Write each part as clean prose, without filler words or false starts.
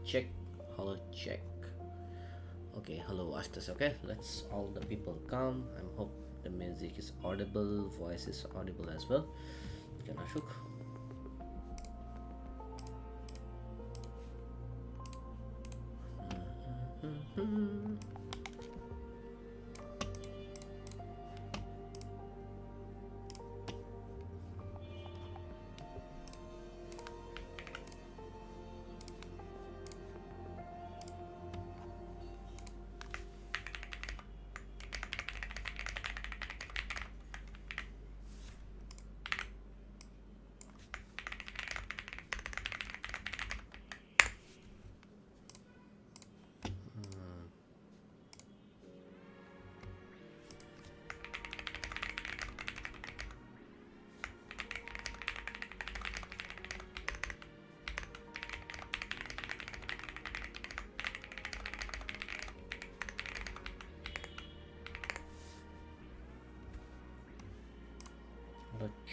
check, hello check. Okay, hello Ajazz. Okay, let's all the people come. I hope the music is audible, voice is audible as well. Can I shook?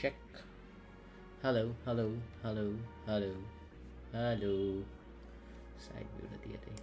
Check. Hello, hello, hello, hello, hello. Side view udah dia deh.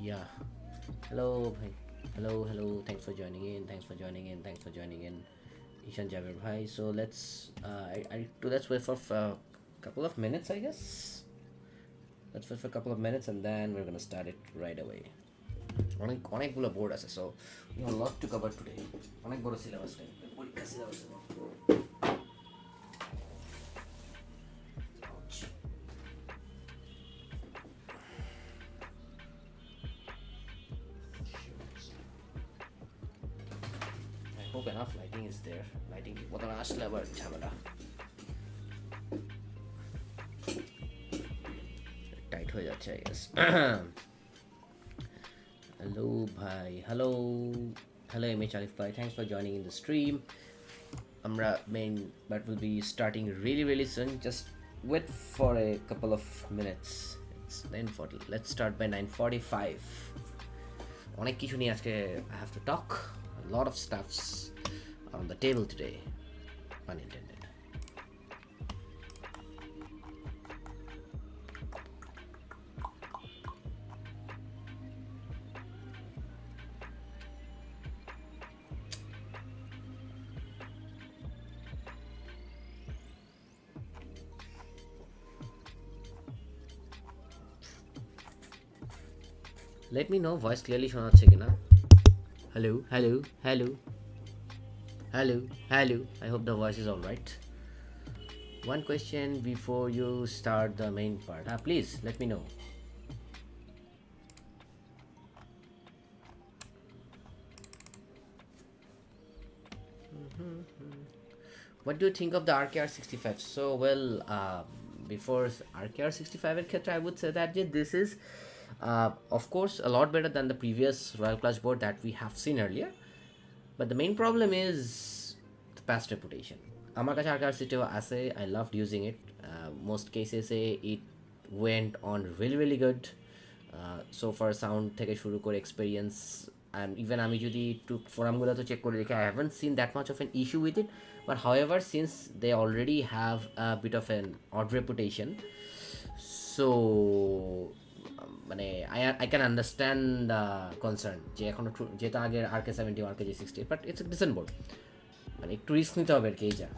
Yeah. Hello, bhai. Hello. Thanks for joining in. Ishan Javer bhai. So let's wait for a couple of minutes, I guess. Let's wait for a couple of minutes and then we're gonna start it right away. অনেকগুলো board আছে, so we have a lot to cover today. অনেক বড় syllabus time, পরীক্ষা syllabus. I hope enough lighting is there. Lighting মতো না আসলে আবার ঝামেলা। টাইট হয়ে যাচ্ছে, I guess. Hello bhai. Hello MH Alif bhai. Thanks for joining in the stream. But we'll be starting really soon. Just wait for a couple of minutes. It's 9:40. Let's start by 9:45. অনেক কিছু নিয়ে আজকে I have to talk. A lot of stuffs on the table today. Pun intended. Let me know voice clearly শোনা যাচ্ছে কিনা. Hello. I hope the voice is all right. One question before you start the main part. Please let me know. What do you think of the RKR65? So well, before RKR65 এর ক্ষেত্রে I would say that this is of course a lot better than the previous Royal Clash board that we have seen earlier, but the main problem is the past reputation. আমার কাছে RKR65 আছে, I loved using it. Most cases it went on really good. So far sound থেকে শুরু করে experience, and even আমি যদি একটু ফোরামগুলোতে check করে দেখি, I haven't seen that much of an issue with it. But however, since they already have a bit of an odd reputation, so মানে I can understand the concern যে এখনো যেটা আগের RK70 RKG60, but it's a decent board. মানে একটু risk নিতে হবে আর কি। এই যা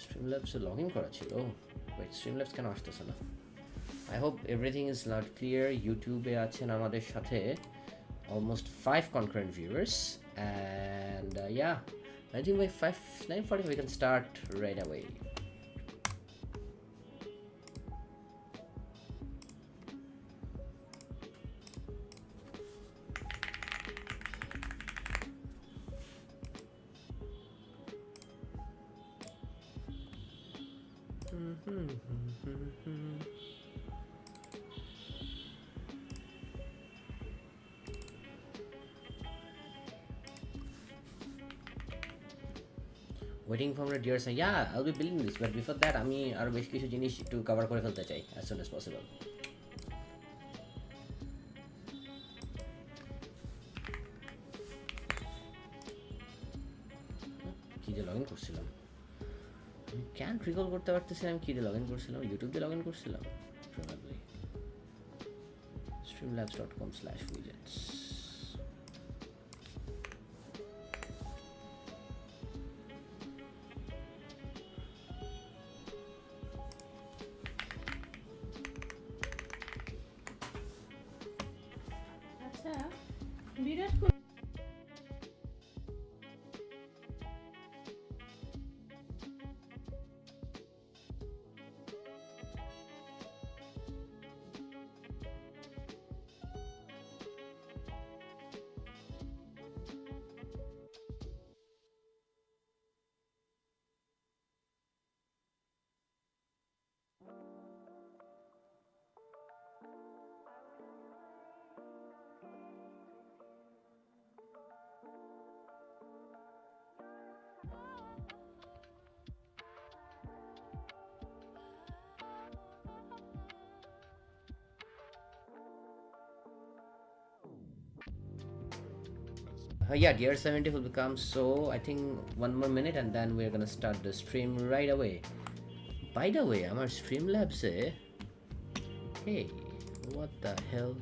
Streamlabs লগ ইন করা ছিল। ওয়েট, Streamlabs কেন আসতেছে না? I hope everything is loud clear. YouTube আছেন আমাদের সাথে almost 5 concurrent viewers, and yeah, I think by 9:40 we can start right away. Waiting for the dear sign. Yeah, I'll be building this, but before that আমি আরো বেশ কিছু জিনিস একটু cover করে ফেলতে চাই as soon as possible. কি দিয়ে লগ ইন করছিলাম? আমি ক্যান্ট রিকল করতে পারতেছিলাম কি দিয়ে লগ ইন করছিলাম। ইউটিউব দিয়ে লগ ইন করছিলাম probably. streamlabs.com/widgets. Yeah, DR-70 will become, so I think one more minute and then we're gonna start the stream right away. By the way, our Streamlabs hey, what the hell?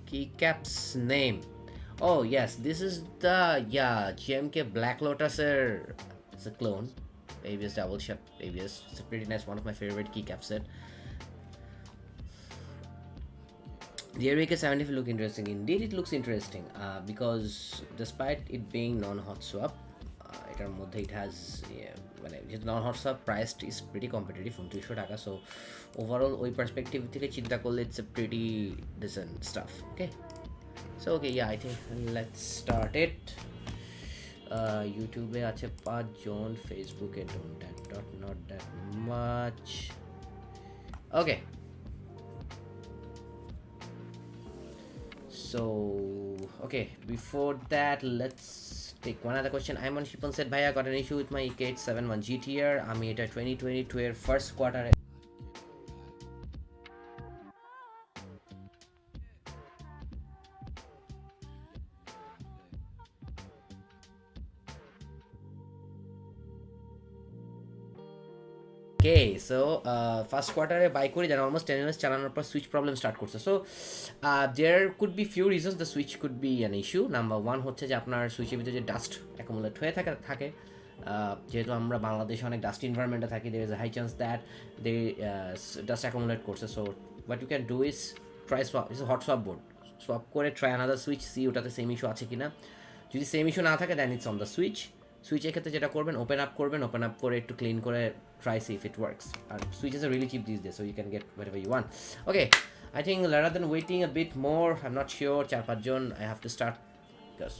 Keycap's name. Oh yes, this is the GMK Black Lotus. It's a clone. ABS double shot ABS. It's a pretty nice, one of my favorite keycap set. The Darue EK75 look interesting. Indeed, it looks interesting because despite it being non-hot swap, it has non-hot swap priced is pretty competitive from 200 taka. So overall, ওই perspective থেকে চিন্তা করলে it's a pretty decent stuff. Okay. So okay, yeah, I think let's start it. YouTube আছে 5 জন, Facebook not that much. Okay. So okay, before that let's take one other question. I'm on Shipon said, Bhaiya, got an issue with my AK871 GTR. আমি এটা 2022 এর first quarter Okay, so first quarter buy kori then almost 10 minutes chalanar por switch problem start korche. So there could be few reasons the switch could be an issue. Number one হচ্ছে যে আপনার সুইচের ভিতরে যে dust accumulate হয়ে থাকে যেহেতু আমরা বাংলাদেশে অনেক ডাস্ট এনভায়রনমেন্টে থাকি, there is a high chance that they dust accumulate করছে. So what you can do is try swap. It's a hot swap board. Swap করে try another switch, see ওটাতে সেম ইস্যু আছে কিনা. যদি সেম ইস্যু না থাকে then it's on the switch. সুইচের ক্ষেত্রে যেটা করবেন, ওপেন আপ করে একটু ক্লিন করে try see if it works. And switches are really cheap these days, so you can get whatever you want. Okay, I think rather than waiting a bit more, I'm not sure, 4-5 John, I have to start because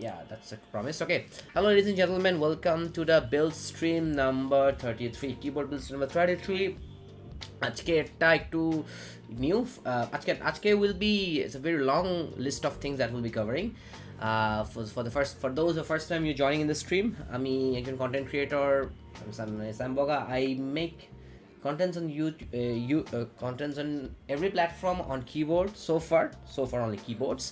yeah, that's a promise. Okay, hello ladies and gentlemen, welcome to the build stream number 33, keyboard build stream number 33. আজকে একটা একটু new, আজকে will be, it's a very long list of things that we'll be covering. For those the first time you're joining in the stream, আমি একজন content creator, Sam Boga. I make contents on contents on every platform on keyboard so far only keyboards.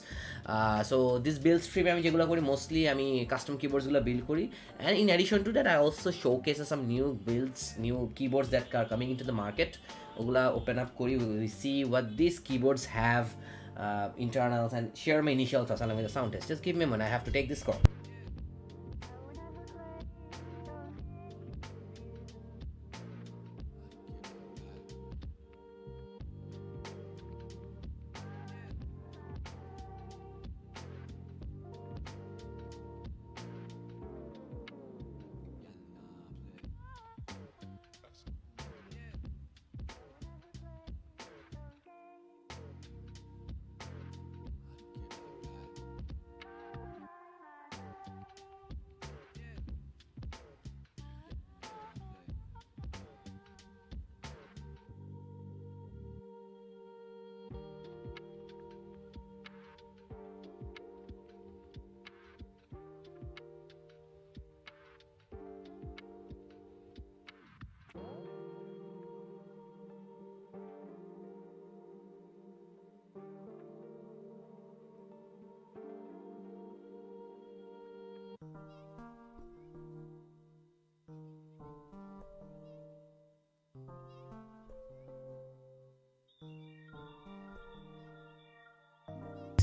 So this build stream আমি যেগুলো করি mostly আমি custom keyboards গুলো build করি, and in addition to that I also showcase some new builds, new keyboards that are coming into the market. ওগুলা open up করি, we see what these keyboards have, internals, and share my initial thoughts along with the sound test. Just give me a moment, I have to take this call.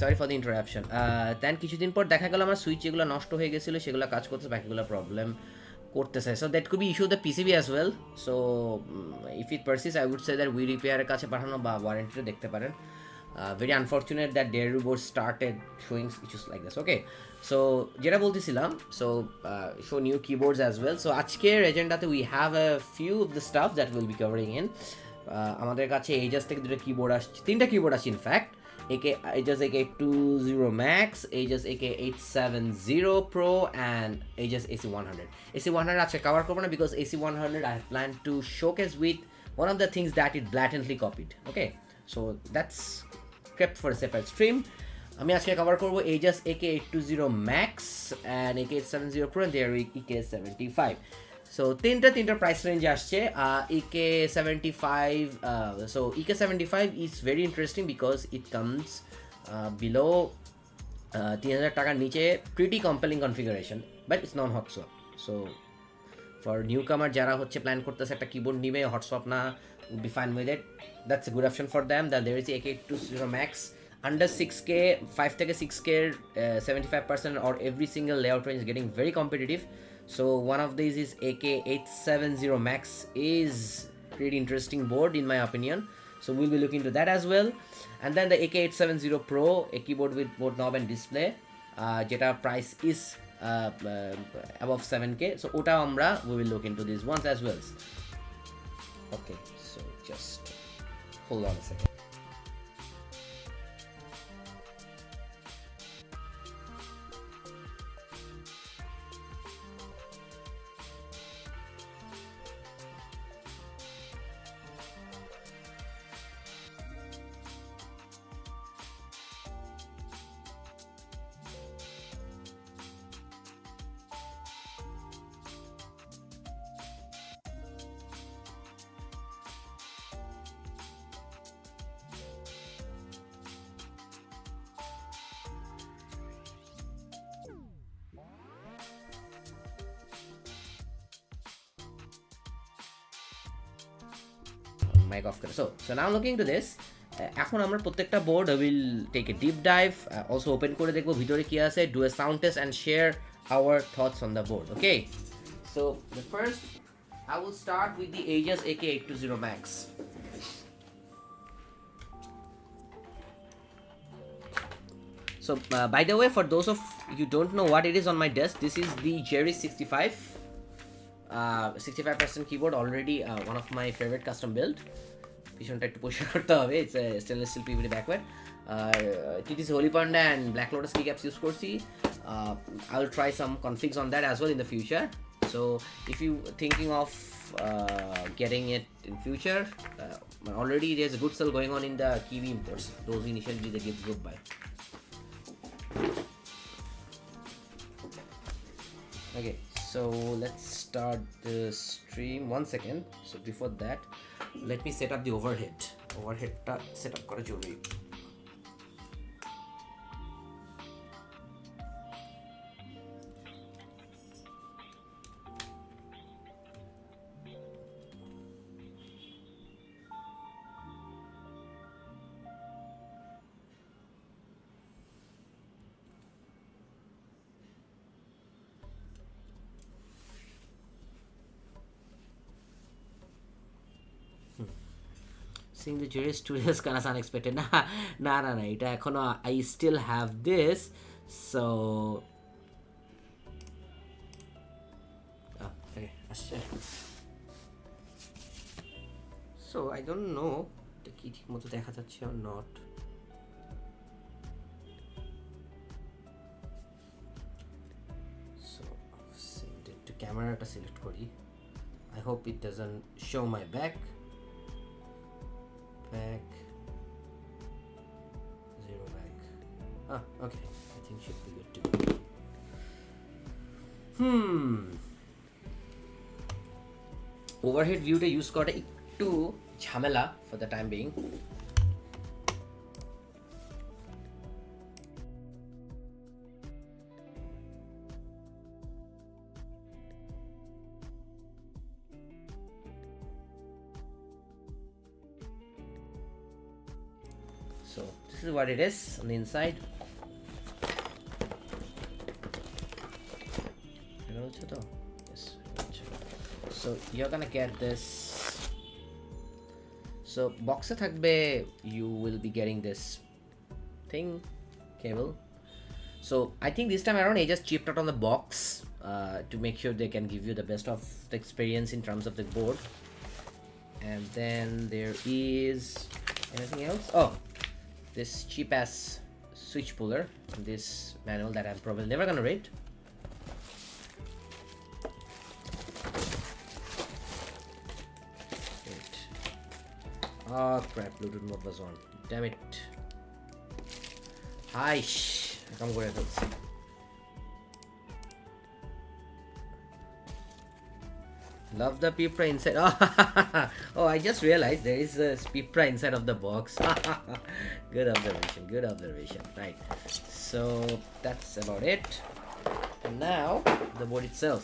Sorry for the interruption. Then কিছুদিন পর দেখা গেল আমার switch যেগুলো নষ্ট হয়ে গেছিলো সেগুলো কাজ করতেছে, বাকিগুলো প্রবলেম করতেছে। So that could be issue the PCB as well. So if it persists I would say that we রিপেয়ারের কাছে পাঠানো বা ওয়ারেন্টিতে দেখতে পারেন। Very unfortunate that Darue board started showing issues like this. Okay, so যেটা বলতেছিলাম, so show new keyboards as well. So আজকের এজেন্ডাতে we have a few of the stuff that will be covering in. আমাদের কাছে Ajazz থেকে দুটো keyboard আসছে, তিনটা কিবোর্ড আসছে in fact. Ajazz AK820 Max, Ajazz AK870 Pro, and Ajazz AC100. AC100 আজকে কভার করবো না because AC100 I have planned to showcase with one of the things that it blatantly copied. Okay, so that's kept for a separate stream. আমি আজকে cover করবো Ajazz AK820 Max and AK870 Pro and Darue EK75. So তিনটা price range আসছে। EK75, so EK75 is very interesting because it comes below 3000 টাকার নিচে pretty compelling configuration, but it's non hot swap. So for newcomer যারা হচ্ছে plan করতেছে একটা keyboard নিবে hot swap না, would be fine with it. That's a good option for them. Then there is the AK820 Max under 6K, 5 থেকে 6K, 75% or every single layout range is getting very competitive. So one of these is AK870 Max, is pretty interesting board in my opinion. So we'll be looking to that as well. And then the AK870 Pro, a keyboard with both knob and display, যেটা price is above 7K. So ota amra we will look into these ones as well. Okay, so just hold on a second. Mic off. So now looking to this, এখন আমরা প্রত্যেকটা board will take a deep dive, also open করে দেখবো ভিতরে কি আছে, do a sound test and share our thoughts on the board. Okay, so the first I will start with the Ajazz AK820 Max. So by the way, for those of you don't know what it is on my desk, this is the Darue 65% keyboard, already one of my favorite custom build. পিছনটা একটু পরিষ্কার করতে হবে. It's a stainless steel PVD backward. It is Holy Panda and Black Lotus keycaps use করছি. I will try some configs on that as well in the future. So if you thinking of getting it in future, already there's a good sale going on in the Kiwi imports. Those initially they give good buy. Okay, so let's start the stream. 1 second. So before that, let me set up the overhead. Overhead ta set up kora joruri. Seeing the Dareu Studios kind of unexpected. Nah. Ita ekhono I still have this, so okay. So I don't know the ki thik moto dekha jacche or not. So send it to camera ta select kori. I hope it doesn't show my back. Back, zero back. Okay, I think should be good to go. Overhead view to use kora ekটু ঝামেলা for the time being. So this is what it is on the inside. Yes. So you're gonna get this. So box e thakbe, you will be getting this thing, cable. So I think this time around I just chipped out on the box to make sure they can give you the best of the experience in terms of the board. And then there is anything else? Oh, this cheap ass switch puller, this manual that I'm probably never gonna read. Oh crap, Bluetooth mode was on. Damn it. Hi, come go ahead. Love the Pipra inside. Oh, I just realized there is a Pipra inside of the box. Good observation. Good observation. Right. So that's about it. And now the board itself.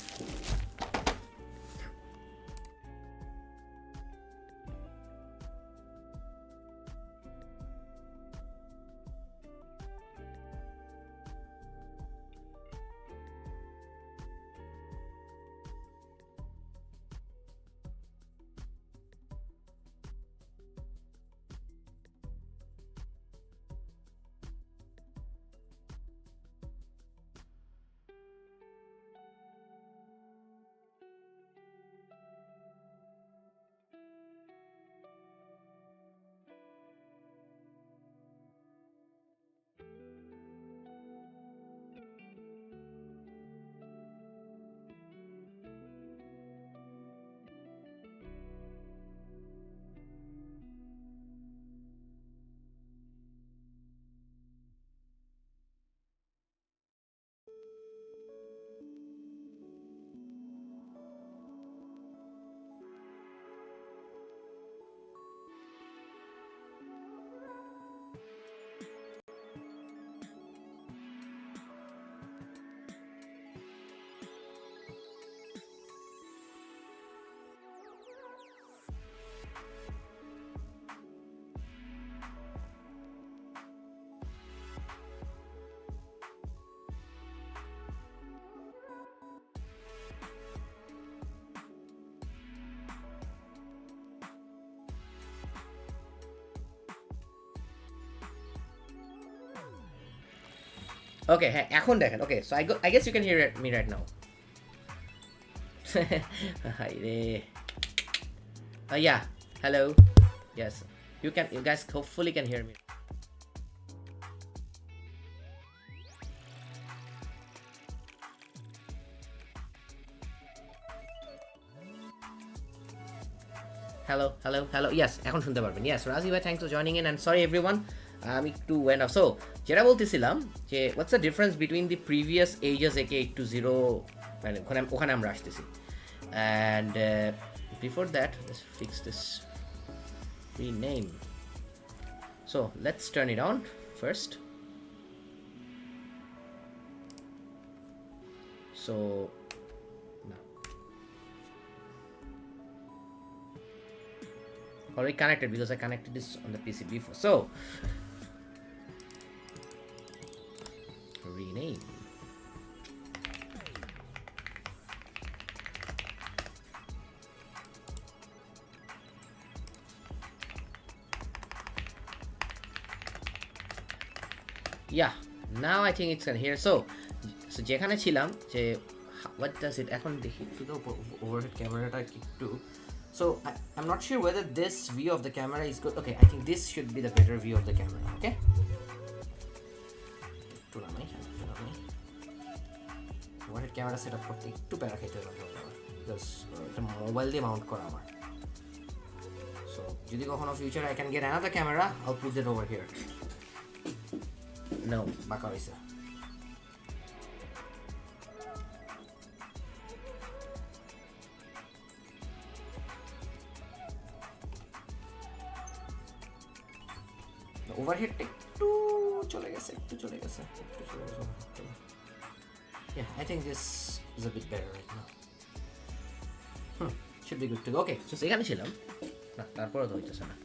Okay, এখন দেখেন. Okay, so I guess you can hear me right now. Hi there. Yeah. Hello. Yes. You guys hopefully can hear me. Hello. Yes, এখন শুনতে পারবেন. Yes, Razi bhai, thanks for joining in and sorry everyone. আমি একটু went off. So, যেটা বলতেছিলাম যে what's the difference between the previous Ajazz AK820 মানে ওখানে আমরা আসতেছি. And before that, let's fix this rename. So, let's turn it on first. So, already connected because I connected this on the PC before. So, rename. Yeah, now I think it's here. So যেখানে ছিলাম যে what does it এখন দেখি শুধু overhead cameraটা একটু. So I'm not sure whether this view of the camera is good. Okay, I think this should be the better view of the camera. Okay. Overhead camera setup করতে একটু প্যারা খেতে হবে because এটা মোবাইল দিয়ে Mount করা আমার. So যদি কখনো future I can get another camera, I'll put it over here. No, বাঁকা হয়েছে. Overhead একটু চলে গেছে. Yeah, I think this is a bit better right now. Should be good to go. Okay, so এখানে ছিলাম না, তারপরে তো হইতেছে না.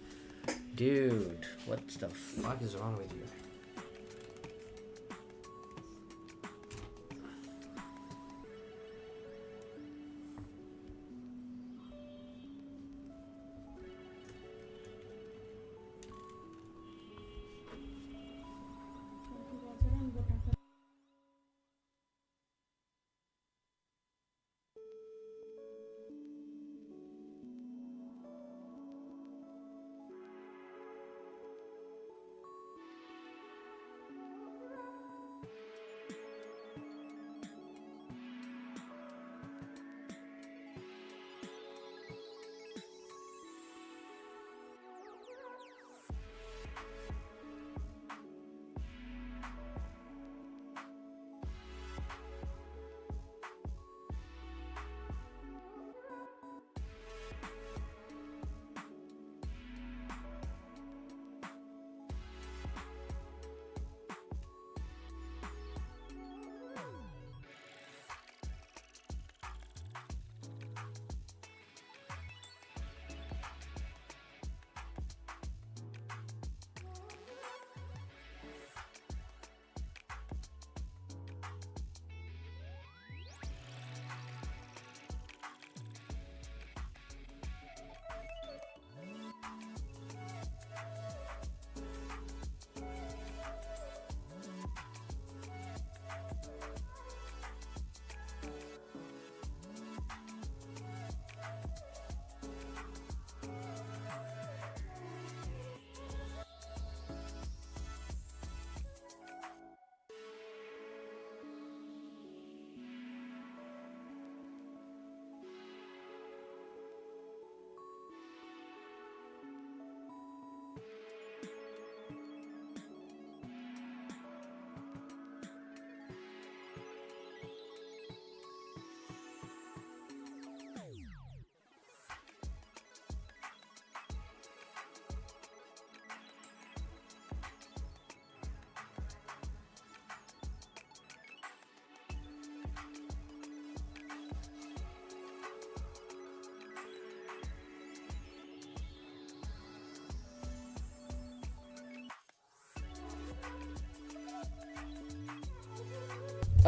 Dude, what the fuck is wrong with you?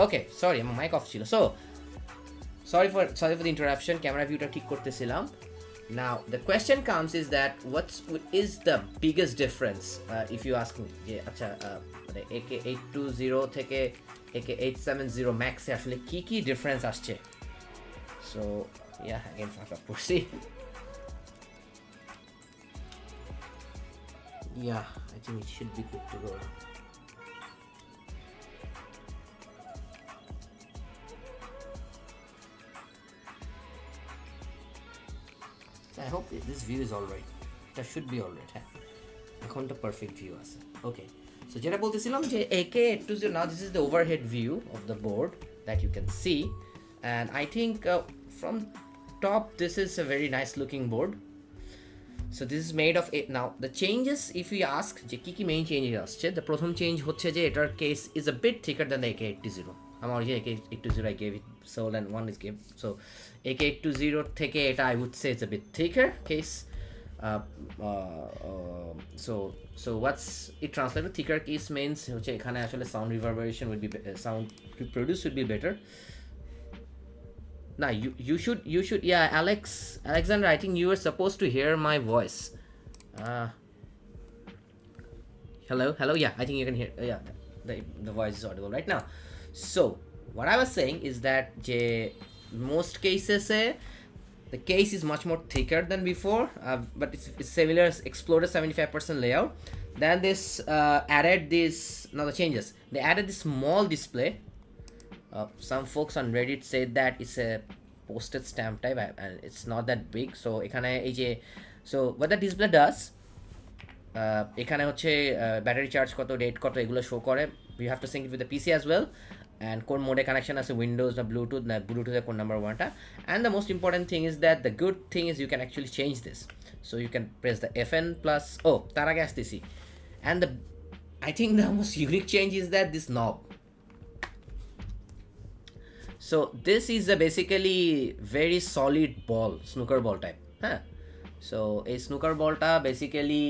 Okay, sorry, আমার mic off ছিল. So, sorry for the interruption. Camera viewটা ঠিক করতেছিলাম. Now, the question comes is that what is the biggest difference if you ask me? যে আচ্ছা মানে AK820 থেকে AK870 Max এ আসলে কি difference আসছে? So, yeah, again ফাঁকা পড়ছি. Yeah, I think it should be good to go. I hope this view is alright. That should be alright. এখন তো perfect view আছে. Okay. So যেটা বলতেছিলাম যে AK820, now this is the overhead view of the board that you can see, and I think from top this is a very nice looking board. So this is made of it. Now the changes, if we ask যে কি main changes আসছে, the প্রথম change হচ্ছে যে এটার case is a bit thicker than the AK820. আমার যে AK820 I gave it sold and one is gave. So AK820 থেকে এটা I would say it's a bit thicker case. So what's it translated to? Thicker case means হচ্ছে এখানে আসলে sound reverberation would be sound to produce would be better. Now you should yeah, Alexander, I think you were supposed to hear my voice. Hello, yeah, I think you can hear, yeah, the voice is audible right now. So what I was saying is that most cases the case is much more thicker than before, but it's similar exploded 75% layout. Then this added this, now the changes, they added this small display. Some folks on Reddit said that it's a postage stamp type and it's not that big. So এখানে এই যে, so what the display does, এখানে হচ্ছে battery charge কত, date কত, এগুলো show করে. You have to sync it with the PC as well, and কোন মোডে কানেকশন আছে, উইন্ডোজ না ব্লুটুথে কোন নাম্বার ওয়ানটা. And the most important thing is that the good thing is you can actually change this. So you can press the FN plus, তার আগে আসতেছি. And I think the most unique change is that this knob. So this is a basically very solid ball, snooker ball type. So a snooker ball ta basically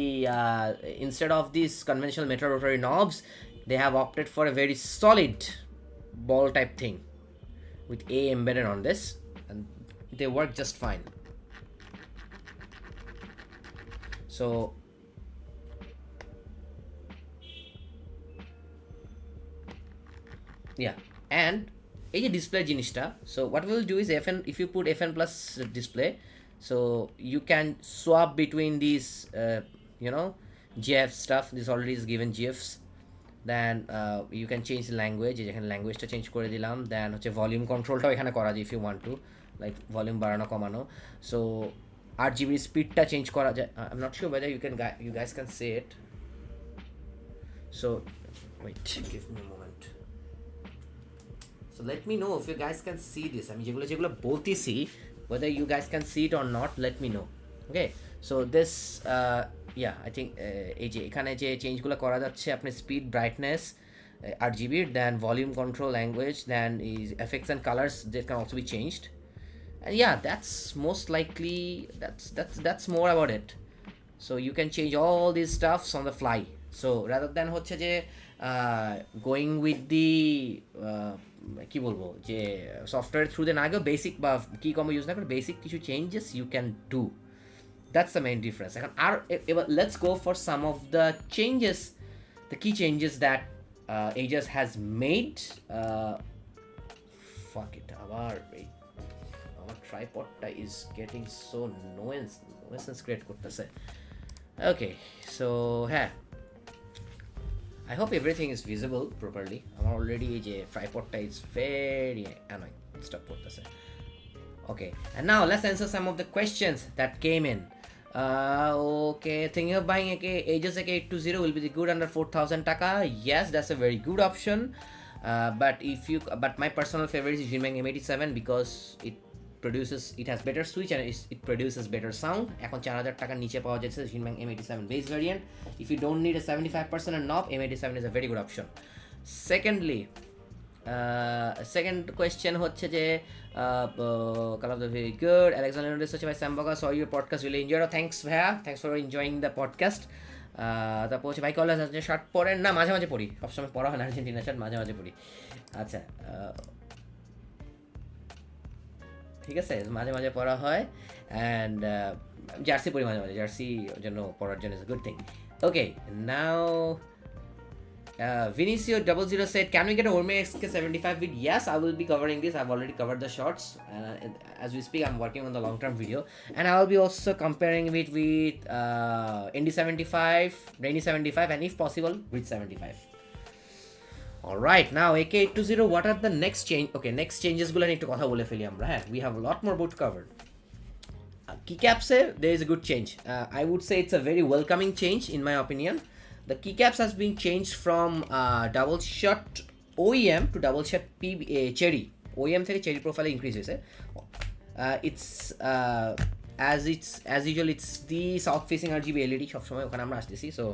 instead of these conventional metal rotary knobs, they have opted for a very solid ball type thing with A embedded on this, and they work just fine. So yeah, and এই যে display জিনিসটা, so what we will do is if you put FN plus display, so you can swap between these GF stuff. This already is given GFs. Then you can change the language. এখানে ল্যাঙ্গুয়েজটা change করে দিলাম. দেন হচ্ছে volume কন্ট্রোলটাও এখানে করা যায় if you want to, like volume বাড়ানো কমানো. So RGB স্পিডটা চেঞ্জ করা যায়. I'm not sure whether you guys can see it. So wait, give me a moment. So let me know if you guys can see this. আমি যেগুলো বলতেছি, whether you guys can see it or not, let me know. Okay, so this yeah, I think এই যে এখানে যে চেঞ্জগুলো করা যাচ্ছে, আপনি speed, brightness, RGB, then volume control, language, then is effects and colors that can also be changed. And yeah, that's most likely that's more about it. So you can change all these stuffs on the fly. So rather than হচ্ছে যে going with the কি বলবো যে software through দেন আগে basic বা কি combo use না করে বেসিক কিছু changes you can do. That's the main difference. এখন আর let's go for some of the changes, the key changes that Ajazz has made. Fuck it, our tripodটা is getting so nuisance create করতেছে. Okay, so I hope everything is visible properly. আমার already এই যে tripodটা is very annoying stuff করতেছে. Okay, and now let's answer some of the questions that came in. Okay, thinking of buying Ajazz AK820 will be the good under 4,000 taka. Yes, that's a very good option. But my personal favorite is Unique M87 because it has better switch and it produces better sound. এখন 4,000 টাকার নিচে পাওয়া যাচ্ছে Unique M87 base variant. If you don't need a 75% knob, M87 is a very good option. Secondly, second question হচ্ছে যে very good. Alexander saw your podcast, really enjoyed it. Thanks for enjoying the podcast. তারপর হচ্ছে ভাই college আছে shirt পরেন না? মাঝে মাঝে পরি, সবসময় পরা হয় না আর্জেন্টিনা শার্ট, মাঝে মাঝে পরি। আচ্ছা, ঠিক আছে, মাঝে মাঝে পরা হয়। অ্যান্ড জার্সি পরি মাঝে মাঝে, জার্সি জন্য পরার জন্য is good thing. Okay, now Vinicio00 said, "Can we get a Orme XK75 vid?" Yes, I will be covering this. I've already covered the shots. As we speak, I'm working on the long-term video, and I'll be also comparing it with ND75, Rainy 75, and if possible, with 75. All right, now AK820. What are the next change? Okay, next changes গুলো নিয়ে একটু কথা বলে ফেলি আমরা। হ্যাঁ, we have a lot more boot covered. Keycaps, there is a good change. I would say it's a very welcoming change in my opinion. The keycaps has been changed from double shot OEM to double shot cherry. OEM থেকে cherry profile increase হয়েছে. It's as usual it's the south facing RGB LED সবসময় ওখানে আমরা আসতেছি। So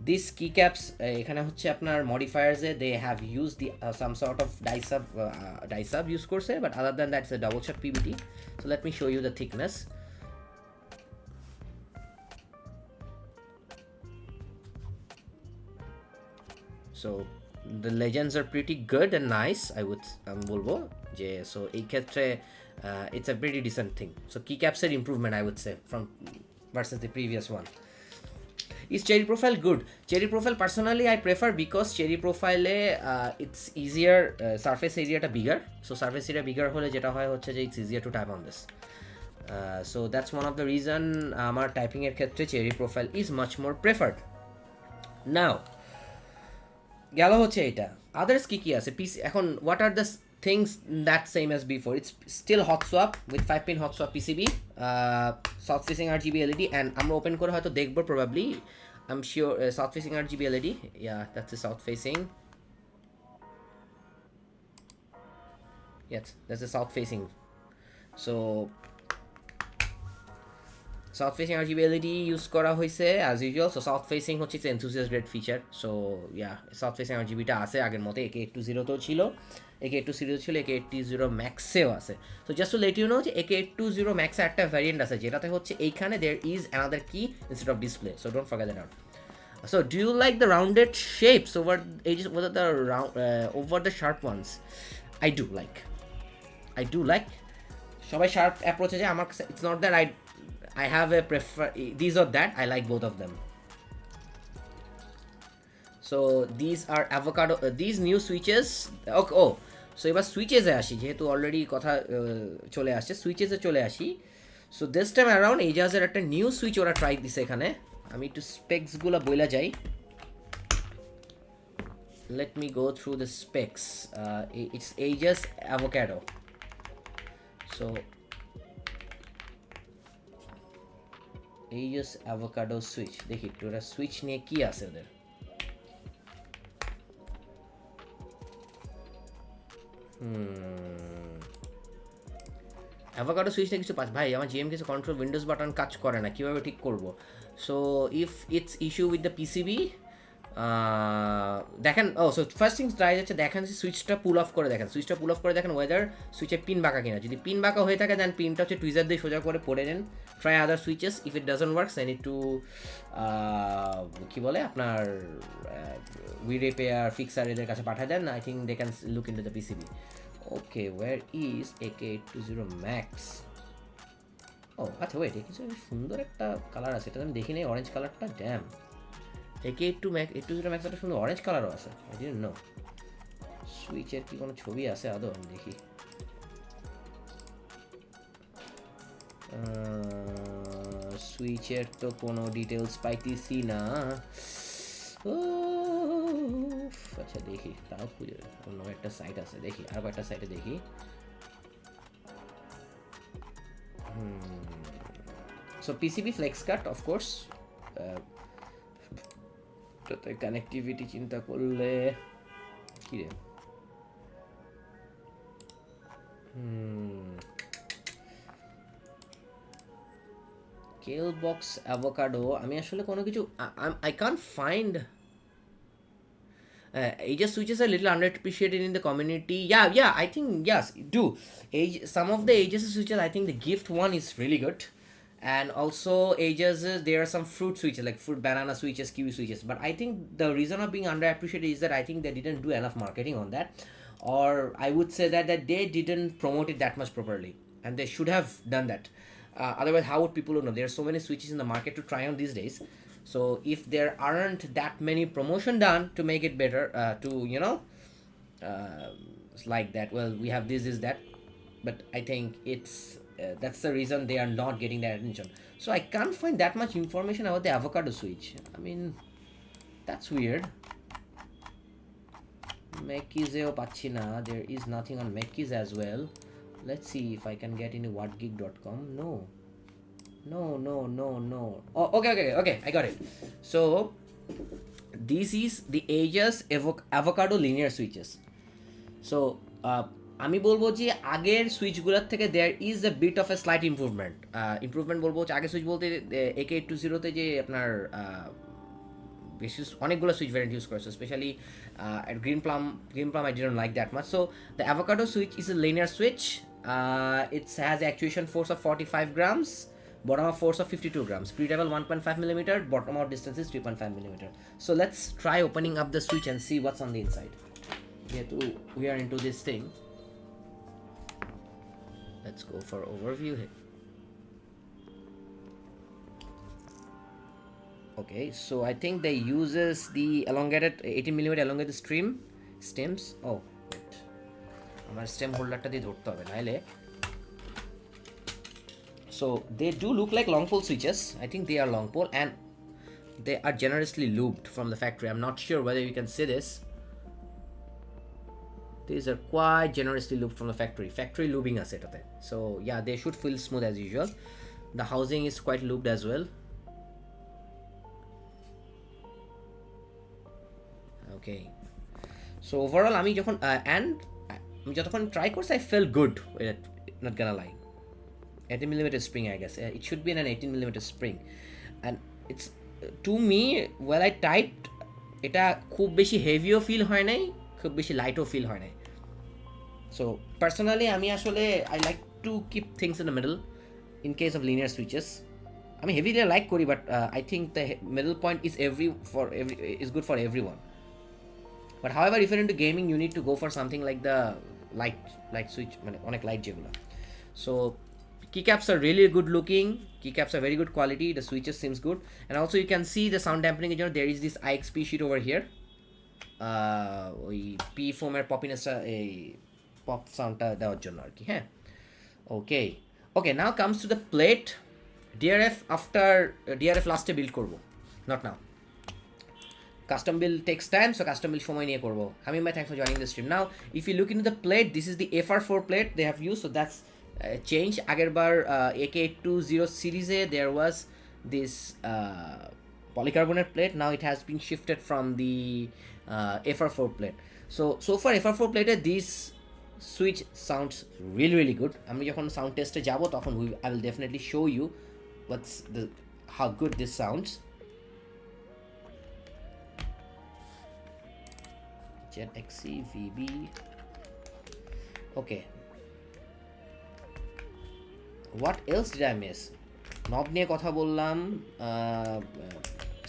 this keycaps এখানে হচ্ছে আপনার modifiers they have used the some sort of die sub use করছে, but other than that it's a double shot PBT. So let me show you the thickness. So the legends are pretty good and nice, I would বলবো যে so এই ক্ষেত্রে it's a pretty decent thing. So keycaps এর improvement I would say from versus the previous one. Is cherry profile good? Cherry profile personally I prefer because cherry profile it's easier, surface area টা bigger. So surface area bigger হলে যেটা হয় হচ্ছে যে it's easier to type on this. So that's one of the reason আমার typing এর ক্ষেত্রে cherry profile is much more preferred. Now গেল হচ্ছে এটা, আদার্স কি কি আছে পিসি এখন, what are the things that same as before? It's still hot swap with 5-pin hot swap PCB, south facing RGB LED, and আমরা open করে হয়তো দেখবো probably, I am sure south facing RGB LED, yeah that's south facing, yes that's south facing. So south facing RGB LED use করা হয়েছে as usual. So south facing হচ্ছে it's enthusiast grade feature. So yeah south facing RGBটা আছে আগের মতো, AK820তেও ছিল, AK820 ছিল, AK820 ম্যাক্সেও আছে। So just to let you know যে AK820 ম্যাক্সে একটা ভ্যারিয়েন্ট আছে যেটাতে হচ্ছে এইখানে there is another key instead of display. So don't forget that out. So do you like the rounded shapes over edges, over the sharp ones? I do like সবাই sharp approach আছে আমার কাছে, it's not that I have a these or that, I like both of them. So these are avocado, these new switches. Okay, oh, so এবার switches এ আসি, যেহেতু already কথা চলে আসছে, switches এ চলে আসি। So this time around Ajazz এর একটা নিউ সুইচ ওরা ট্রাই দিছে এখানে, আমি একটু স্পেক্স গুলো বইলা যাই। Let me go through the specs. It's Ajazz Avocado. So Ajazz Avocado switch, দেখি একটু ওরা সুইচ নিয়ে কি আছে ওদের। অ্যাভোকাডো সুইচটা কিছু পাচ্ছ ভাই, আমার জিএম কিছু কন্ট্রোল উইন্ডোজ বাটন কাজ করে না, কীভাবে ঠিক করব? So if it's issue with the PCB, দেখেন, ও সো ফার্স্ট থিংস ট্রাই হচ্ছে দেখেন সুইচটা পুল অফ করে দেখেন, সুইচটা পুল অফ করে দেখেন ওয়েদার সুইচের পিন বাঁকা কিনা। যদি পিন বাঁকা হয়ে থাকে দেন পিনটা হচ্ছে টুইজার দিয়ে সোজা করে পড়ে নেন। Try other switches, if it doesn't work send it to কী বলে আপনার উই রিপেয়ার ফিক্সার, এদের কাছে পাঠিয়ে দেন। I think they can look in to the PCB. Okay, where is AK820 Max? ও আচ্ছা, ওয়েট, কিছু সুন্দর একটা কালার আছে, এটা আমি দেখি নাই, অরেঞ্জ কালারটা। ড্যাম, AK820 Max একটা সুন্দর অরেঞ্জ কালারও আছে, আই ডিডন্ট নো। সুইচের কি কোনো ছবি আছে আদৌ? আমি দেখি। সুইচের তো কোনো ডিটেলস পাইতেছি না। আচ্ছা দেখি, তাও খুঁজে, অন্য একটা সাইট আছে, দেখি আরো একটা সাইটে দেখি। সো পিসিবি ফ্লেক্স কাট অফকোর্স, কানেক্টিভিটি চিন্তা করলে কি রে, কেল বক্স অ্যাভোকাডো, আমি আসলে কোনো কিছু I can't find. Ajazz switches are a little underappreciated in the community. Yeah, I think yes, do. Some of the Ajazz switches, I think the gift one is really good, And also Ajazz, there are some fruit switches like fruit banana switches, kiwi switches, but I think the reason of being underappreciated is that I think they didn't do enough marketing on that, or I would say that they didn't promote it that much properly, and they should have done that. Otherwise, how would people know? There are so many switches in the market to try on these days, so if there aren't that many promotion done to make it better, to uh, like that, well, we have this is that, but I think it's that's the reason they are not getting that attention. So I can't find that much information about the avocado switch. I mean, that's weird. Mekizeo pachina, there is nothing on Mekiz as well. Let's see if I can get into whatgeek.com. No. Oh, okay, I got it. So this is the Ajazz avocado linear switches. So আমি বলবো যে আগের সুইচগুলোর থেকে there is a bit of a slight improvement বলবো হচ্ছে আগের switch বলতে AK820 যে আপনার বেশি অনেকগুলো সুইচ ভ্যারিয়েন্ট ইউজ করেছে, specially green plum I didn't like that much. So the avocado switch is a linear switch. It has actuation force of 45 grams, bottom out force of 52 grams, speed level 1.5 millimeter, bottom out distance is 3.5 millimeter. So let's try opening up the switch and see what's on the inside. We are into this thing. Let's go for overview here. Okay, so I think they uses the elongated 18mm elongated stems. Oh wait, আমার stem holder-টা দিয়ে ধরতে হবে নাইলে. So they do look like long pole switches. I think they are long pole and they are generously lubed from the factory. I'm not sure whether you can see this. These are quite generously lubed from the factory lubing আছে এটাতে. So yeah, they should feel smooth as usual. The housing is quite lubed as well. Okay, so overall আমি যখন আমি যতক্ষণ try করছি I felt good with it, not gonna lie. 18mm spring, I guess it should be an 18mm spring, and it's to me well I typed এটা খুব বেশি হেভিও feel হয় নাই, খুব বেশি লাইটও ফিল হয় নাই. So personally আমি আসলে I like to keep things in the middle in case of linear switches. আমি heavy দিয়ে like করি, but I think the middle point is good for everyone. But however, if you're into gaming, you need to go for something like the light switch, মানে অনেক light যেগুলো. So keycaps are really good looking. Keycaps are very good quality. The switches seems good, and also you can see the sound dampening. There is this IXP sheet over here. ওই P foamer poppiness-টা এই pop sound-টা দেওয়ার জন্য আর কি. হ্যাঁ, okay. Now comes to the plate. DRF লাস্টে build করব, not now. Custom build takes time, so custom build সময় নিয়ে করব. Hamim bhai, thanks for joining the stream. Now if you look into the plate, this is the FR4 plate they have used, so that's changed. আগের বার AK820 series there was this polycarbonate plate. Now it has been shifted from the FR4 plate. So far FR4 plate this switch sounds really good. আমি যখন sound test এ যাব তখন I will definitely show you how good this sounds. ZXC VB. Okay, what else did I miss? Knob নিয়ে কথা বললাম,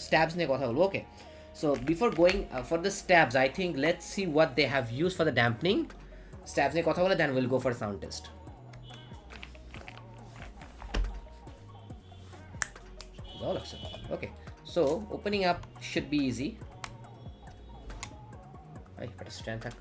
stabs নিয়ে কথা বলবো. Okay, so before going for the stabs, I think let's see what they have used for the dampening. Stabs নিয়ে কথা বলে then we'll go for sound test. Okay, so opening up should be easy. Better stand back.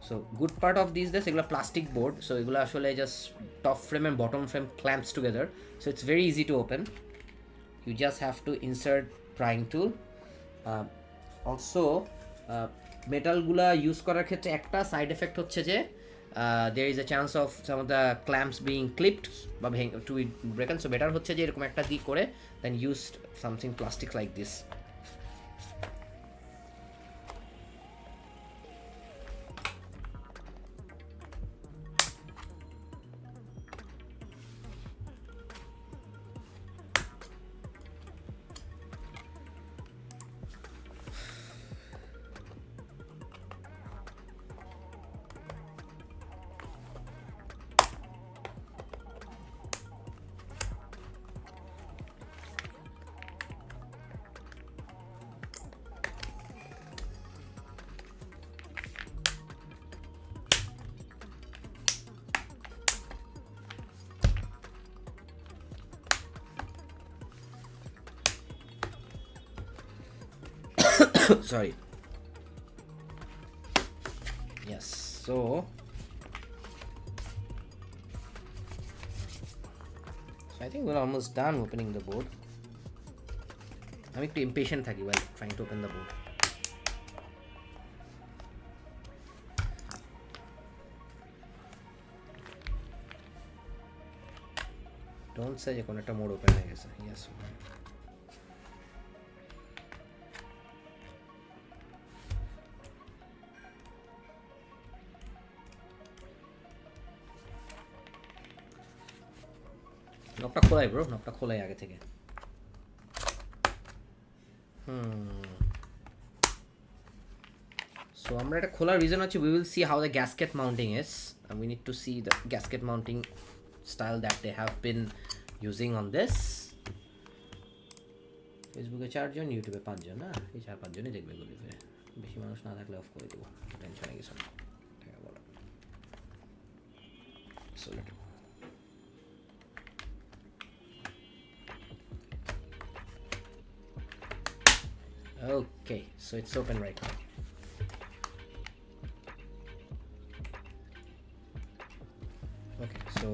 So good part of these এগুলো plastic board, so এগুলো আসলে just top frame and bottom frame clamps together, so it's very easy to open. You just have to insert prying tool. Also metal গুলা use করার ক্ষেত্রে একটা side effect হচ্ছে যে there is a chance of some of the clamps being clipped বা to be broken, so better হচ্ছে যে এরকম একটা দিক করে then use something plastic like this. sorry. Yes, so I think we're almost done opening the board. I'm একটু impatient থাকি while trying to open the board. Don't say যে কোন একটা মোড ওপেন হয়ে গেছে. Yes. নবটা খোলাই ব্রো, নবটা খোলাই আগে থেকে. So আমরা এটা খোলার রিজন হচ্ছে we will see how the gasket mounting is, and we need to see the gasket mounting style that they have been using on this. ফেসবুকে 4 জন, ইউটিউবে 5 জন, না এই 4-5 জনই দেখবে গুলি ফিরে, বেশি মানুষ না থাকলে অফ করে দেবো, টেনশনে কিছু না. ঠিক আছে বলো. So let it. Okay, so it's open right now. Okay, so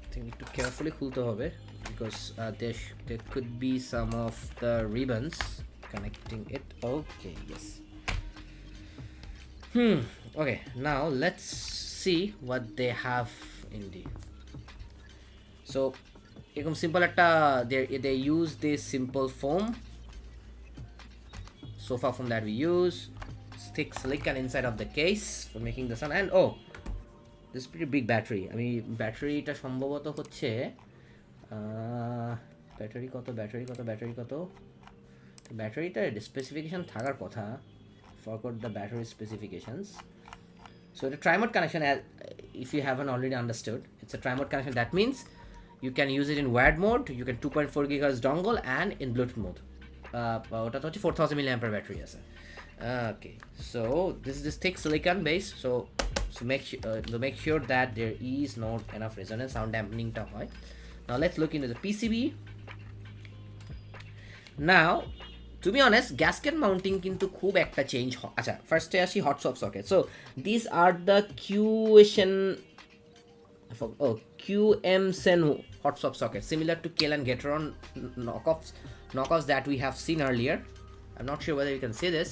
I think we need to carefully খুলতে হবে because there could be some of the ribbons connecting it. Okay, yes. Okay, now let's see what they have in the. So এরকম simple একটা they use this simple foam, sofa foam that we use, thick silicone inside of the case for making the sound. And oh, this is pretty big battery. I mean ব্যাটারিটা সম্ভবত হচ্ছে ব্যাটারিটা specification থাকার কথা, forgot the battery specifications. So the tri-mode connection, if you haven't already understood, it's a tri-mode connection. That means you can use it in wired mode, you can 2.4 GHz dongle, and in Bluetooth mode. ওটা তো হচ্ছে 4000 mAh battery আছে. Okay, so this is this thick silicone base, so make sure that there is not enough resonance, sound dampening টা হয়. Now let's look into the PCB. Now to be honest, gasket mounting কিন্তু খুব একটা change হয়. আচ্ছা, ফার্স্টে আসি hot swap socket. So these are the QMSEN hot swap socket, similar to KL and Gateron knockoffs that we have seen earlier. I'm not sure whether you can see this.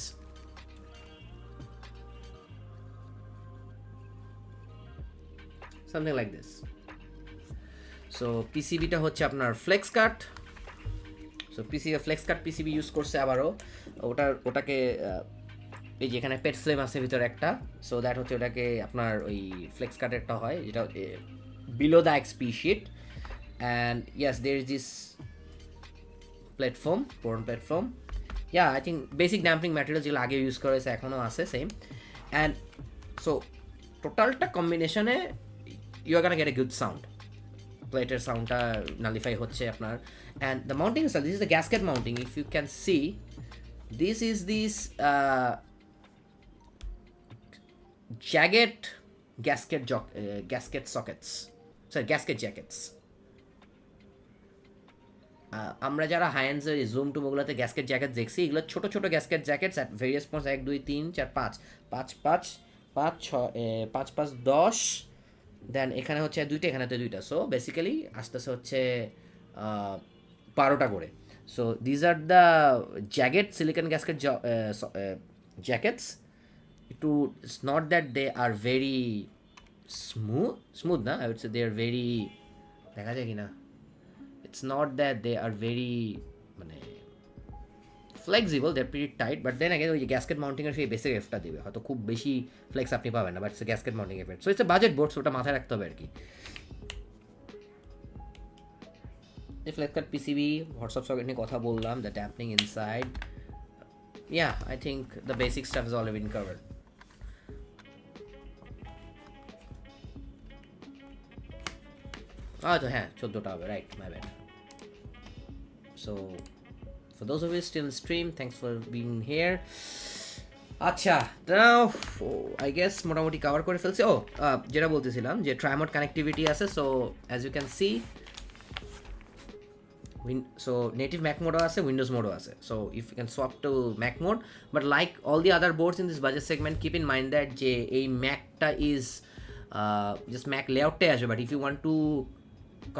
Something like this. So PCB টা হচ্ছে আপনার flex cut. So flex cut PCB use করছে আবারও, ওটাকে এই যে এখানে পেট flame আছে ভিতরে একটা, সো দ্যাট হচ্ছে ওটাকে আপনার ওই ফ্লেক্স কাটেরটা হয় যেটা below the XP sheet. And yes there is this platform, platform. Yeah, I think basic damping material যেগুলো আগে ইউজ করেছে এখনও আছে সেম. অ্যান্ড সো টোটালটা কম্বিনেশনে you are gonna get a good sound. প্লেটের সাউন্ডটা নালিফাই হচ্ছে আপনার. And the mounting style, this is the gasket mounting. If you can see, this is these jagged gasket sockets, sorry, gasket jackets. আমরা যারা হাইএন্ডস zoom two ওগুলোতে gasket jacket দেখছি, এগুলো ছোট ছোট gasket jackets at various points, 1 2 3 4 5 5 5 5 6 5 5 10, দেন এখানে হচ্ছে দুইটা, এখানে তো দুইটা. সো বেসিক্যালি আস্তে হচ্ছে 12টা করে. So these are the jagged silicon gasket jackets. It's not that they are very smooth na, I would say they are very, দেখা যায় কি না, it's not that they are very মানে flexible, they're pretty tight, but then again ওই যে gasket mounting এর সেই basic এফটা দিবে, হয়তো খুব বেশি ফ্লেক্স আপনি পাবেন না, but it's gasket mounting effect. So it's a budget board, so ওটা মাথায় রাখতে হবে আর কি. The flex cut PCB, hot swap socket নিয়ে কথা বললাম, the dampening inside. Yeah, I think the basic stuff has already been covered. তো হ্যাঁ 14টা হবে, right, my bad. So for those of you still in stream, thanks for being here. আচ্ছা, now I guess মোটামুটি cover করে ফেলছি. যেটা বলতেছিলাম যে ট্রাইমোড কানেক্টিভিটি আছে. So as you can see, so native Mac mode আছে, Windows mode আছে. So if you can swap to Mac mode, but like all the other boards in this budget segment, keep in mind that যে এই Macটা is just Mac layout টাই আসবে, but if you want to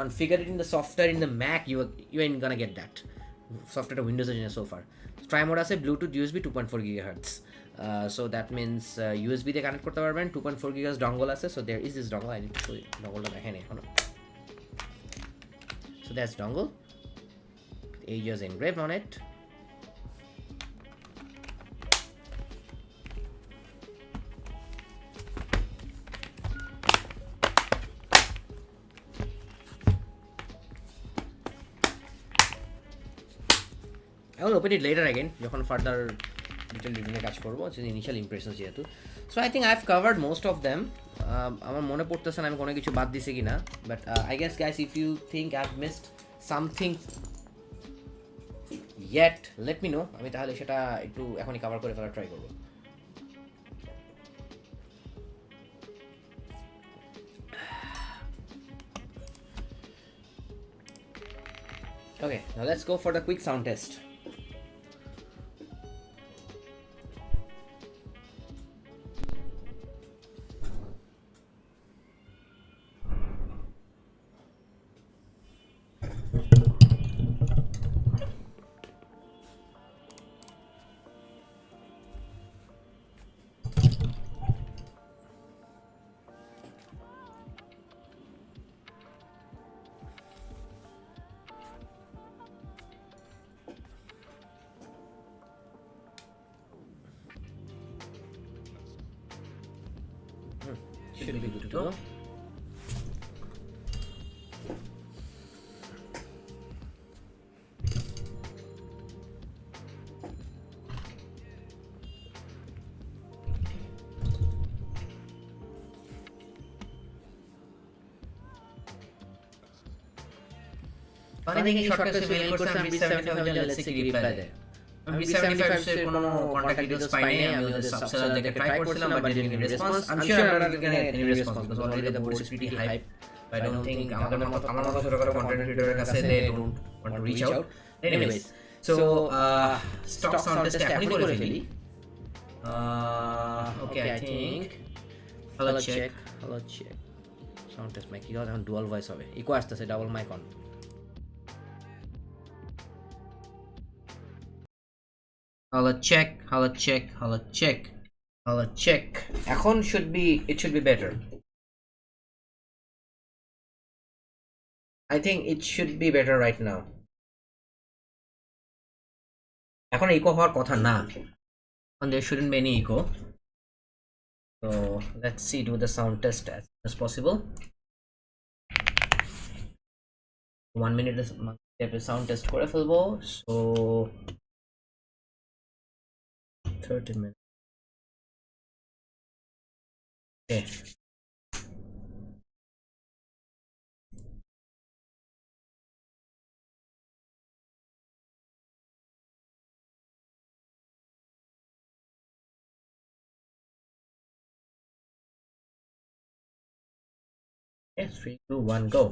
configure it in the software in the Mac, you ain't gonna get that software to Windows engine so far. Try mode আছে Bluetooth USB 2.4 GHz. So that means USB দিয়ে connect করতে পারবেন. 2.4 GHz dongle আছে. So there is this dongle. I need to show you dongle দেখেন এখনো. So that's dongle. Ajazz engraved on it. I will open it later again যখন further detail review কাজ করব, initial impressions যেহেতু. So I think I've covered most of them. আমার মনে পড়তেছে না আমি কোনো কিছু বাদ দিছি কিনা, but I guess guys, if you think I've missed something yet, let me know. আমি তাহলে সেটা একটু এখনই কভার করে ফেলার ট্রাই করব. Okay, now let's go for the quick sound test. Should be good to go. Funny thing is, shortcut mail করছে আমি 75 let's see reply দেয়. আমি 75 এর কোনো কন্টাক্ট ডিটেইলস পাইনি, আমি ওদের সাবসেলার দেখে ট্রাই করছিলাম but didn't gate response. I'm sure I'm not getting any response because already the board is pretty hype. I don't think আমার মতো ছোটখাটো কন্টেন্ট ক্রিয়েটরের কাছে they don't want to reach out. Anyways, so stock sound test এখনই করে ফেলি. Okay, I think hello check sound test mic কি হবে, এখন dual voice হবে, ইকো আসতেছে, double mic on. Hello check. এখন it should be better. I think it should be better right now. এখন echo হওয়ার কথা না. And there shouldn't be any echo. So let's see, do the sound test as soon as possible. 1 minute sound test করে ফেলবো. So 30 minutes. Okay. Okay, 3, 2, 1, go.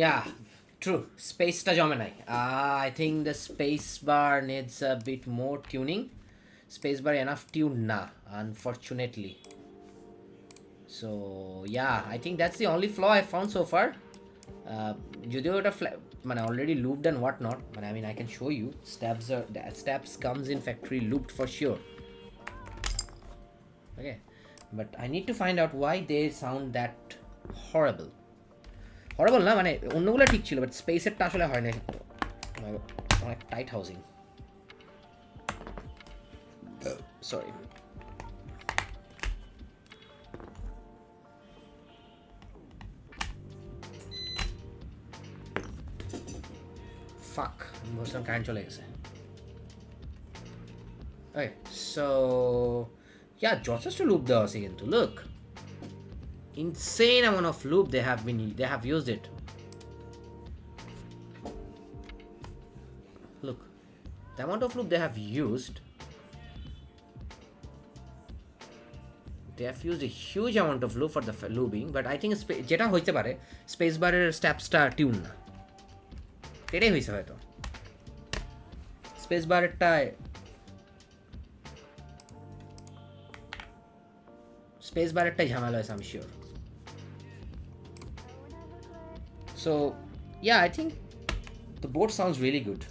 Yeah, true. Space ta jome nai. I think the space bar needs a bit more tuning. Space bar enough tune na, unfortunately. So yeah, I think that's the only flaw I found so far. যদিও ওটা মানে already looped and what not, but I mean I can show you stabs comes in factory looped for sure. Okay, but I need to find out why they sound that horrible না, মানে অন্যগুলো ঠিক ছিল, but স্পেসেরটা আসলে হয় না, অনেক tight housing. Sorry, ফাক, আমি বলছিলাম কারেন্ট চলে গেছে। Okay, so yeah, যথেষ্ট লুপ দেওয়া আছে কিন্তু, look, insane amount of loop they have used it. Look, the amount of loop they have used a huge amount of loop for the looping, but I think যেটা হইতে পারে space বারের স্ট্যাপসটা tune না, এটাই হয়েছে হয়তো। স্পেস বারেরটায় ঝামেলা হয়েছে, আমি sure. So yeah, I think the board sounds really good.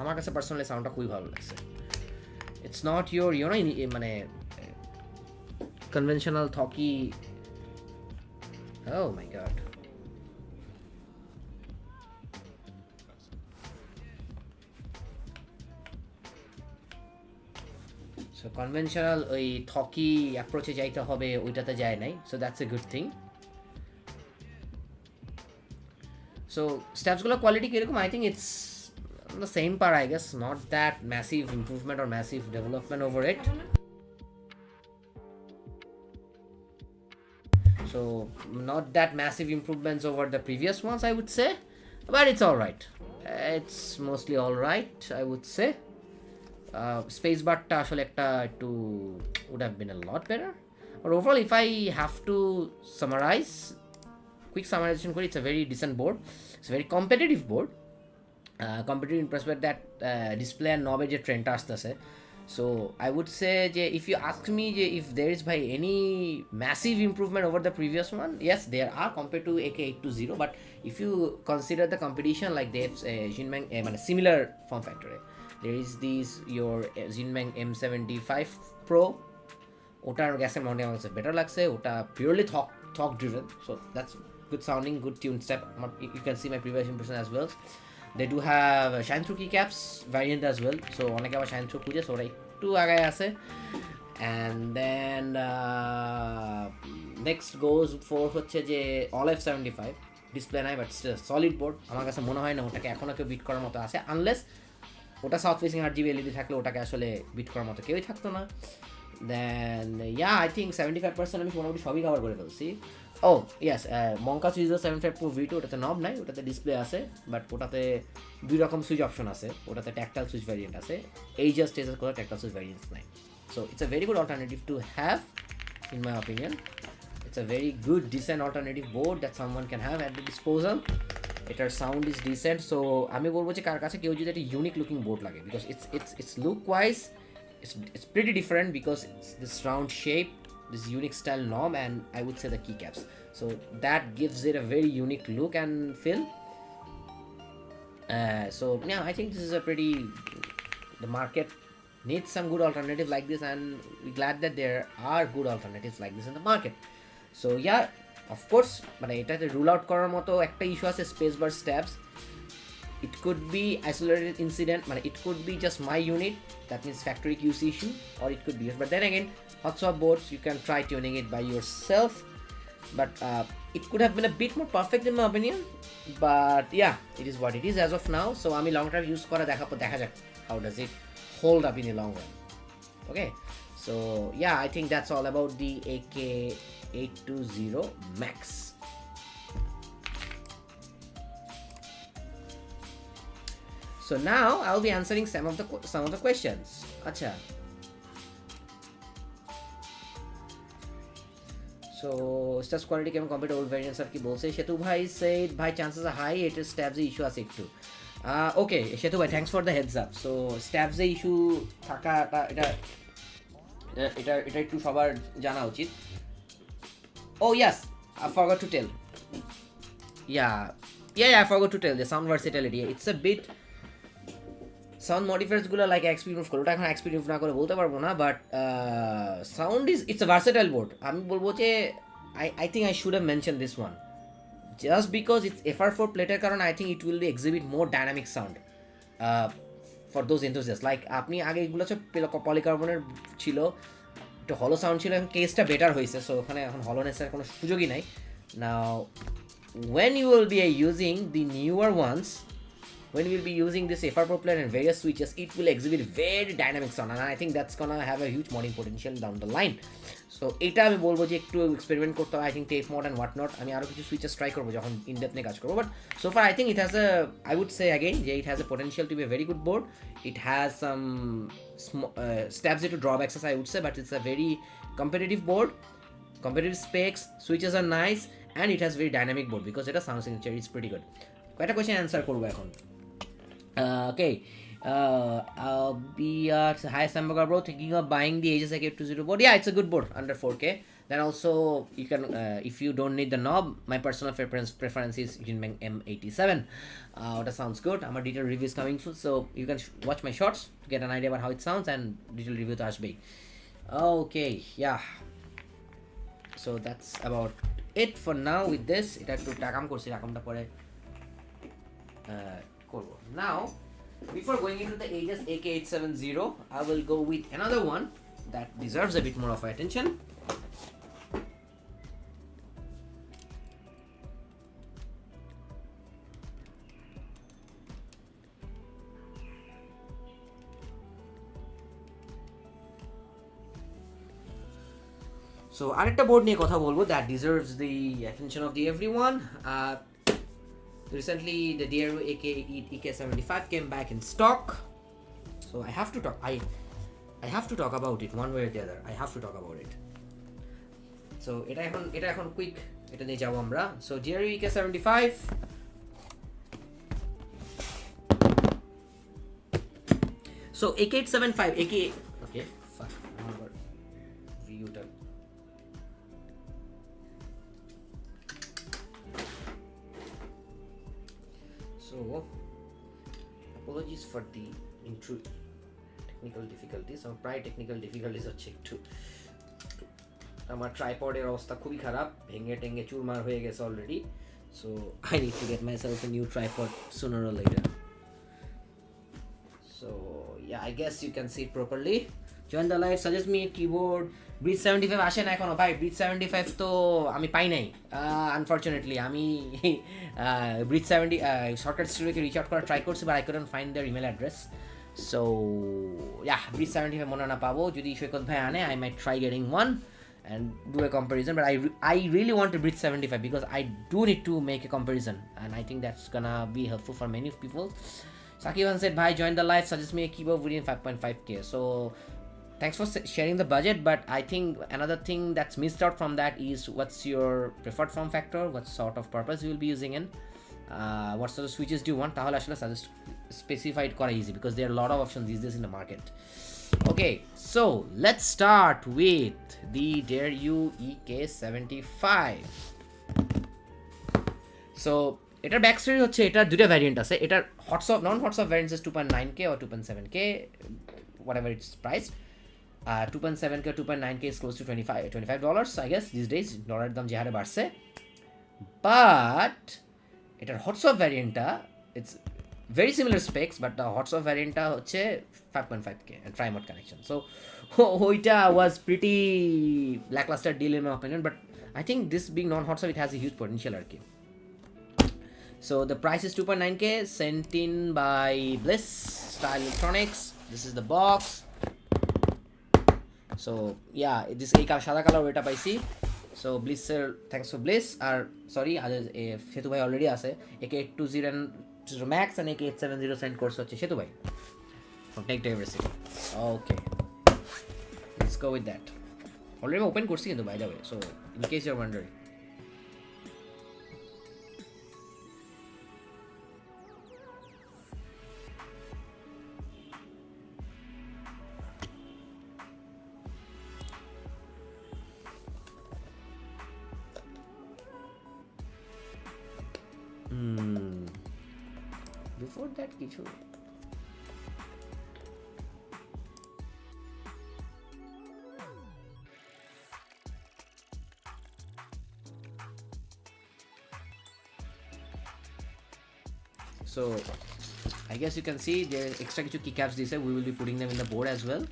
আমার কাছে পার্সোনালি সাউন্ডটা খুবই ভালো লাগছে। It's not your মানে conventional talky. Oh my god. So conventional ওই থকি অ্যাপ্রোচে যাইতে হবে, ওইটাতে যায় নাই, so that's a good thing. So স্ট্যাপসগুলো কোয়ালিটি কিরকম? I think it's the same par, I guess, not that massive improvement or massive development over it. So not that massive improvements over the previous ones, I would say, but it's all right. It's mostly all right, I would say. Space barটা আসলে একটা একটু would have been a lot better, but overall if I have to summarize, quick summarization করি, it's a very decent board. It's a very competitive board, competitive in prospect that display and knob যে ট্রেন্ডটা আসতেছে. So I would say যে if you ask me যে if there is by any massive improvement over the previous one, yes there are compared to AK820, but if you consider the competition like they have Jinmeng মানে similar form factor, there is this your Jinmeng M75 Pro, ওটার গ্যাসের মাউন্টে আমার কাছে better লাগছে, ওটা purely থক driven, so that's good sounding, good tuned step. You can see my previous impression as well. They do have shine through keycaps variant as well, so অনেকে আবার shine through খুঁজে, so ওটা একটু আগায় আছে। And then next goes for হচ্ছে যে all F75 display নাই, বাট স্টিল সলিড বোর্ড। আমার কাছে মনে হয় না ওটাকে এখনো কেউ বিট করার মতো আছে, আনলেস ওটা সাউথ ফেসিং RGB LED থাকলে ওটাকে আসলে বিট করার মতো কেউই থাকতো না। দেন I think 75% আমি মোটামুটি সবই কভার করে ফেলছি। ইয়েস, মঙ্কাস ইউজার 75 Pro V2, ওটাতে নব নাই, ওটাতে ডিসপ্লে আছে, বাট ওটাতে দুই রকম সুইচ অপশন আছে, ওটাতে ট্যাকটাইল সুইচ ভ্যারিয়েন্ট আছে, Ajazz করে ট্যাকটাইল সুইচ ভ্যারিয়েন্টস নাই। So it's a very good alternative to have in my opinion. It's a very good decent alternative board that someone can have at the disposal. এটার sound is dissent, so আমি বলবো যে কার কাছে কেউ যদি একটা unique looking board লাগে, because it's look wise it's pretty different because it's this round shape, this unique style knob, and I would say the keycaps, so that gives it a very unique look and feel. So yeah, I think this is a pretty, the market needs some good alternative like this, and we're glad that there are good alternatives like this in the market. So yeah, of course, but এটাতে rule out করার মতো একটা issue আছে, space bar stabs. It could be isolated incident, মানে it could be just my unit, that means factory QC issue, or it could be, but then again hot swap boards you can try tuning it by yourself, but it could have been a bit more perfect in my opinion, but yeah, it is what it is as of now. So আমি long time use করে দেখা যাক how does it hold up in the long run. Okay, so yeah, I think that's all about the AK820 Max. So now I'll be answering some of the questions. Acha. So So stabs quality কেমন compare to old variants আর কি বলছে সেতু ভাই shed ভাই chances আর high এটার স্ট্যাবস issue আছে একটু ওকে সেতু ভাই thanks for the heads up so stabs issue থাকাটা এটা এটা এটা একটু সবার জানা উচিত Oh yes, I forgot to tell. Yeah, I forgot to tell the sound versatility. It's a bit sound modifiers গুলো like XP remove করে ওটা এখন XP remove না করে বলতে পারবো না but sound is it's a versatile board আমি বলবো যে I think I should have mentioned this one just because it's FR4 প্লেটের কারণে I think it will exhibit more dynamic sound for those enthusiasts like আপনি আগে এগুলো হচ্ছে পলিকার্বনের ছিল একটু হলো সাউন্ড ছিল এখন কেসটা বেটার হয়েছে সো ওখানে এখন হলোনেসের কোনো সুযোগই নাই নাও when you will be using the newer ones when we will be using this FR Pro player and various switches it will exhibit very dynamic sound and I think that's gonna have a huge modding potential down the line so এটা আমি বলবো যে একটু experiment করতে হবে I think tape mod and what not আমি আরও কিছু সুইচেস ট্রাই করবো যখন ইন ডেপথ নিয়ে কাজ করবো but so far I think it has a I would say again যে it has a potential to be a very good board it has some stabs into drawbacks as I would say but it's a very competitive board competitive specs switches are nice and it has very dynamic board because এটা sound signature is pretty good কয়টা question answer করবো এখন okay hi Sambagar bro thinking of buying the Ajazz AK820 board yeah it's a good board under 4K then also you can if you don't need the knob my personal preference is Jinbeng M87 that sounds good I'm a detailed reviews coming soon so you can watch my shorts to get an idea about how it sounds and detailed review to ashbe okay yeah so that's about it for now with this এটা একটু টাকাম করছি রাকামটা পরে করবো now before going into the Ajazz AK870 I will go with another one that deserves a bit more of our attention so আরেকটা board নিয়ে কথা বলবো that deserves the attention of the everyone recently the Darue EK75 came back in stock so I have to talk I have to talk about it one way or the other I have to talk about it so এটা এখন quick এটা নিয়ে যাবো আমরা so Darue EK75 so AK875 okay fuck view tab so apologies for the technical difficulties or prior technical difficulties হচ্ছে একটু আমার ট্রাইপডের অবস্থা খুবই খারাপ ভেঙে টেঙ্গে চুরমার হয়ে গেছে already so I need to get myself a new tripod sooner or later so yeah I guess you can see it properly join the live suggest me a keyboard Bridge 75 আসে না এখনো ভাই Bridge 75 তো আমি পাই নাই unfortunately আমি Bridge 70 shortcut স্টুডিওকে reach out করার ট্রাই করছি but I couldn't find their email address so yeah Bridge 75 মনে না পাবো যদি সৈকত ভাই আনে I might try getting one and do a comparison but I really want a Bridge 75 because I do need to make a comparison and I think that's gonna be helpful for many people Sakivan said bhai join the live suggest me a keyboard within 5.5k so thanks for sharing the budget but I think another thing that's missed out from that is what's your preferred form factor what sort of purpose you will be using in what sort of switches do you want tahole ashole suggest specified kora easy because there are a lot of options these days in the market okay so let's start with the Darue EK75 so এটার back story হচ্ছে এটার দুটো variant আছে এটার hot swap non hot swap variant is 2.9k or 2.7k whatever it's priced 2.7k or 2.9k is close to $25 I guess these days ডলারের দাম যে হারে বাড়ছে but এটার hot of ভ্যারিয়েন্টটা it's very similar specs but the hot's of varianta হচ্ছে 5.5k and tri-mode connection so ওইটা was pretty lackluster deal in my opinion but I think this being non-hot it has a huge potential আর কি so the price is 2.9k sent in by Bliss Style Electronics this is the box so yeah this এই সাদা colour ওইটা পাইছি so Bliss thanks for Bliss R sorry সেতু ভাই already আছে AK820 Max and AK870 send course হচ্ছে সেতু ভাই from Tech to Everything okay let's go with that already আমি ওপেন করছি কিন্তু by the way, so in case you are wondering. Before that কিছু so I guess you can see there extra কিছু keycaps দিয়েছে, we will be putting them in the board as well.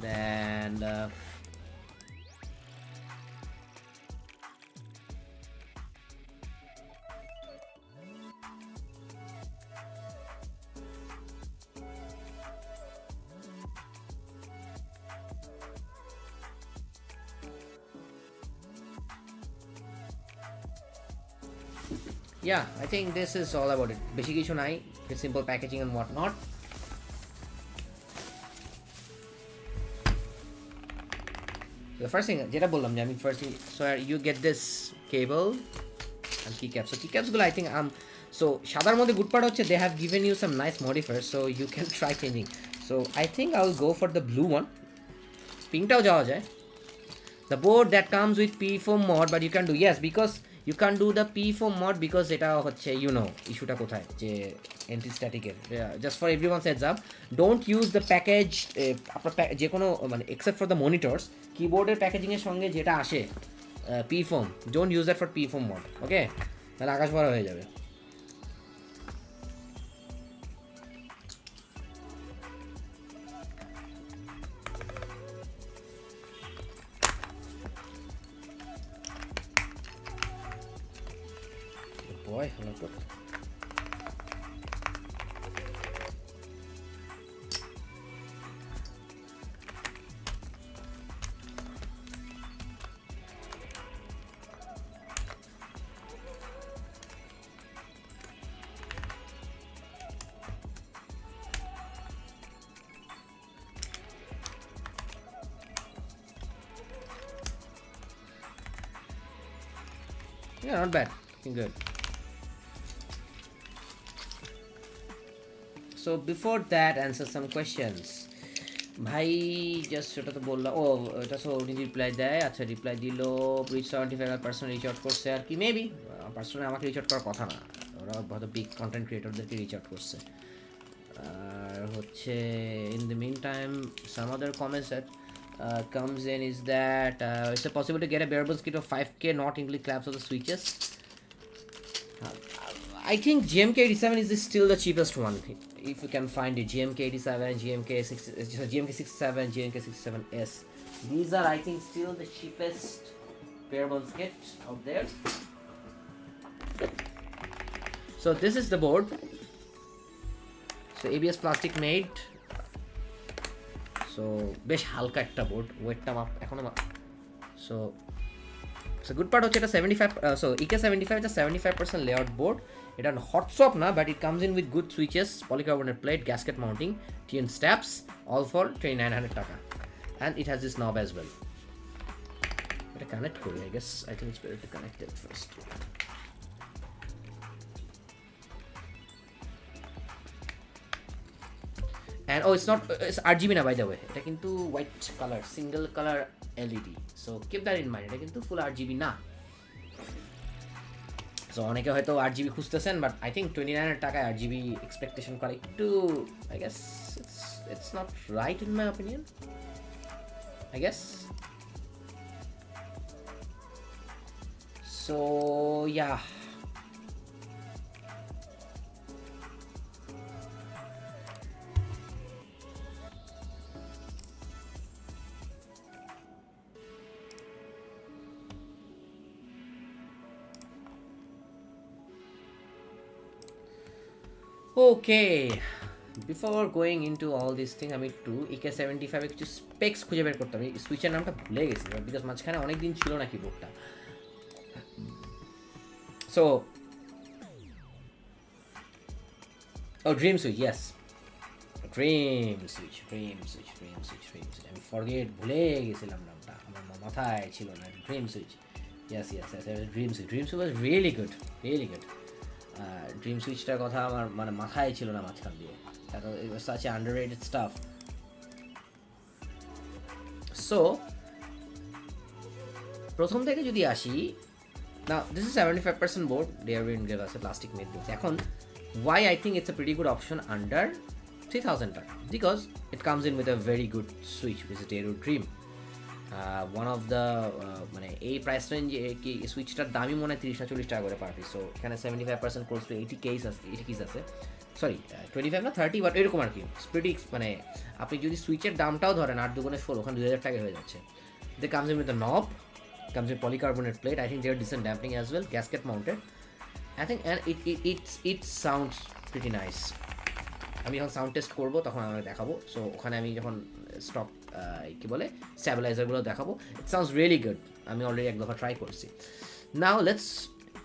Then yeah, I think this is all about it. বেশি কিছু নাই, it's simple packaging and whatnot. The first thing যেটা বললাম যে আমি first thing, so you get this cable and keycaps. So keycaps গুলো I think so সাদার মধ্যে good part হচ্ছে they have given you some nice modifiers so you can try changing. So I think I will go for the blue one. পিঙ্কটাও যাওয়া যায়. The board that comes with P4 mod, but you can do, yes, because you can't do the P4 mod because এটা হচ্ছে you know ইস্যুটা কোথায় যে anti-static এর, just for everyone's heads up, don't use the package আপনার যে কোনো মানে except for the monitors কিবোর্ডের প্যাকেজিং এর সঙ্গে যেটা আসে P4, don't use that for P4 mod, okay, তাহলে আকাশ ভরা হয়ে যাবে. Boy, hello, good. Yeah, not bad. Looking good. So before that, answer some questions. ভাই জাস্ট সেটা তো বললাম, ও এটা সো উনি রিপ্লাই দেয়, আচ্ছা রিপ্লাই দিল উইচ 75% রিচ আউট করছে আর কি, মেবি পার্সোনালি আমাকে রিচ আউট করার কথা না, ওরা হয়তো বিগ কন্টেন্ট ক্রিয়েটরদেরকে রিচ আউট করছে. আর হচ্ছে in the mean time some other comments that comes in is that it's possible to get a bare bones kit of 5K not include claps of the switches. I think GMK87 is still the cheapest one if you can find it. GMK87, GMK67, GMK67S. These are I think still the cheapest bare bones kit out there. So this is the board. So ABS plastic made. So বেশ হালকা একটা board, ওয়েটটা মাপ এখনো so good part হচ্ছে এটা 75 so EK75 এটা 75% layout board, এটা হট সপ না, but it comes in with good switches, polycarbonate plate, gasket mounting, TN stabs, all for 2900 taka, and it has this knob as well. এটা connect করি, I guess I think it's better to connect it first. And oh, it's not, it's RGB na by the way, এটা কিন্তু white color, single color LED, so keep that in mind, এটা কিন্তু full RGB না. So অনেকে হয়তো RGB খুঁজতেছেন, but I think 29 টাকায় RGB expectation করা একটু, I guess it's not right in my opinion, I guess. So yeah, okay, before going into all these things আমি একটু EK75 এর কিছু স্পেক্স খুঁজে বের করতে হবে. সুইচের নামটা ভুলে গেছি বিকজ মাঝখানে অনেক দিন ছিল না কিবোর্ডটা. So oh, dream switch, yes, dream switch. আমি ফরগেট ভুলে গেছিলাম নামটা, আমার মাথায় ছিল না dream switch yes dream switch was really good dream সুইচটার কথা আমার মানে মাথায় ছিল না মাঝখান দিয়ে it was such an underrated stuff so প্রথম থেকে যদি আসি now this is 75% board they are going to give us a plastic made board এখন why I think it's a pretty good option under 3000 টাকা because it comes in with a very good switch which is Dareu Dream one of the মানে এই price রেঞ্জে কি সুইচটার দামই মনে হয় 30-40 টাকা করে পার পিস সো এখানে 75% কোর্স টু 80 কেস আছে সরি 25 না 30 বাট এরকম আর কি প্রিটি মানে আপনি যদি সুইচের দামটাও ধরেন 8 দুগুণে 16 ওখানে 2000 টাকা হয়ে যাচ্ছে দে কামস ইন উইথ দ্য নব comes with polycarbonate plate I think they are decent damping as well gasket mounted I think and it sounds pretty nice আমি যখন সাউন্ড টেস্ট করব তখন আমি দেখাবো সো ওখানে আমি যখন স্টক কি বলে স্ট্যাবিলাইজারগুলো দেখাবো ইট সাউন্ডস রিয়েলি গুড আমি অলরেডি এক দফা ট্রাই করছি নাও লেটস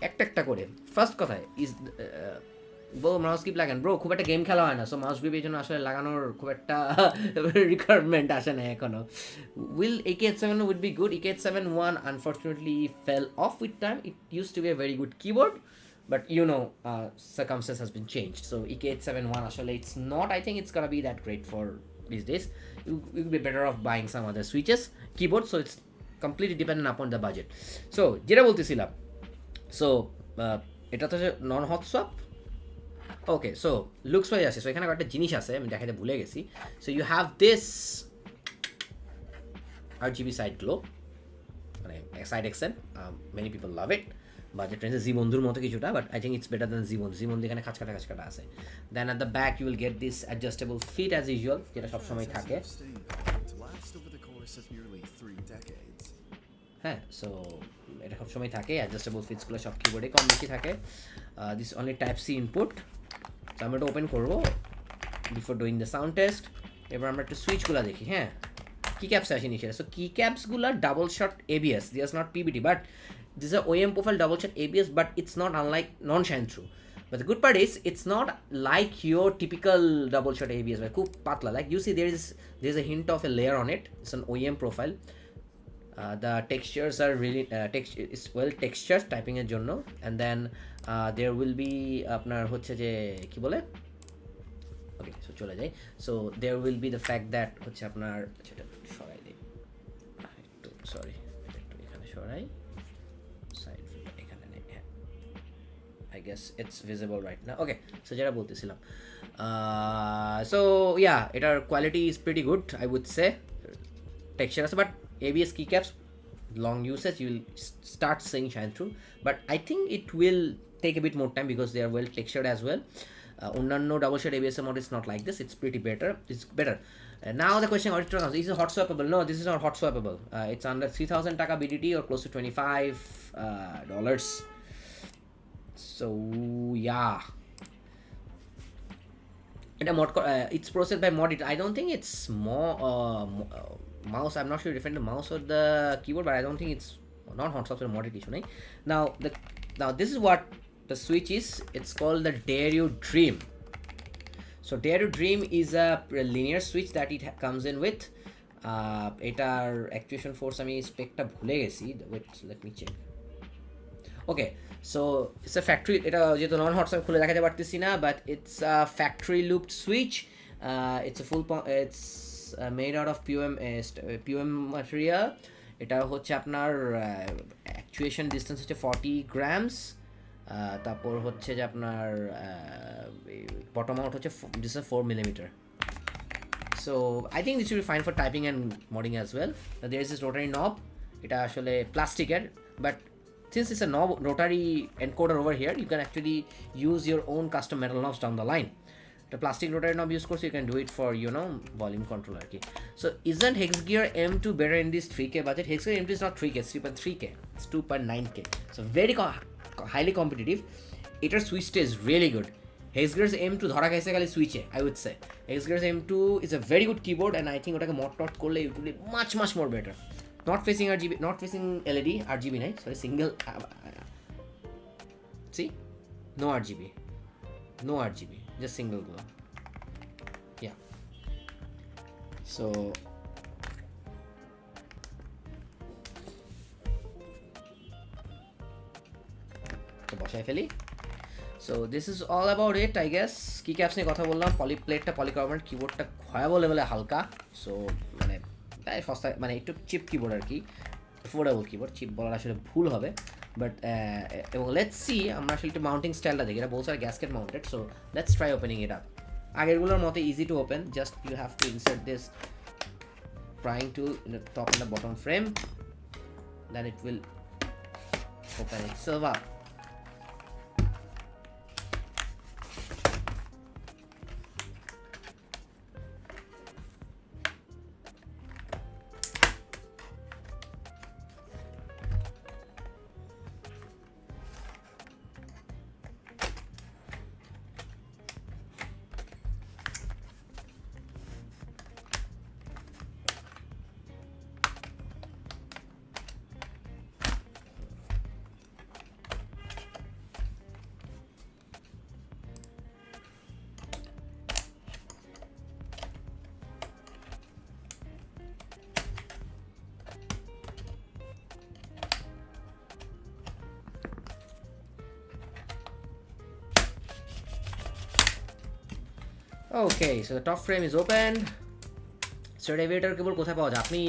একটা করে ফার্স্ট কথা ইজ মাউস কিপ লাগান ব্রো খুব একটা গেম খেলা হয় না সো মাউস গ্রিপ এই জন্য আসলে লাগানোর খুব একটা রিকোয়ারমেন্ট আসে না এখনো will AK87 would be good AK871 unfortunately fell off with time it used to be a very good keyboard but you know circumstance has been changed so AK871 actually it's not I think it's gonna be that great for these days you will be better off buying some other switches keyboard so it's completely dependent upon the budget so যেটা বলতেছিলাম so এটা তো non hot swap okay so looks wise আছে so এখানে একটা জিনিস আছে আমি দেখাতে ভুলে গেছি so you have this RGB side glow মানে side accent many people love it budget রেঞ্জে জি বন্ধুর মতো কিছুটা but I think it's better than জি বন্ধু এখানে খাঁচকাটা আছে then at the back you will get this adjustable feet as usual যেটা সবসময় থাকে হ্যাঁ সো এটা সবসময় থাকে অ্যাডজাস্টেবল ফিটসগুলো সব কিবোর্ডে কম বেশি থাকে this only type C input তো আমরা এটা ওপেন করবো before doing the sound test এবার আমরা একটু সুইচগুলো দেখি হ্যাঁ কি ক্যাপস আসেনি সেটা সো কি ক্যাপসগুলো double shot ABS this not PBT but this is a OEM profile double shot ABS but it's not unlike non-shine through but the good part is it's not like your typical double shot ABS like খুব পাতলা like you see there's a hint of a layer on it it's an OEM profile the textures are really it's well textured typing এর জন্য and then there will be আপনার হচ্ছে যে কি বলে okay so চলে যাই so there will be the fact that হচ্ছে আপনার সেটা সরাই দেই একটু সরি একটু এখানে সরাই I guess it's visible right now okay so যেটা বলতেছিলাম so yeah এটার quality is pretty good I would say texture আছে but ABS keycaps long usage you will start seeing shine through but I think it will take a bit more time because they are well textured as well অন্যান্য double shot ABS mode is not like this it's better now the question comes is it hot swappable no this is not hot swappable it's under 3000 taka BDT or close to $25 dollars so yeah it's processed by mod I don't think it's more mouse I'm not sure if it's the mouse or the keyboard but I don't think it's not hot software modded issue right? now this is what the switch is it's called the Dareu Dream so Dareu Dream is a linear switch that it comes in with এটার actuation force আমি স্পেকটা ভুলে গেছি wait let me check okay so it's a factory এটা যেহেতু নন hot swap খুলে দেখাতে পারতেছি না but it's a factory looped switch it's a it's made out of POM material এটা হচ্ছে আপনার actuation distance হচ্ছে 40 grams তারপর হচ্ছে যে আপনার bottom out হচ্ছে distance 4 millimeter so I think this will be fine for typing and modding as well there is this rotary knob এটা আসলে প্লাস্টিকের but since it's a knob rotary encoder over here you can actually use your own custom metal knobs down the line the plastic rotary knob use course you can do it for volume control key so isn't Hexgear M2 better in this 3K budget Hexgear M2 is not 3K it's 3.3K it's 2.9K so very highly competitive etar switch is really good Hexgear's M2 ধরা খাইছে খালি সুইচে I would say Hexgear's M2 is a very good keyboard and I think ওটাকে mod করলে it will be much more better not facing RGB not facing LED RGB নাই sorry single see no RGB just single glow yeah so বসাই ফেলি so this is all about it I guess কি caps নিয়ে কথা বললাম প্লেটটা polycarbonate কিবোর্ডটা ভয়াবহ লেভেলে হালকা সো মানে প্রায় সস্তা মানে একটু চিপ কিবোর্ড আর কি অ্যাফোর্ডেবল কিবোর্ড চিপ বলার আসলে ভুল হবে বাট এবং লেটস সি আমরা আসলে একটু মাউন্টিং স্টাইলটা দেখি এটা বলছে gasket mounted so let's try opening it up আগেরগুলোর মতো easy to open just you have to insert this prying tool in the top and the bottom frame, then it will open itself up. Okay, so the top frame is opened. So elevator কেবল কোথায় পাওয়া যায় আপনি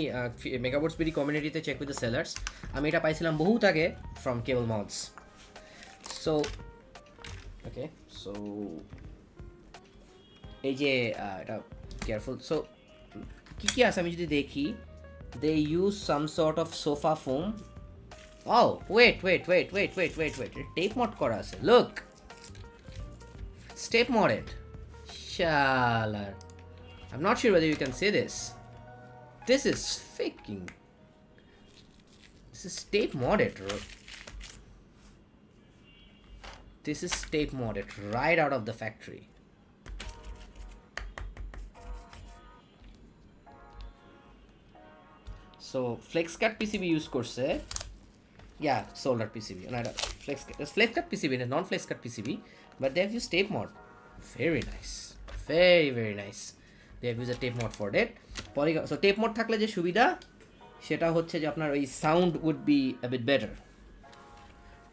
মেগাবোর্ডস BD কমিউনিটিতে check with the sellers আমি এটা পাইছিলাম বহুত আগে from cable mods so okay so এই যে এটা কেয়ারফুল সো কি আছে আমি যদি দেখি they use some sort of sofa foam Oh, wait. Tape mod করা আছে look it's tape modded Shalar. I'm not sure whether you can see this. This is faking. This is tape modded. This is tape modded right out of the factory. So flex cut PCB use করছে yeah solder PCB and flex cut PCB and non flex cut PCB but they have used tape mod very nice very nice they have used a tape mod for that so tape mod থাকলে যে সুবিধা সেটা হচ্ছে যে আপনার ওই sound would be a bit better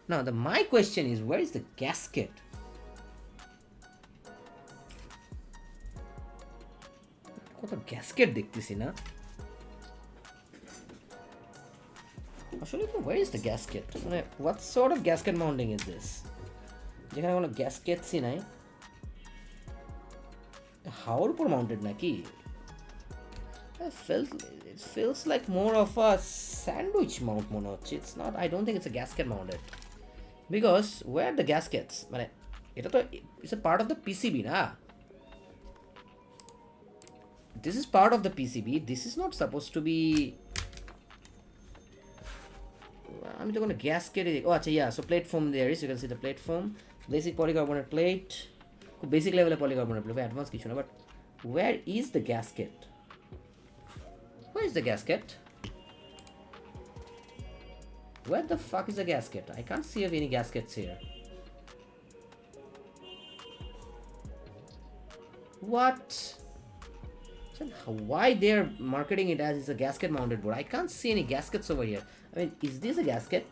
now my question is where is the gasket কত gasket দেখতেছি না আসলে where is the gasket মানে what sort of gasket mounting is this যেখানে কোনো গ্যাসকেটসই নাই হাওয়ার উপর মাউন্টেড নাকি it feels like more of a sandwich mount মনে হচ্ছে it's not I don't think it's a gasket mounted because where are the gaskets মানে এটা তো it's a part of the PCB না this is part of the PCB this is not supposed to be আমি তো কোনো gasket ও আচ্ছা yeah so plate foam there is you can see the plate foam basic polycarbonate plate খুব basic লেভেলে polycarbonate plate advance কিছু না but where is the gasket where is the gasket where the fuck is the gasket I can't see of any gaskets here what so why they're marketing it as is a gasket mounted board I can't see any gaskets over here I mean is this a gasket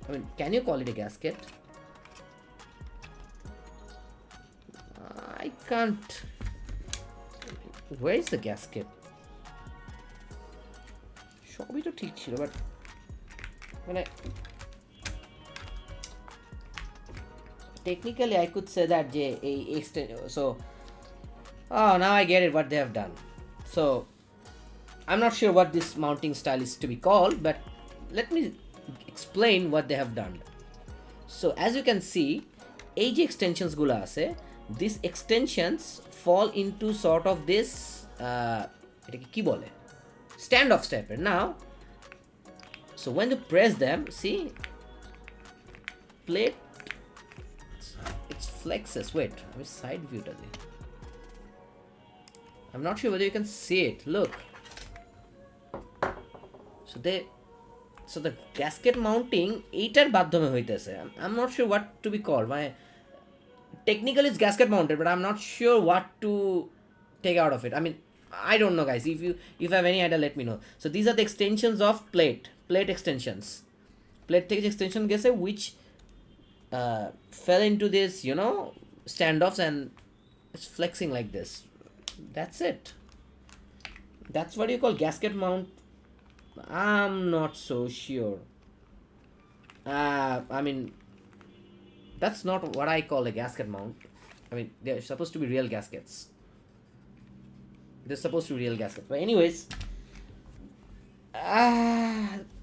I mean can you call it a gasket I can't where is the gasket সবই তো ঠিক ছিল but মানে technically I could say that যে এই so oh now I get it what they have done so I'm not sure what this mounting style is to be called but let me explain what they have done so as you can see এই যে extensions গুলো আছে these extensions fall into sort of this এটাকে কি বলে stand off stepper now so when you press them see plate it's flexes wait আমি side view টা দিই I'm not sure whether you can see it look so the gasket mounting এইটার মাধ্যমে হইতেছে I'm not sure what to be called my technically it's gasket mounted but I'm not sure what to take out of it I mean I don't know guys if you have any idea let me know so these are the extensions of plate extensions plate থেকে extension গেছে which fell into this, you know, standoffs, and it's flexing like this. That's it. That's what you call gasket mount. I'm not so sure. I mean, that's not what I call a gasket mount. I mean, they're supposed to be real gaskets. They're supposed to be real gaskets. But anyways,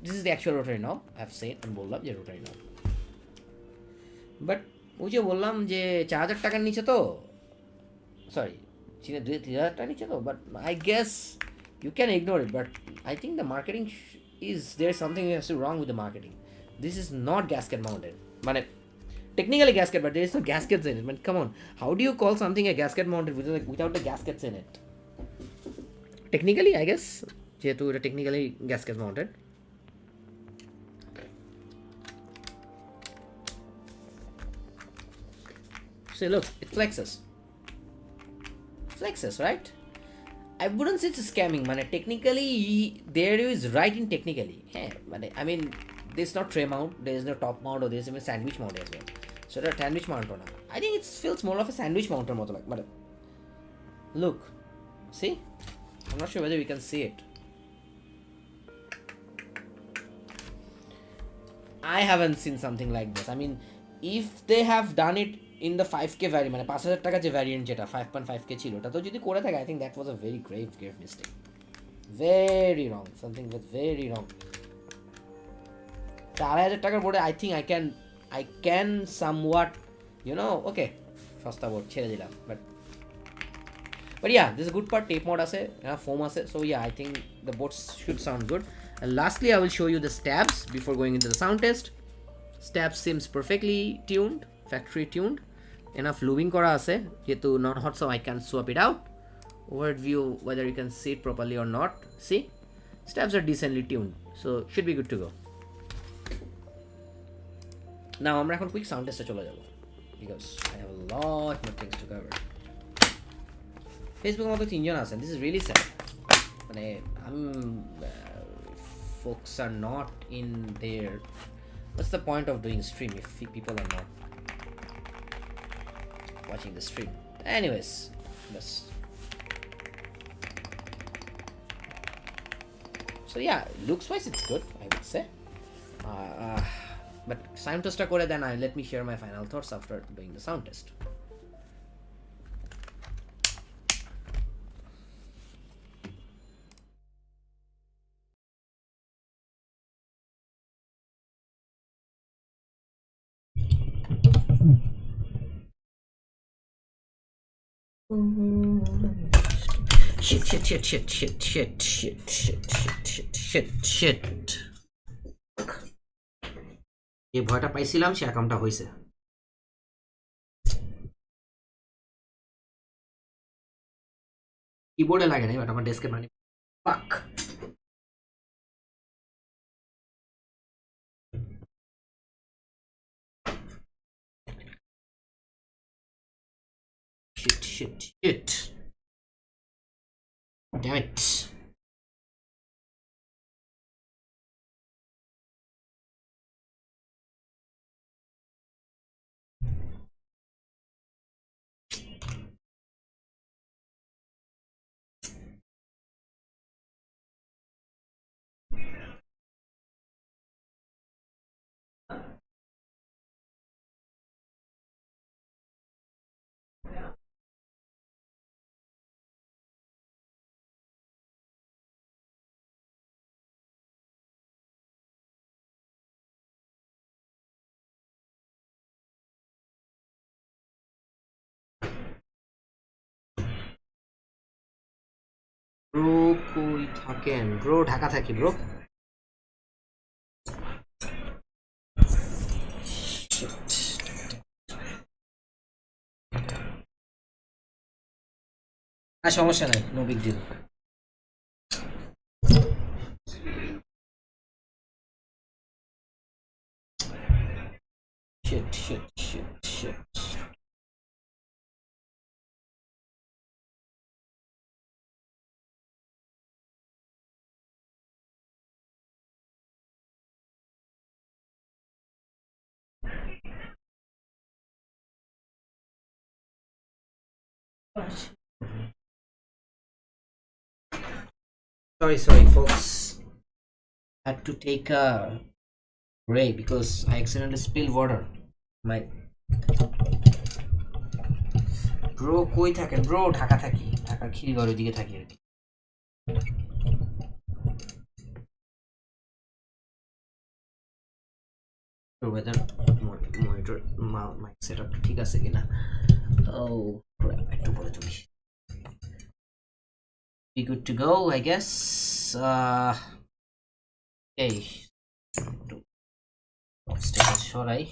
this is the actual rotary knob. I've said and বললাম যে rotary knob. But ওই যে বললাম যে 4,000 টাকার নিচে তো, sorry, চীনে 3,000 টাকার নিচে তো, but I guess you can ignore it, but I think the marketing is there's something has to wrong with the marketing. This is not gasket mounted. But technically gasket, but there is no gaskets in it. But come on, how do you call something a gasket mounted without the gaskets in it? Technically, I guess, যেহেতু এটা technically gasket mounted. So look, it flexes. Flexes, right? I wouldn't say it's scamming. মানে technically there is right in technically. হ্যাঁ মানে I mean there's no tray mount, there is no top mount, or there is even sandwich mount as well. So এটা sandwich mount না. I think it feels more of a sandwich mount মতো like. মানে look, see? I'm not sure whether we can see it. I haven't seen something like this. I mean, if they have done it in the 5K variant, মানে 5,000 টাকা যে variant যেটা 5.5K ছিল, ওটা তো যদি করে থাকে, I think that was a very grave mistake. Very wrong. Something was very wrong. 4,000 টাকার বোর্ডে I think I can somewhat, you know, okay, সস্তা বোর্ড ছেড়ে দিলাম, but yeah, this is a good part. Tape mode আছে, foam আছে, so yeah, I think the boards should sound good. And lastly, I will show you the stabs before going into the sound test. Stabs seems perfectly tuned, factory tuned. Enough looping kora ase jehetu non hot, so I can swap it out. Overview, whether you can see it properly or not. See, stabs are decently tuned, so should be good to go. Now আমরা এখন quick sound test এ চলে যাব because I have a lot more things to cover. Facebook মতো তিনজন আছেন, this is really sad. মানে folks are not in there. What's the point of doing stream if people are not watching the stream? Anyways, so yeah, looks wise it's good, I would say. But sound test kore then let me share my final thoughts after doing the sound test. Shit. এই ভয়টা পাইছিলাম সে কামটা হইছে। কিবোর্ডে লাগে নাই, but আমার ডেস্কে মানে পাক। Shit. Damn it. ব্রো কই থাকেন? ব্রো ঢাকা থাকি ব্রো। আর সমস্যা নাই, no big deal. Shit. Sorry, folks. Had to take a break because I accidentally spilled water. My bro কই থাকেন ব্রো? ঢাকা থাকি, ঢাকা খিলগড় ওইদিকে থাকি আর কি। ওয়েদার মনিটর মাইক সেটআপটা ঠিক আছে কিনা? ও একটু পরে তুলি। Be good to go, I guess. Okay. Status সরাই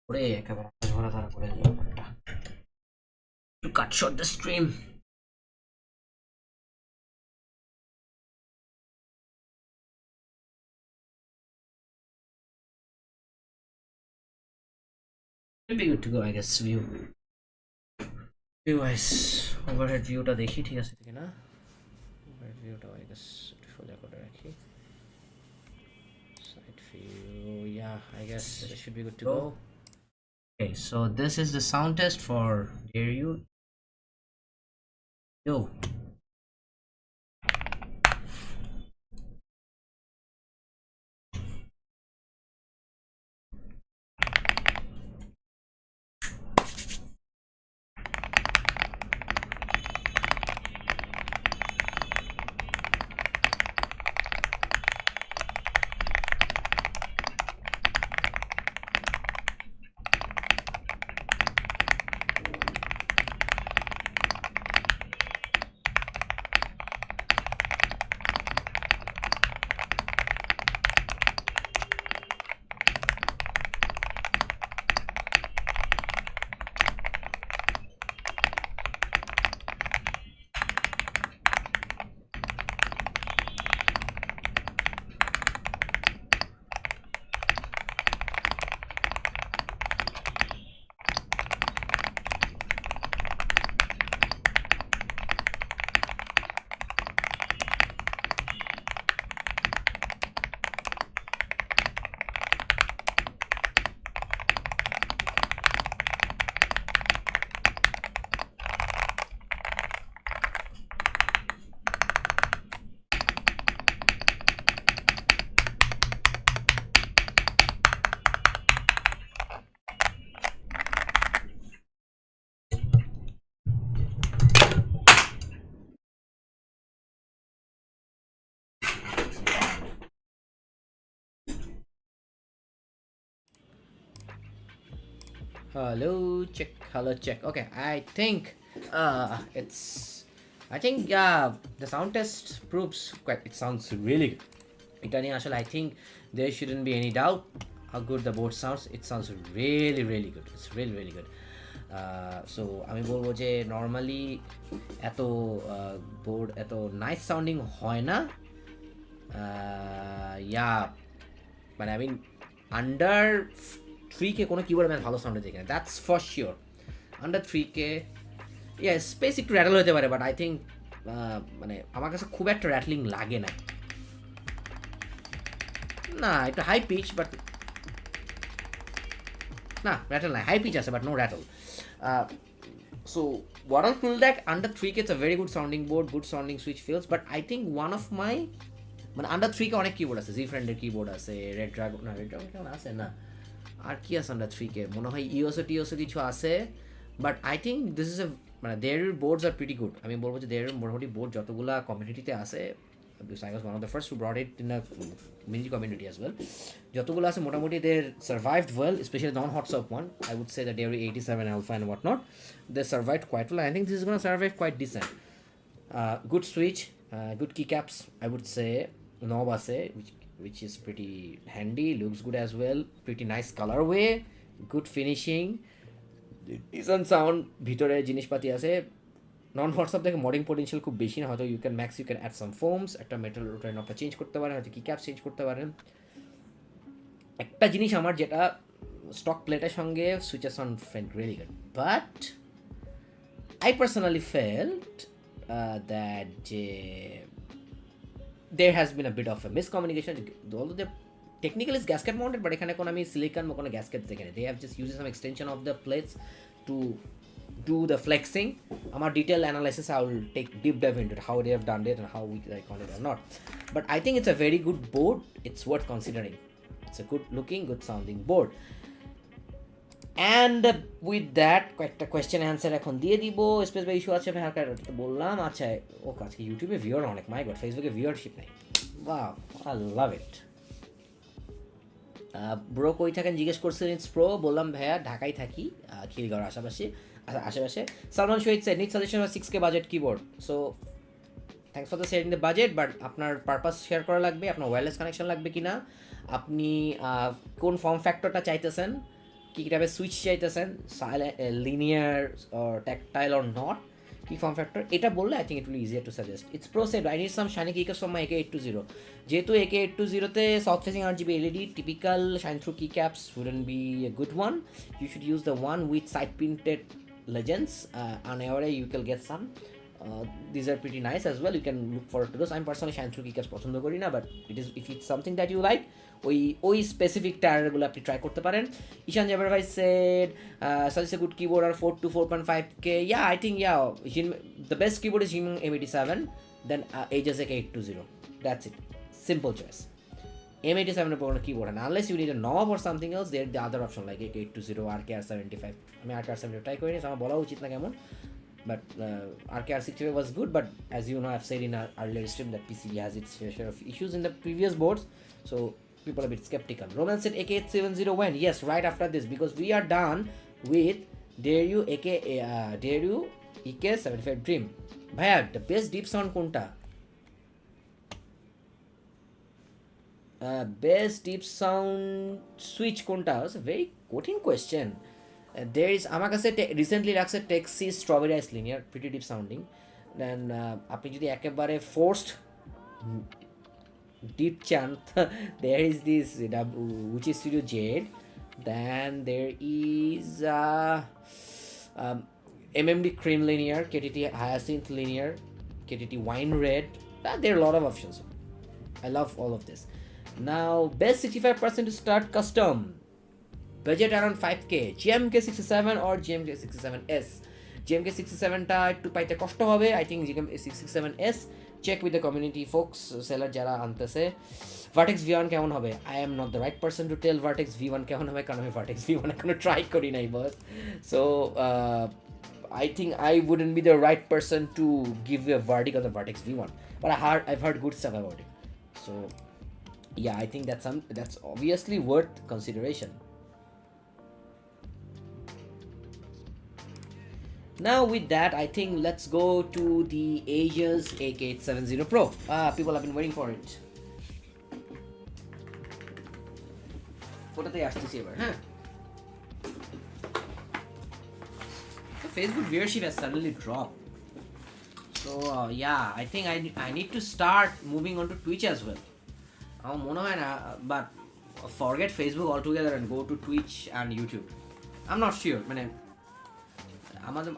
করে একেবারে ভরা ধরা করে দিল ব্যাপারটা। To cut short the stream. It'll be good to go, I guess. View wise, overhead viewটা দেখি ঠিক আছে কিনা। Overhead viewটা I guess সোজা করে রাখি। Side view, yeah, I guess it should be good to go. Okay, so this is the sound test for Dareu. Yo. Hello, check. Hello, check. Okay, I think the sound test proves quite. It sounds really good. Itani ashole, I think there shouldn't be any doubt how good the board sounds. It sounds really, really good. It's really, really good. So আমি বলবো যে normally এত board এত nice sounding হয় না। ইয়া মানে I mean under 3K কোনো keyboard আমি ভালো সাউন্ডে দেখি না, that's for sure. Under 3K yes space একটু র্যাটল হতে পারে, বাট আই থিঙ্ক মানে আমার কাছে খুব একটা র্যাটলিং লাগে না। না একটু হাই পিচ, বাট না র্যাটল নাই, হাই পিচ আছে but no rattle. So what I feel that under 3K it's a very good sounding board, good sounding switch feels, but I think one of my মানে under 3K অনেক keyboard আছে, জি ফ্রেন্ডের keyboard আছে, red dragon কেমন আছে না, আর কি আছে আন্ডার 3K মনে হয় টিওসও কিছু আছে, but I think this is a মানে দেয়ারের বোর্ডস আর প্রিটি গুড। আমি বলবো যে দেয়ারের মোটামুটি বোর্ড যতগুলা কমিউনিটিতে আছে, I was one of the first who brought it in a mini community as well. যতগুলো আছে মোটামুটি they survived well, especially the non-hot swap one. I would say the Dareu 87 Alpha and whatnot, they survived quite well. I think this is going to survive quite decent. Good switch, good keycaps, I would say. Knob আছে which is pretty handy, looks good as well, pretty nice colorway, good finishing, decent sound, ভিতরে জিনিসপাতি আছে। নন WhatsApp থেকে modding potential খুব বেশি না, হয়তো you can add some ফোমস, একটা মেটাল রোটার নবটা চেঞ্জ করতে পারেন, হয়তো কি ক্যাপ চেঞ্জ করতে পারেন। একটা জিনিস আমার যেটা স্টক প্লেটের সঙ্গে switches on felt really good, but I personally felt that যে there has been a bit of a miscommunication, although the technical is gasket mounted, but এখানে কোনো আমি সিলিকন বা কোনো গ্যাসকেট দেখে, they have just used some extension of the plates to do the flexing. Our detailed analysis, I will take deep dive into it, how they have done it and how we like on it or not. But I think it's a very good board. It's worth considering. It's a good looking, good sounding board. And with that কয়েকটা question answer এখন দিয়ে দিব। Space বা issue আছে আমি হালকা বললাম। আচ্ছা ও আজকে ইউটিউবে ভিউয়ার অনেক, মাই গড, ফেসবুকে ভিউয়ারশিপ নাই। Wow, I love it. Bro কই থাকেন জিজ্ঞেস করছেন। ইটস প্রো, বললাম ভাইয়া ঢাকায় থাকি, খিলগাঁওর আশেপাশে। Salman Shahid sir need suggestion 6K budget keyboard. So thanks for the sharing the budget, but আপনার পারপাস শেয়ার করা লাগবে, আপনার ওয়্যারলেস কানেকশন লাগবে কিনা, আপনি কোন ফর্ম ফ্যাক্টরটা চাইতেছেন, কী টাইপের সুইচ চাইতেছেন, linear or tactile or not, কি ফর্ম ফ্যাক্টর, এটা বললে I think it will easier to suggest. It's Prosad I need some shiny keycaps from my AK820। যেহেতু AK820তে south facing RGB LED, typical shine through key caps wouldn't be a good one. You should use the one with side printed legends. On Eore you can get some. These are pretty nice as well. You can look forward to those. I'm personally shine through keycaps পছন্দ করি না, but if it's something that you like, ওই specific টায়ারগুলো আপনি try করতে পারেন। ঈশান জাবের ভাই shed such a good keyboard are 4 to 4.5K. Yeah, I think the best keyboard is Jim M87, then Ajazz AK820. That's it. Simple choice. M87 এর keyboard, and unless you need a knob or something else, there's the other option like AK820, RKR75. আমি RKR75 try করিনি, আমার বলা উচিত না কেমন, but RKR65 was good, but as you know, I've said in our earlier stream that PCB has its fair share of issues in the previous boards, so people are a bit skeptical. Roman said AK870 when? Yes, right after this, because we are done with Dareu EK75 Dream. Bhaiya, the best deep sound konta? Best deep sound switch konta? That's a very কঠিন question. There is আমার কাছে recently রাখছে taxi strawberry আইস linear, pretty deep sounding. দেন আপনি যদি একেবারে forced deep চান, there is this which is Studio Jade, then there is MMD Cream Linear, KTT Hyacinth Linear, KTT Wine Red. There are a lot of options. I love all of this. Now best 65% to start custom, budget around 5K, GMK67 or GMK67S. GMK67টা একটু পাইতে কষ্ট হবে, I think GMK67S check with the community folks, seller যারা আনতেছে। Vertex V1 কেমন হবে? I am not the right person to tell Vertex V1 কেমন হবে, কারণ আমি ভার্টেক্স V1 এখনো ট্রাই করি নাই বস। সো I think I wouldn't be the right person to give you a verdict on the Vertex V1, but I've heard good stuff about it. So yeah, I think that's obviously worth consideration. Now with that, I think let's go to the Ajazz AK870 Pro. People have been waiting for it. কোথাতে আসতেছি এবার, হ্যাঁ? The Facebook viewership has suddenly dropped. So yeah, I think I need to start moving on to Twitch as well. আমার মনে হয় না, but forget Facebook altogether and go to Twitch and YouTube. I'm not sure, মানে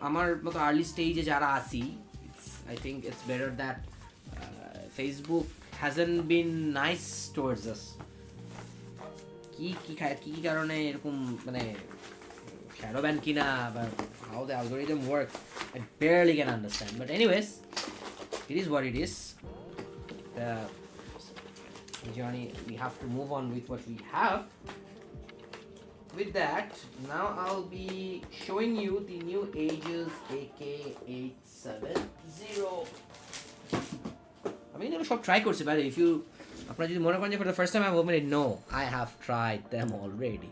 আমার মতো early স্টেজে যারা আসি, I think it's better that Facebook hasn't been nice towards us. কি কারণে এরকম, মানে শ্যাডো ব্যান কিনা বা how the algorithm works, I barely can understand, but anyways it is what it is. Johnny, we have to move on with what we have. With that, now I'll be showing you the new Ajazz AK870. I mean, you know, try করছি, but if you আপনারা যদি মনে করেন যে for the first time I've opened it, no, I have tried them already.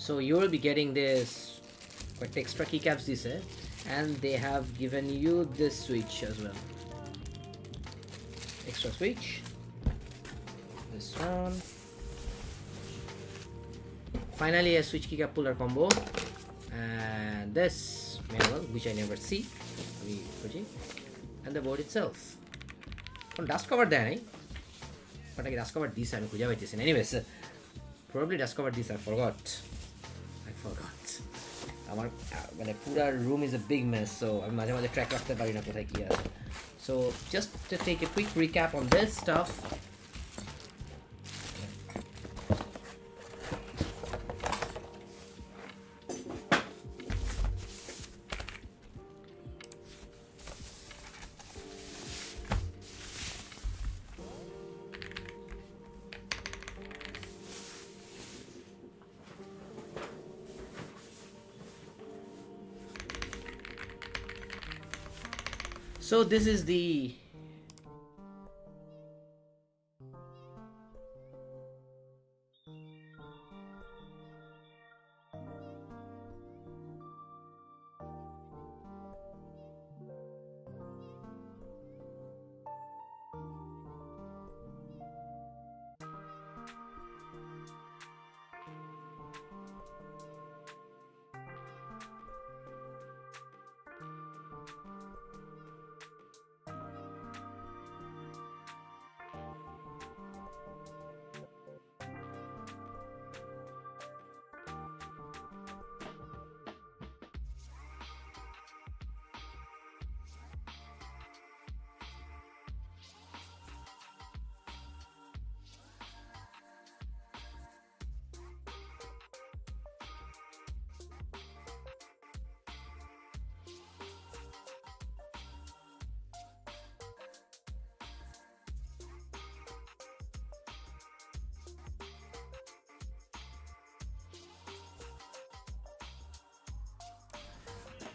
So you will be getting this quite extra keycaps this, and they have given you this switch as well. Extra switch. This one. Finally, a switch keycap puller combo, and this manual, which I never see. And the board itself. Dust cover there, eh? But I dust covered this. I'm anyways. Probably dust covered this. I forgot. Our pura room is a big mess, so I'm not track after Barina. So just to take a quick recap on this stuff. So this is the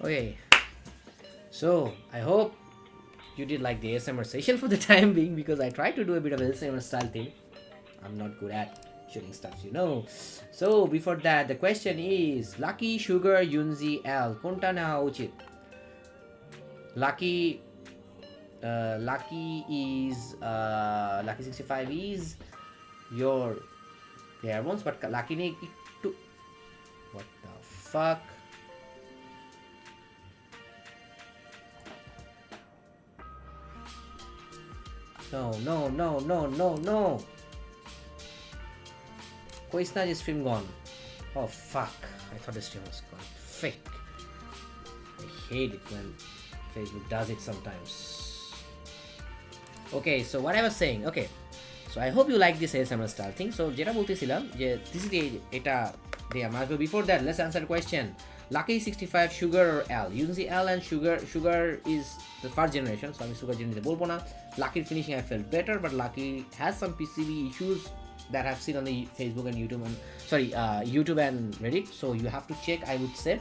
okay. So I hope you did like the ASMR session for the time being, because I tried to do a bit of ASMR style thing. I'm not good at shooting stuff, you know. So before that, the question is Lucky, Sugar, Yunzi, L. Konta na uchit? Lucky is Lucky 65 is your rare ones, but Lucky ne ekটু, what the fuck? No. Koisna's stream gone. Oh fuck. I thought the stream was gone. Fake. I hate it when Facebook does it sometimes. Okay, so what I was saying, okay. So I hope you like this ASMR style thing. So jeta boltesilam je this is the eta there. Before that, let's answer the question. Lucky 65, Sugar or L? Yunzi L and Sugar is the first generation, so I'm Sugar generation bolbo na. Lucky finishing I felt better, but Lucky has some PCB issues that I've seen on the Facebook and YouTube and YouTube and Reddit. So you have to check, I would say.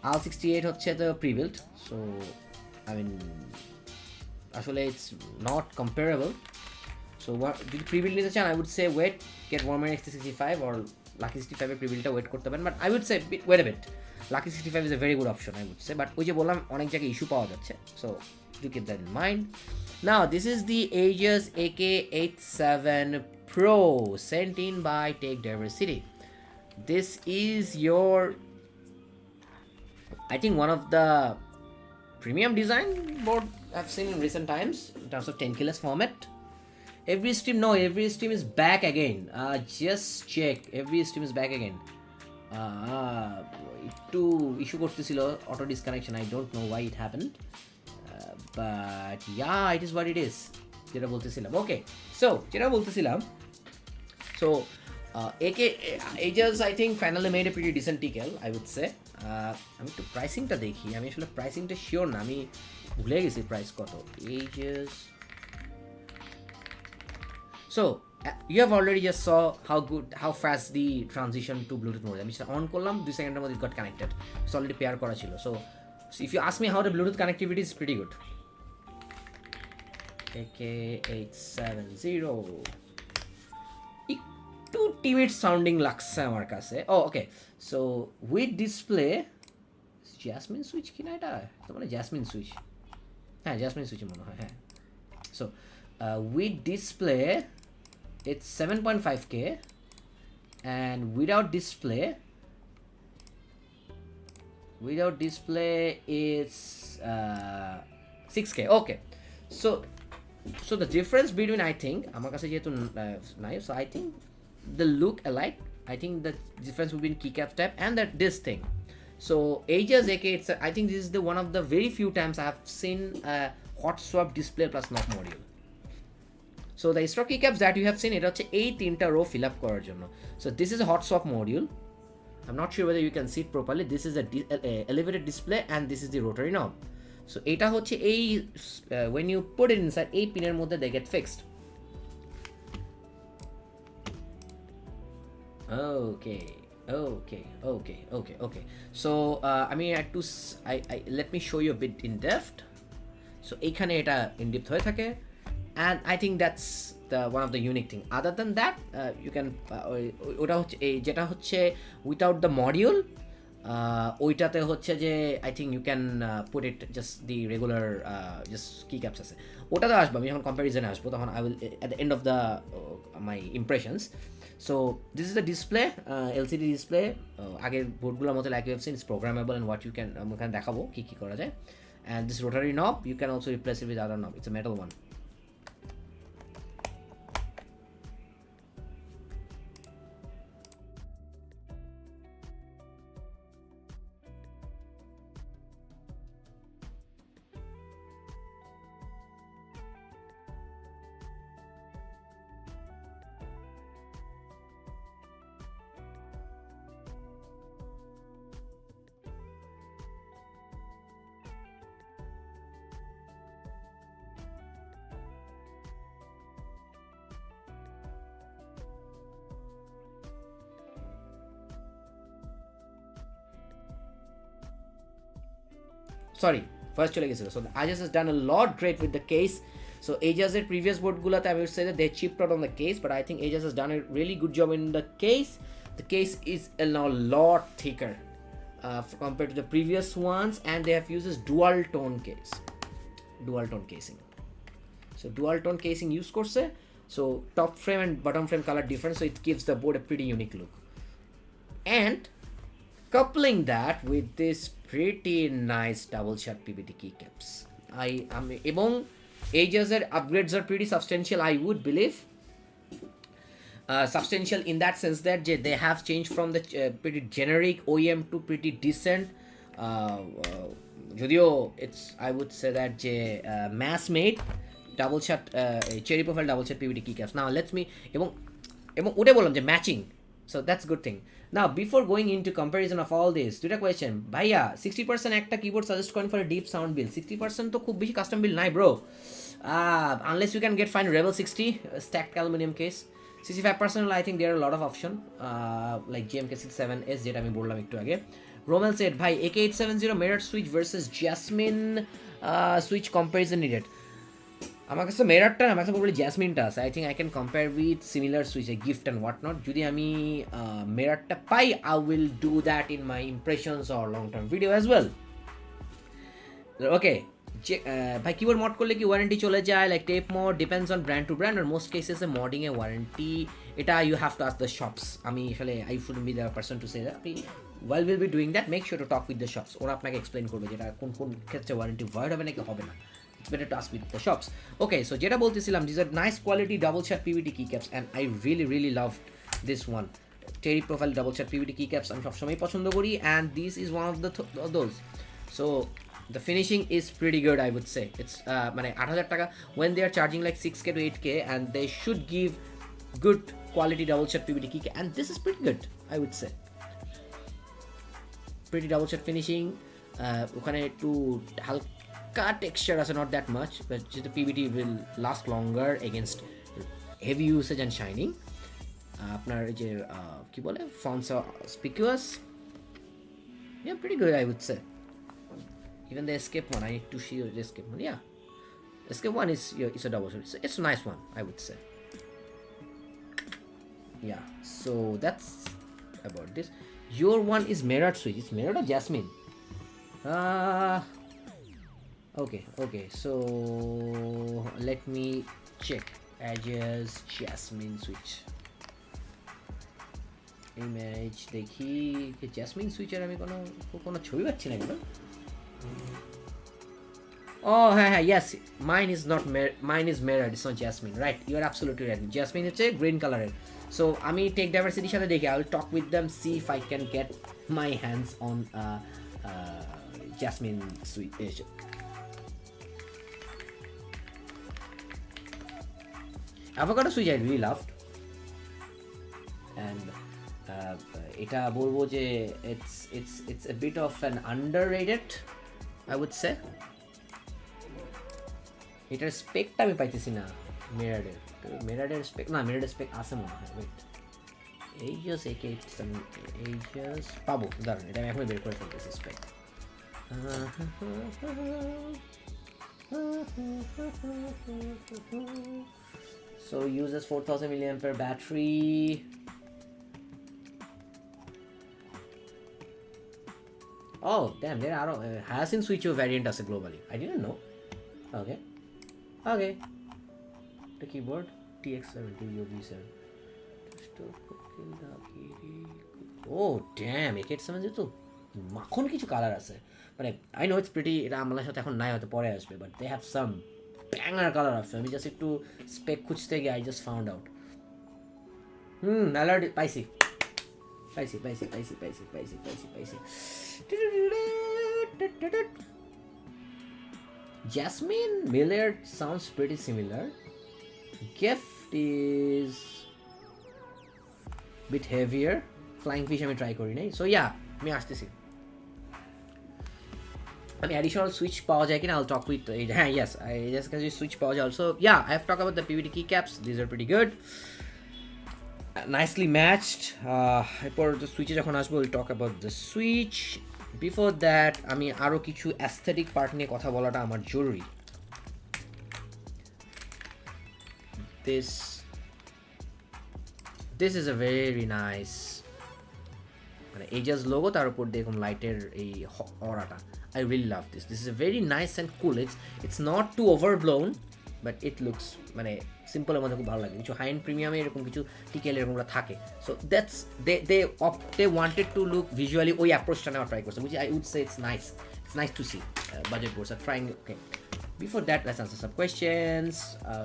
L68 হচ্ছে the pre-built, so I mean actually it's not comparable. So what did pre-built নিতে চান, I would say wait, get Warmer XT65 or Lucky 65 এর pre-built wait করতে পারেন, but I would say wait a bit. Lucky 65 is a very good option, I would say, but ওই যে বললাম অনেক জায়গায় ইস্যু পাওয়া যাচ্ছে, so do keep that in mind. Now this is the Ajazz AK870 Pro sent in by Tech Diversity. This is your, I think, one of the premium design board I've seen in recent times in terms of 10 keyless format. Every stream is back again. Just check, every stream is back again. একটু issue করতেছিল auto disconnection, I don't know why it happened, but yeah, it is what it is. যেটা বলতেছিলাম, okay, so যেটা বলতেছিলাম, so Ajazz I think finally made a pretty decent TKL, I would say. আমি একটু প্রাইসিংটা দেখি, আমি আসলে প্রাইসিংটা শিওর না, আমি ভুলে গেছি প্রাইস কত Ajazz. So you have already just saw how fast the transition to Bluetooth mode. আমি on করলাম 2 সেকেন্ডের মধ্যে it got connected. It's already pair করা ছিল. So if you ask me how the Bluetooth connectivity is pretty good. AK870 একটু timid sounding লাগছে আমার কাছে। Oh okay, so with display jasmine switch কিনা এটা, তো মানে জ্যাসমিন সুইচ, হ্যাঁ জ্যাসমিন সুইচ মনে হয়, হ্যাঁ। So with display it's 7.5K and without display it's 6K. Okay, so the difference between, I think আমার কাছে যেহেতু নাই, so I think the look alike. I think the difference between keycap type and that this thing. So Ajazz AK, I think this is the one of the very few times I have seen hot swap display plus knob module. So the stock keycaps that you have seen, এটা হচ্ছে এই তিনটা rho fill up করার জন্য. So this is a hot swap module. I'm not sure whether you can see it properly. This is a elevated display and this is the rotary knob. So এটা hocche ei when you put it inside ei pin er moddhe they get fixed. Okay. So I mean I let me show you a bit in depth. So এইখানে এটা in depth হয়ে থাকে, and I think that's the one of the unique thing. Other than that you can ওটা হচ্ছে এই যেটা হচ্ছে without the module, ওইটাতে হচ্ছে যে I think you can put it just the regular just keycaps আছে, ওটাতে আসবো আমি যখন কম্প্যারিজনে আসবো তখন I will at the end of the my impressions. So this is the display, LCD display. আগের বোর্ডগুলোর মতো like you have seen, it's programmable and what you can এখানে দেখাবো কি কি করা যায়. And this rotary knob you can also replace it with other knob, it's a metal one. Sorry, first চলে গেছিল. So Ajaz has done a lot great with the case. So Ajaz's previous boardগুলোতে I would say that they chipped out on the case, but I think Ajaz has done a really good job in the case. The case is now a lot thicker compared to the previous ones, and they have used this dual tone casing. So dual tone casing use করছে, so top frame and bottom frame color different, so it gives the board a pretty unique look. And coupling that with this pretty nice double shot PBT keycaps, এবং Ajazz's upgrades are pretty substantial, I would believe. Substantial in that sense that they have changed from the pretty generic OEM to pretty decent. যদিও it's I would say that mass made double shot cherry profile double shot PBT keycaps. Now let's me এবং ওটা বললাম যে matching, so that's good thing. Now before going into comparison of all this, দুটা question ভাইয়া 60% একটা keyboard suggest করেন for a deep sound build. 60% তো খুব বেশি custom build নাই bro, unless you can find Rebel 60 stacked aluminum case. 65% I think there are a lot of option like JMK67S যেটা আমি বললাম একটু আগে. Romel said ভাই AK870 mirror switch versus Jasmine switch comparison needed. আমার কাছে মেরারটা আমার কাছে প্রবলি জ্যাসমিনটা আছে, I think I can compare with similar switch gift and what not. যদি আমি মেরারটা পাই I will do that in my impressions or long term video as well. Okay, ভাই কিবোর্ড মড করলে কি ওয়ারেন্টি চলে যায়? Like tape mod depends on brand to brand, আর মোস্ট কেসেসে মডিংয়ে ওয়ারেন্টি এটা you have to ask the shops. আমি আসলে I should be the person to say that. আপনি while we'll be doing that, make sure to talk with the shops, ওরা আপনাকে explain করবে যেটা কোন কোন ক্ষেত্রে ওয়ারেন্টি ভয়েড হবে নাকি হবে না. It's better to ask with the shops. Okay, so যেটা বলতেছিলাম, these are nice quality double shot PVT keycaps and I really loved this one. Cherry profile double shot PVT keycaps আমি সবসময় পছন্দ করি, and this is one of those. So the finishing is pretty good, I would say. It's মানে 8,000 টাকা when they are charging like 6K to 8K, and they should give good quality double shot PVT keycap, and this is pretty good, I would say. Pretty double shot finishing, ওখানে একটু হালকা texture আছে, not that much, but the PVT will last longer against heavy usage and shining. আপনার যে কি বলে fonts are conspicuous. Yeah, pretty good, I would say. Even the escape one, I need to see the escape one. Yeah, escape one is a double shot. It's a nice one, I would say. Yeah, so that's about this. Your one is mirrored switch. It's mirrored or Jasmine? Uh okay, so let me check. Ajazz Jasmine switch image দেখি Jasmine switcher আমি কোনো ছবি পাচ্ছি না কেন Oh, yes. Mine is not mine is mirrored. It's not Jasmine, right? You are absolutely right. Jasmine is a green color. So, আমি Tech Diversity সাথে দেখি. I will talk with them, see if I can get my hands on Jasmine switch. Avocado switch I really loved, and এটা বলবো যে it's a bit of an underrated, I would say. এটার স্পেকটা আমি পাইতেছি না মেরাডের spec না মেরাডের spec আছে মনে হয় ওয়েট Ajazz AK870 Ajazz পাবো দাঁড়ান এটা আমি এখনই বের করে ফেলতেছি spec so uses 4000 milliampere battery. Oh damn, there are Hyacinth switch variant আছে globally. I didn't know. Okay. The keyboard TX70 UV7. Oh damn, AK870 তো মাখন কিছু কালার আছে মানে I know it's pretty এটা আমার সাথে এখন নাই হয়তো পরে আসবে but they have some banger color আছে আমি জাস্ট একটু স্পেক খুঁজতে গিয়ে I just found out already পাইছি Jasmine Millard sounds pretty similar. Gift is bit heavier. Flying fish আমি try করি নাই. So yeah, আমি আসতেছি. আমি additional switch পাওয়া যায় কিনা I'll talk with yes, I just can switch পাওয়া যায় also. Yeah, I have talked about the PVD keycaps. These are pretty good. Nicely matched. এরপর the switch যখন আসবো we'll talk about the switch. Before that আমি আরো কিছু aesthetic part নিয়ে কথা বলাটা আমার জরুরি this is a very nice মানে Ajazz logo তার উপর দেখুন লাইটের এই অরাটা I really love this is a very nice and cool it's not too overblown but it looks মানে সিম্পলের মধ্যে খুব ভালো লাগে কিছু হাই এন্ড প্রিমিয়ামে এরকম কিছু টিকেল এরকমগুলো থাকে so that's they wanted to look visually ওই অ্যাপ্রোচটা নেওয়া ট্রাই করছে which I would say it's nice to see budget boards are trying okay before that let's answer some questions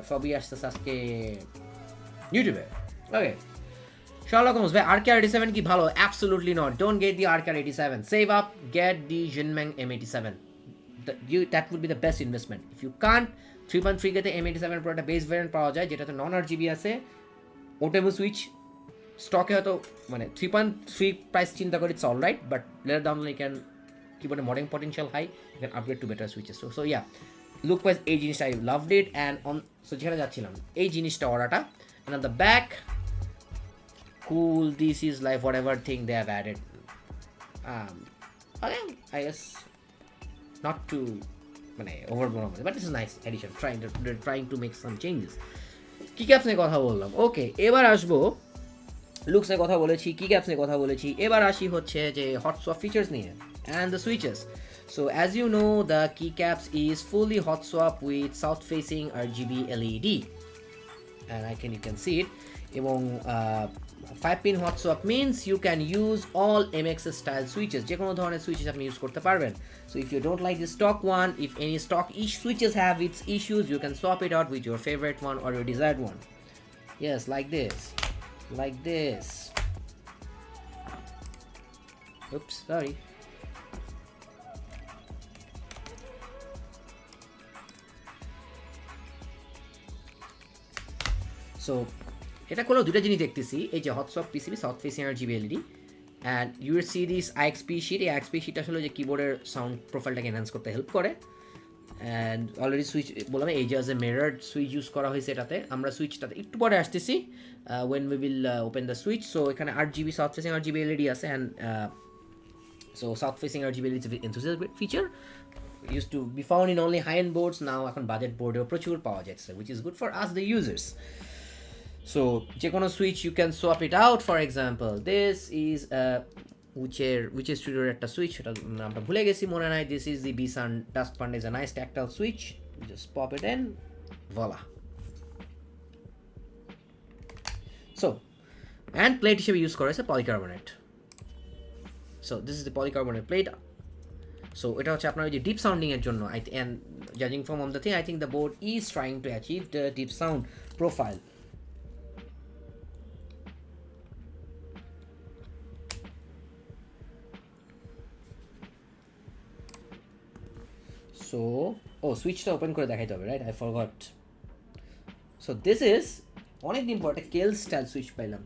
সবই আসতেছে আজকে ইউটিউবে okay Sherlock Holmes ভাই RKR87 কি ভালো absolutely not don't get the RKR87 save up get the Jinmeng M87 that would be the best investment if you can't 3.3 তে M87 Pro একটা base variant পাওয়া যায় যেটাতে নন RGB আছে ওটেবল সুইচ স্টকে হয়তো মানে 3.3 প্রাইস চিন্তা করে it's alright but later down like can কিবোর্ডে modding potential high you can upgrade to better switches so yeah look wise এই জিনিসটা I loved it and on so যেখানে যাচ্ছিলাম এই জিনিসটা ওরাটা and on the back cool this is like whatever thing they have added again I guess not to overblown but this is nice addition trying to make some changes keycaps নিয়ে কথা বললাম ওকে এবার আসবো লুকস এর কথা বলেছি keycaps নিয়ে কথা বলেছি এবার আসি হচ্ছে যে hot swap features নিয়ে and the switches so as you know the keycaps is fully hot swap with south facing RGB LED and you can see it এবং 5-pin hot swap means you can use all MXS style switches যে কোনো ধরনের switches আপনি use করতে পারবেন so if you don't like the stock one if any stock switches have its issues you can swap it out with your favorite one or your desired one yes like this oops sorry so এটা কোনো দুটো জিনিস দেখতেছি এই যে hot swap PCB south facing RGB LED and you will see this IXP sheet এই IXP sheet আসলে যে কিবোর্ডের সাউন্ড প্রোফাইলটাকে এনহ্যান্স করতে হেল্প করে অ্যান্ড অলরেডি সুইচ বললাম Ajazz এ মিররড সুইচ ইউজ করা হয়েছে এটাতে আমরা সুইচটাতে একটু পরে আসতেছি when we will open the switch so এখানে RGB south facing RGB LED আছে and so south facing RGB LED is an enthusiast feature used to be found in only high end boards now এখন budget বোর্ডেও প্রচুর পাওয়া যাচ্ছে which is good for us the users So যে কোনো switch you can swap it out. For example this is উইচের স্টুডিওর একটা switch, সেটা নামটা ভুলে গেছি, মনে নাই। দিস ইজ দি বিসান dust fund, is a nice tactile switch, just pop it in, voila. So and plate হিসেবে ইউজ করা হয়েছে polycarbonate. So this is the polycarbonate plate. So এটা হচ্ছে আপনার ওই যে ডিপ সাউন্ডিংয়ের জন্য। অ্যান্ড জাজিং from on the thing, I think the board is trying to achieve the deep sound profile. So সুইচটা ওপেন করে দেখাইতে হবে, right? I forgot. So this is অনেকদিন পর একটা কেল স্টাইল সুইচ পাইলাম।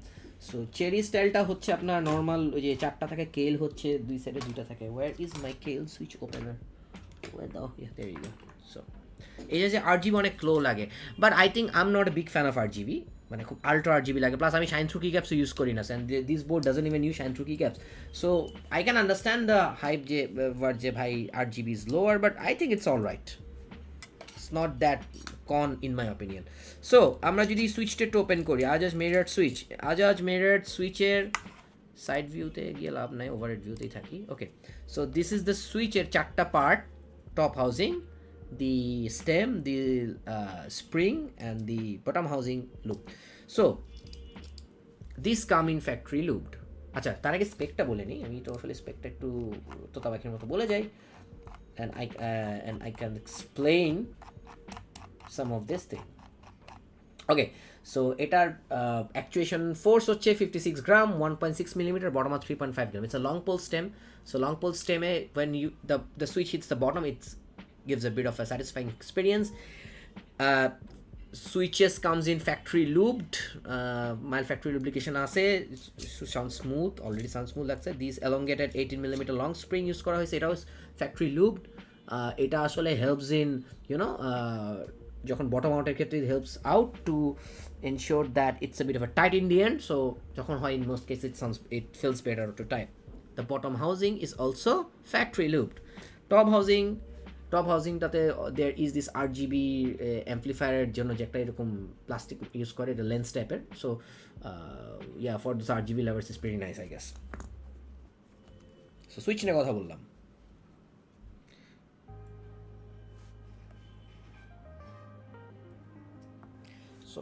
সো চেরি স্টাইলটা হচ্ছে আপনার নর্মাল ওই যে চারটা থাকে, কেল হচ্ছে দুই সাইডে দুইটা থাকে। Where is my Kailh switch opener? Where দাও, দেয়ার ইউ গো। সো এই যে আরজিবি অনেক ক্লো লাগে, but I think I am not a big fan of RGB, মানে খুব আল্ট্রা আরজিবি লাগে। প্লাস আমি shine through key caps use করি না, and this board doesn't even use shine through key caps. So I can understand the hype যে ভাই RGB is lower, but I think it's all right. It's not that con in my opinion. So আমরা যদি সুইচটা একটু open করি, Ajaz mirror switch, Ajaz mirror সুইচের side ভিউতে গিয়ে লাভ নাই, ওভারহেড ভিউতেই থাকি। ওকে, সো দিস ইজ দ্য সুইচের চারটা part: top housing, the stem, the spring, and the bottom housing loop. So this come in factory looped. আচ্ছা, তার আগে স্পেকটা বলে নিই, আমি তো আসলে স্পেকটা একটু তোতাবাকির মতো বলে যাই, and I can explain some of this thing. Okay, so এটার actuation force হচ্ছে 56 গ্রাম, 1.6 millimeter, bottom of 3.5 gram. It's a long pole stem. So long pole stem, when the switch hits the bottom, it gives a bit of a satisfying experience. Switches comes in factory looped, mild factory lubrication আছে, sounds smooth, already sounds smooth লাগছে। These elongated 18 millimeter long spring use করা হয়েছে, এটাও factory looped. এটা আসলে helps in, you know, যখন bottom আউটের ক্ষেত্রে it helps out to ensure that it's a bit of a tight in the end. So যখন হয়, in most cases it feels better to tight. The bottom housing is also factory looped. Top হাউজিংটাতে there is this RGB অ্যাম্পলিফায়ারের জন্য যে একটা এরকম plastic use করে, এটা লেন্স টাইপের। So yeah, for this RGB lovers is very nice, I guess. So switch নিয়ে কথা বললাম। So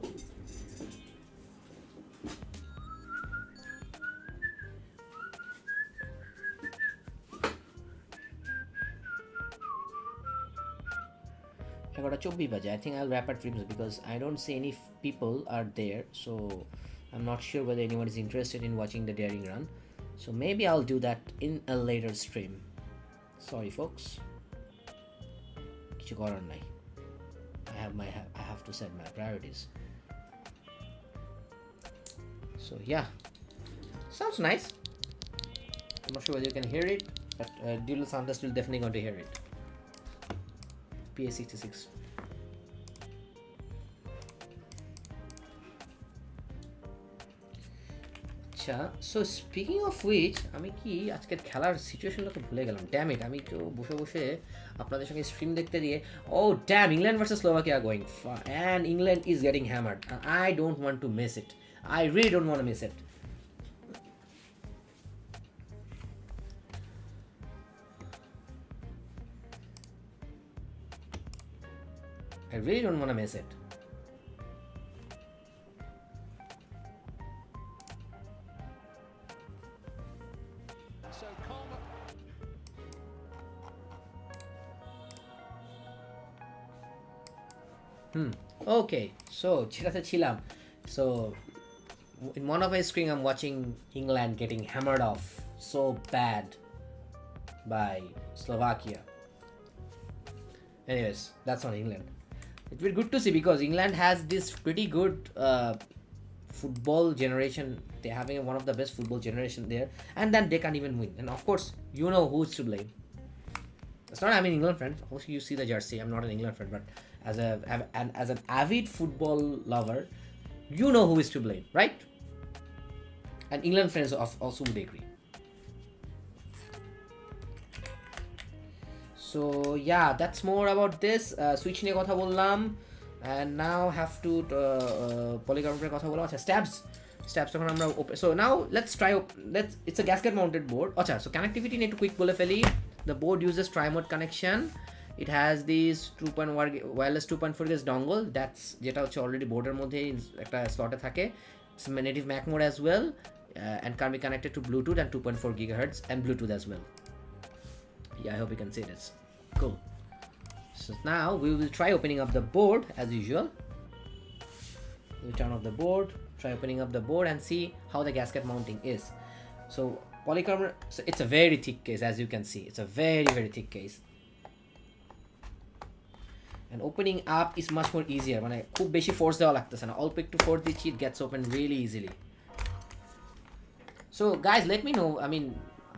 I got a chobbi baje. I think I'll wrap at streams because I don't see any people are there, so I'm not sure whether anyone is interested in watching the daring run. So maybe I'll do that in a later stream. Sorry folks, কিছু করার নাই, I have to set my priorities. So yeah, sounds nice. I'm not sure whether you can hear it, but Dual Sounders will definitely going to hear it. PA66. আচ্ছা, so speaking of which, আমি কি আজকের খেলার সিচুয়েশনটা তো ভুলে গেলাম। Damn it, আমি তো বসে বসে আপনাদের সঙ্গে স্ট্রিম দেখতে দিয়ে, oh damn, England versus Slovakia going, and England is getting hammered. I don't want to miss it, I really don't want to miss it. I really don't want to miss it. Okay, so যেটাতে ছিলাম, so in one of my screen I'm watching England getting hammered off so bad by Slovakia. Anyways, that's on England. It will be good to see because England has this pretty good football generation. They're having one of the best football generation there, and then they can't even win. And of course, you know who's to blame. It's not I'm an England fan. Also, you see the jersey. I'm not an England fan, but as an avid football lover, you know who is to blame, right? And England fans also would agree. So yeah, that's more about this. Switch নিয়ে কথা বললাম, and now have to polycarbonate কথা বলা আচ্ছা stabs তখন আমরা so now let's try it's a gasket mounted board আচ্ছা so connectivity নিয়ে একটু quick বলে ফেলি the board uses tri-mode connection it has this 2.1 wireless 2.4 GHz dongle that's যেটা হচ্ছে already boarder মধ্যে একটা slot-এ থাকে it's native Mac mode as well and can be connected to Bluetooth and 2.4 GHz and Bluetooth as well yeah I hope you can see this cool so now we will try opening up the board as usual we'll turn off the board try opening up the board and see how the gasket mounting is so polycarbonate so it's a very thick case as you can see it's a very thick case and opening up is much more easier মানে খুব বেশি force দেওয়া লাগতেছে না অল্প একটু force দিচ্ছি it gets open really easily so guys let me know I mean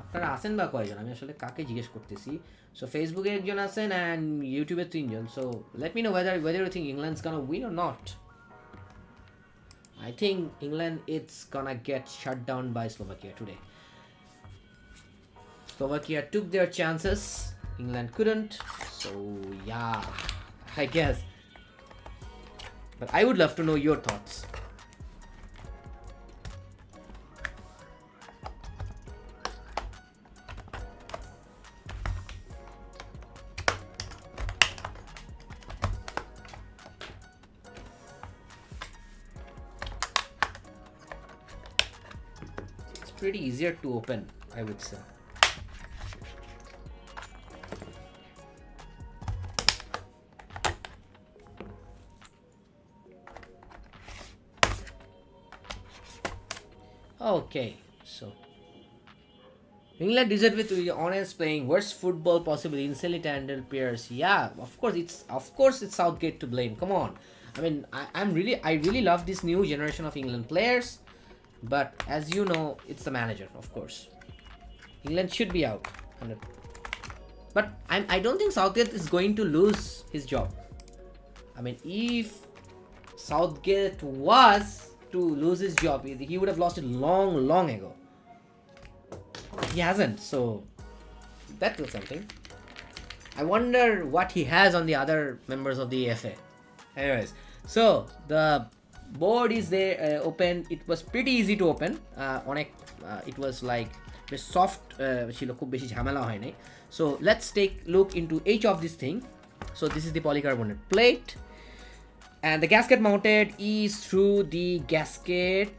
আপনারা আছেন বা কয়জন আমি আসলে কাকে জিজ্ঞেস করতেছি so ফেসবুকে একজন আছেন and ইউটিউবে তিনজন so let me know whether you think England's gonna win or not I think England it's gonna get shut down by Slovakia today Slovakia took their chances England couldn't so yeah I guess but I would love to know your thoughts it's pretty easier to open I would say okay so England deserved to be honest playing worst football possible instantly handled pairs yeah of course it's Southgate to blame come on I mean I really love this new generation of England players but as you know it's the manager of course England should be out but I don't think Southgate is going to lose his job I mean if Southgate was to lose his job he would have lost it long ago he hasn't so that was something I wonder what he has on the other members of the FA anyways so the board is there open it was pretty easy to open it was like very soft ছিল খুব বেশি ঝামেলা হয় নাই so let's take look into each of this thing so this is the polycarbonate plate and the gasket mounted is through the gasket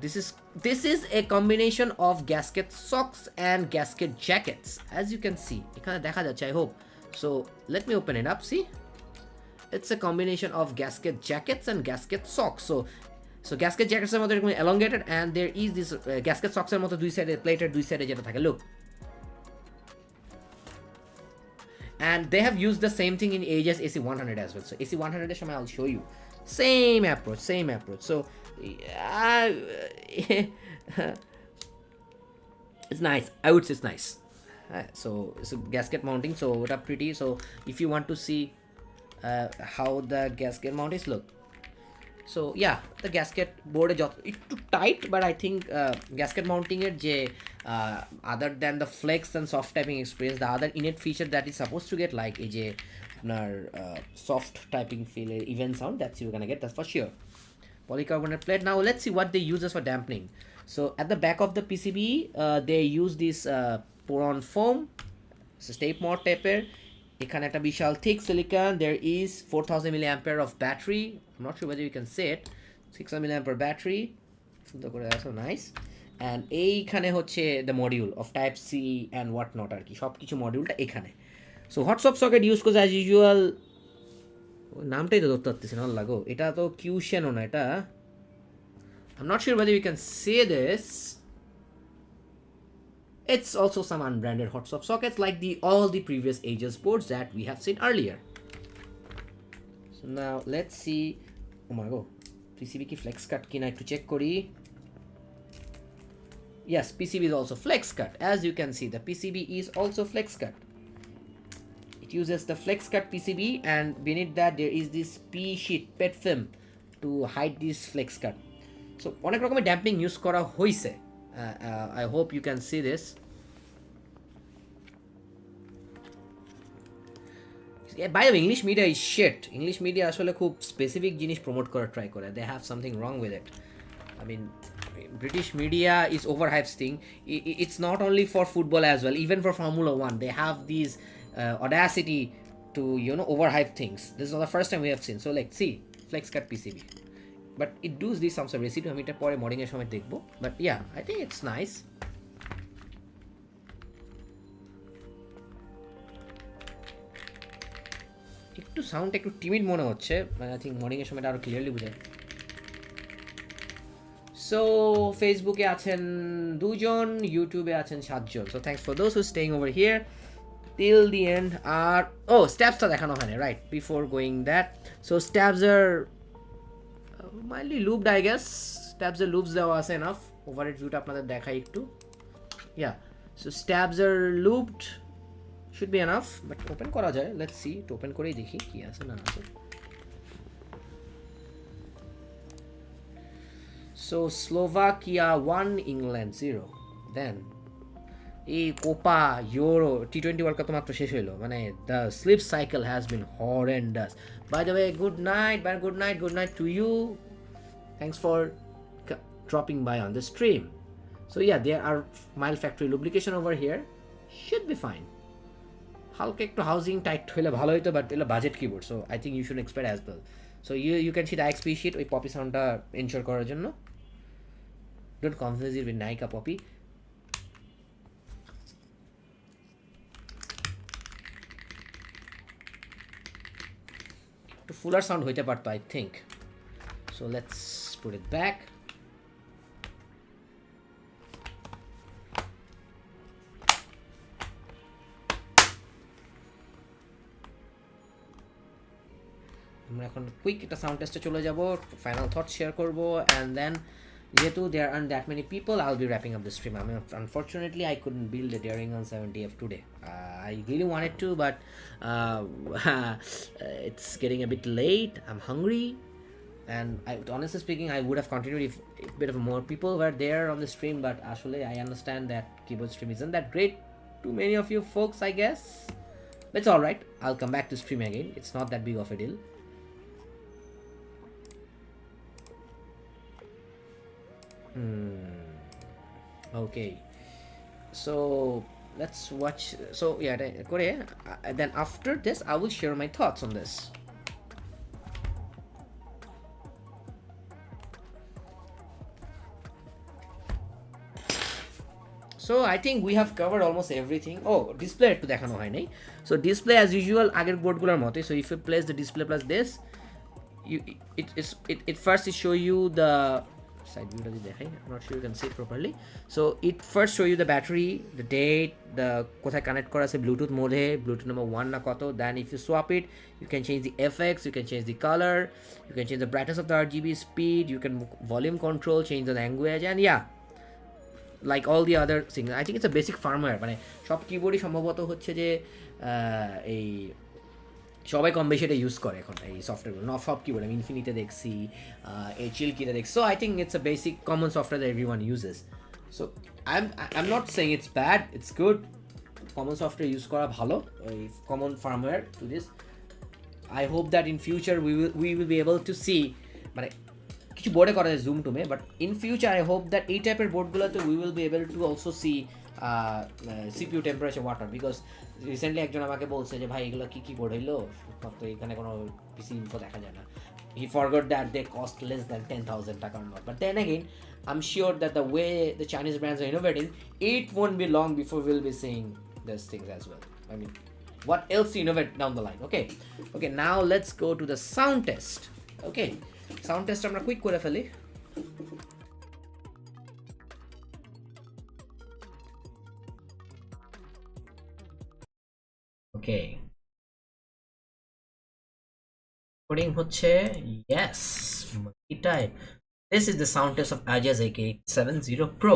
this is a combination of gasket socks and gasket jackets as you can see এখানে দেখা যাচ্ছে I hope so let me open it up see it's a combination of gasket jackets and gasket socks so gasket jackets এর মতো এরকম elongated and there is this gasket socks এর মতো দুই সাইডে প্লেটের দুই সাইডে যেটা থাকে look and they have used the same thing in Ajazz AC100 as well so AC100 এর সময় I'll show you same approach so it's nice I would say it's nice so it's a gasket mounting so what up pretty so if you want to see how the gasket mount is look so yeah the gasket board is একটু tight but I think gasket mounting এর যে other than the flex and soft typing experience the other innate feature that is supposed to get like এই যে আপনার soft typing feel even sound that's you're gonna get that's for sure polycarbonate plate now let's see what they use as for dampening so at the back of the PCB they use this pour-on foam so tape mod taper এখানে একটা বিশাল thick silicon there is 4000 milliampere of battery I'm not sure whether you can see it 600 milliampere battery সুন্দর করে that's so nice and এইখানে হচ্ছে the module of type C and what not আর কি সবকিছু মডিউলটা এখানে so hot swap socket use করছে as usual নামটাই তো ধরতে পারতেছি না লাগো এটা তো কিউশন না এটা I'm not sure whether you can see this it's also some unbranded hot swap sockets like all the previous Ajazz boards that we have seen earlier so now let's see oh my god PCB ki flex cut kina ekটু check kori yes PCB is also flex cut as you can see the PCB is also flex cut it uses the flex cut PCB and beneath that there is this P sheet pet film to hide this flex cut so অনেক রকমের damping use করা হইছে I hope you can see this By the way, English media is shit. English media আসলে খুব specific জিনিস promote করার try করে. They have something wrong with it. I mean, British media is overhyped thing. It's not only for football as well. Even for Formula One, they have these audacity to overhype things. This is not the first time we have seen. So like, see, flex cut PCB. But it does this some recipe. আমি এটা পরে modding এর সময় দেখবো. But yeah, I think it's nice. একটু sound একটু timid মনে হচ্ছে, মানে আই থিঙ্ক মর্নিং এর সময়টা আরো ক্লিয়ারলি বুঝায়। সো ফেসবুকে আছেন 2 জন, ইউটিউবে আছেন 7 জন। So thanks for those who staying over here till the end. আর ও স্ট্যাপসটা দেখানো হয় না, right, before going that. So stabs are mildly lubed, I guess. স্ট্যাপসের লুপস দেওয়া আছে এনাফ। ওভারহেড ভিউটা আপনাদের দেখাই একটু। Yeah, so stabs are lubed, should be enough, but open করা যায়। let's see, to open করেই দেখি কি আছে না আছে। so Slovakia 1 England 0। then এই Copa euro T20 world cup তো মাত্র শেষ হইলো, মানে the sleep cycle has been horrendous. by the way, good night to you. thanks for dropping by on the stream. so yeah, there are mild factory lubrication over here, should be fine. হালকা একটু housing tight হলে ভালো হইতো, but এগুলো budget keyboard, so I think you should expect as well. So you can see the XP sheet, ওই poppy সাউন্ডটা ensure করার জন্য। ডোন্ট কনফিউজ ইট উইথ নাইকা পপি। একটু ফুলার সাউন্ড হইতে পারতো I think. So let's put it back. আমরা এখন কুইক একটা সাউন্ড টেস্টে চলে যাব, ফাইনাল থট শেয়ার করব, অ্যান্ড দেন যেহেতু there aren't that many people, I'll be wrapping up the stream. I mean, unfortunately I couldn't build a Dareu EK75 today. I really wanted to, but it's getting a bit late. I'm hungry, and honestly speaking, I would have continued if a bit of more people were there on the stream, but actually I understand that keyboard stream isn't that great to many of you folks, I guess. That's alright, I'll come back to stream again. It's not that big of a deal. Okay, so let's watch. So yeah, then after this I will share my thoughts on this. So I think we have covered almost everything. Oh, display একটু দেখানো হয় নাই। So display as usual আগের বোর্ডগুলোর মতই। So if you place the display plus this, it first it show you the side view যদি দেখাই, I'm not sure you can see it properly. So it first show you the battery, the date, the কোথায় connect করা আছে Bluetooth মোডে, Bluetooth number 1 না কত। then if you swap it, you can change the FX, you can change the color, you can change the brightness of the RGB, speed, you can volume control, change the language, and yeah, like all the other things. I think it's a basic firmware, মানে সব কিবোর্ডই সম্ভবত হচ্ছে যে এই সবাই কম বেশি এটা use করে এখন এই সফটওয়্যারগুলো। নট সব কিবোর্ড, আমি ইনফিনিতে দেখছি, এই চিল কিতে দেখছি। So I think it's a basic common software that everyone uses. So I am not saying it's bad, it's good. Common software use করা ভালো, ওই common firmware to this. I hope that in future we will be able to see, মানে কিছু বোর্ডে করা যায় জুম টুমে, but in future I hope that এই টাইপের বোর্ডগুলোতে we will be able to also see CPU temperature water. Because recently একজন আমাকে বলছে যে ভাই এগুলো কী বোর্ড হইলো, তো এখানে কোনো পিসি ইনফো দেখা যায় না। He forgot that they cost less than 10,000 টাকা or not. But then again, I'm sure that the way the Chinese brands are innovating, it won't be long before we'll be seeing these things as well. I mean, what else to innovate down the line? Okay, now let's go to the sound test. Okay, sound test আমরা quick করে ফেলি। Okay, recording হচ্ছে, yes, এটাই। This is the sound test of Ajazz AK870 Pro.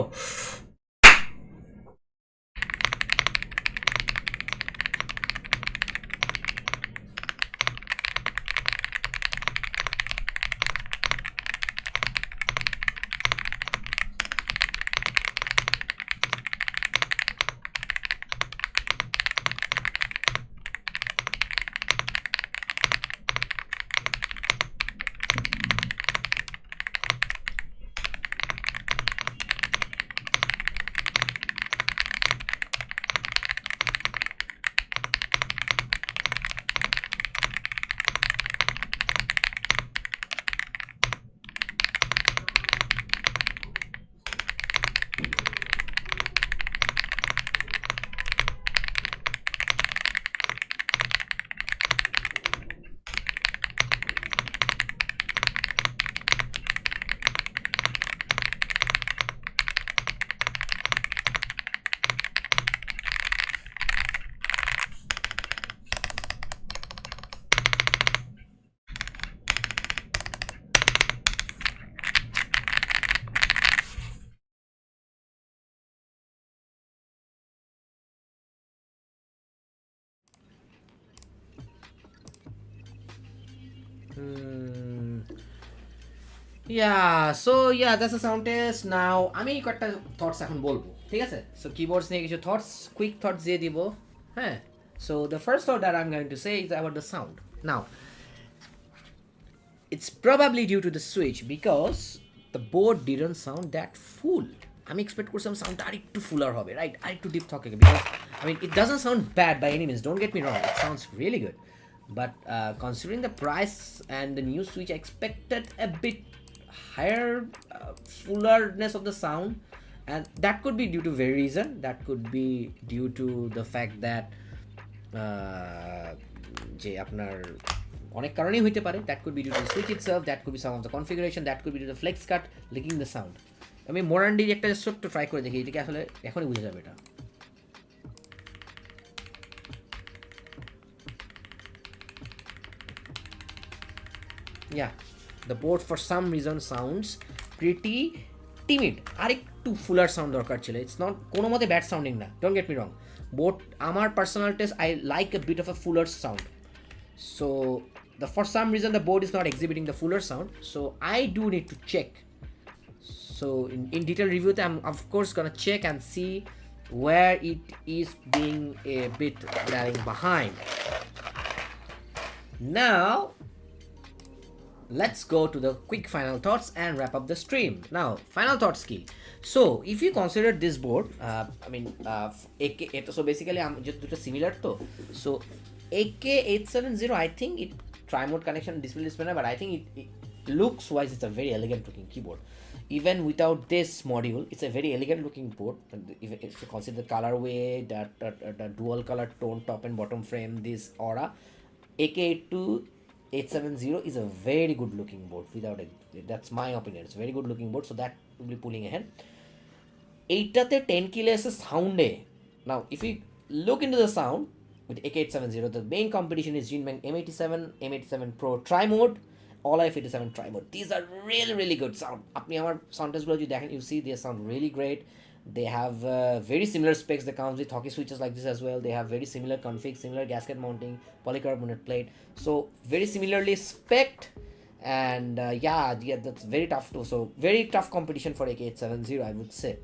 Hmm. Yeah, so yeah, that's a sound test. Now আমি কয়েকটা thoughts এখন বলবো, ঠিক আছে? So keyboards নিয়ে কিছু thoughts, quick thoughts দিয়ে দিব, হ্যাঁ? So the first thought that I'm going to say is about the sound. Now, it's probably due to the switch because the board didn't sound that full. আমি expect করছিলাম সাউন্ডটা আরেকটু fuller হবে, right? আরেকটু deep থাকে, because I mean it doesn't sound bad by any means, don't get me wrong, it sounds really good, but considering the price and the new switch, I expected a bit higher fullerness of the sound, and that could be due to very reason. That could be due to the fact that যে আপনার অনেক কারণেই হইতে পারে, that could be due to the switch itself, that could be some of the configuration, that could be due to the flex cut leaking the sound. আমি মোরান্ডি একটা ছোট্ট try করে দেখি, এটাকে আসলে এখনই বুঝে যাবে এটা। Yeah, the board for some reason sounds pretty timid. আরেকটু ফুলার সাউন্ড দরকার ছিল। It's not কোনো মতে ব্যাড সাউন্ডিং না, don't get me wrong. Board আমার personal test, I like a bit of a fuller sound. So for some reason the board is not exhibiting the fuller sound. So I do need to check. So in detailed review, I'm of course gonna check and see where it is being a bit lagging behind. Now let's go to the quick final thoughts and wrap up the stream. Now final thoughts key. So if you consider this board, I mean AK, so basically I'm just similar to, so AK870, I think it tri-mode connection display but I think it looks wise it's a very elegant looking keyboard. Even without this module, it's a very elegant looking board. If you consider the colorway, that dual color tone top and bottom frame, this aura, AK870 is a very good looking board, without a, that's my opinion, it's a very good looking board, so that will be pulling ahead. এইটাতে 10 kilos sound. Now if you look into the sound with AK870, the main competition is Jinmeng M87, M87 Pro tri-mode, all F87 tri-mode. These are really good sound. আপনি আমার sound test গুলো যদি দেখেন, you see they sound really great. They have very similar specs that comes with hockey switches like this as well. They have very similar config, similar gasket mounting, polycarbonate plate, so very similarly spec'd. And yeah, that's very tough too. So very tough competition for AK870, I would say.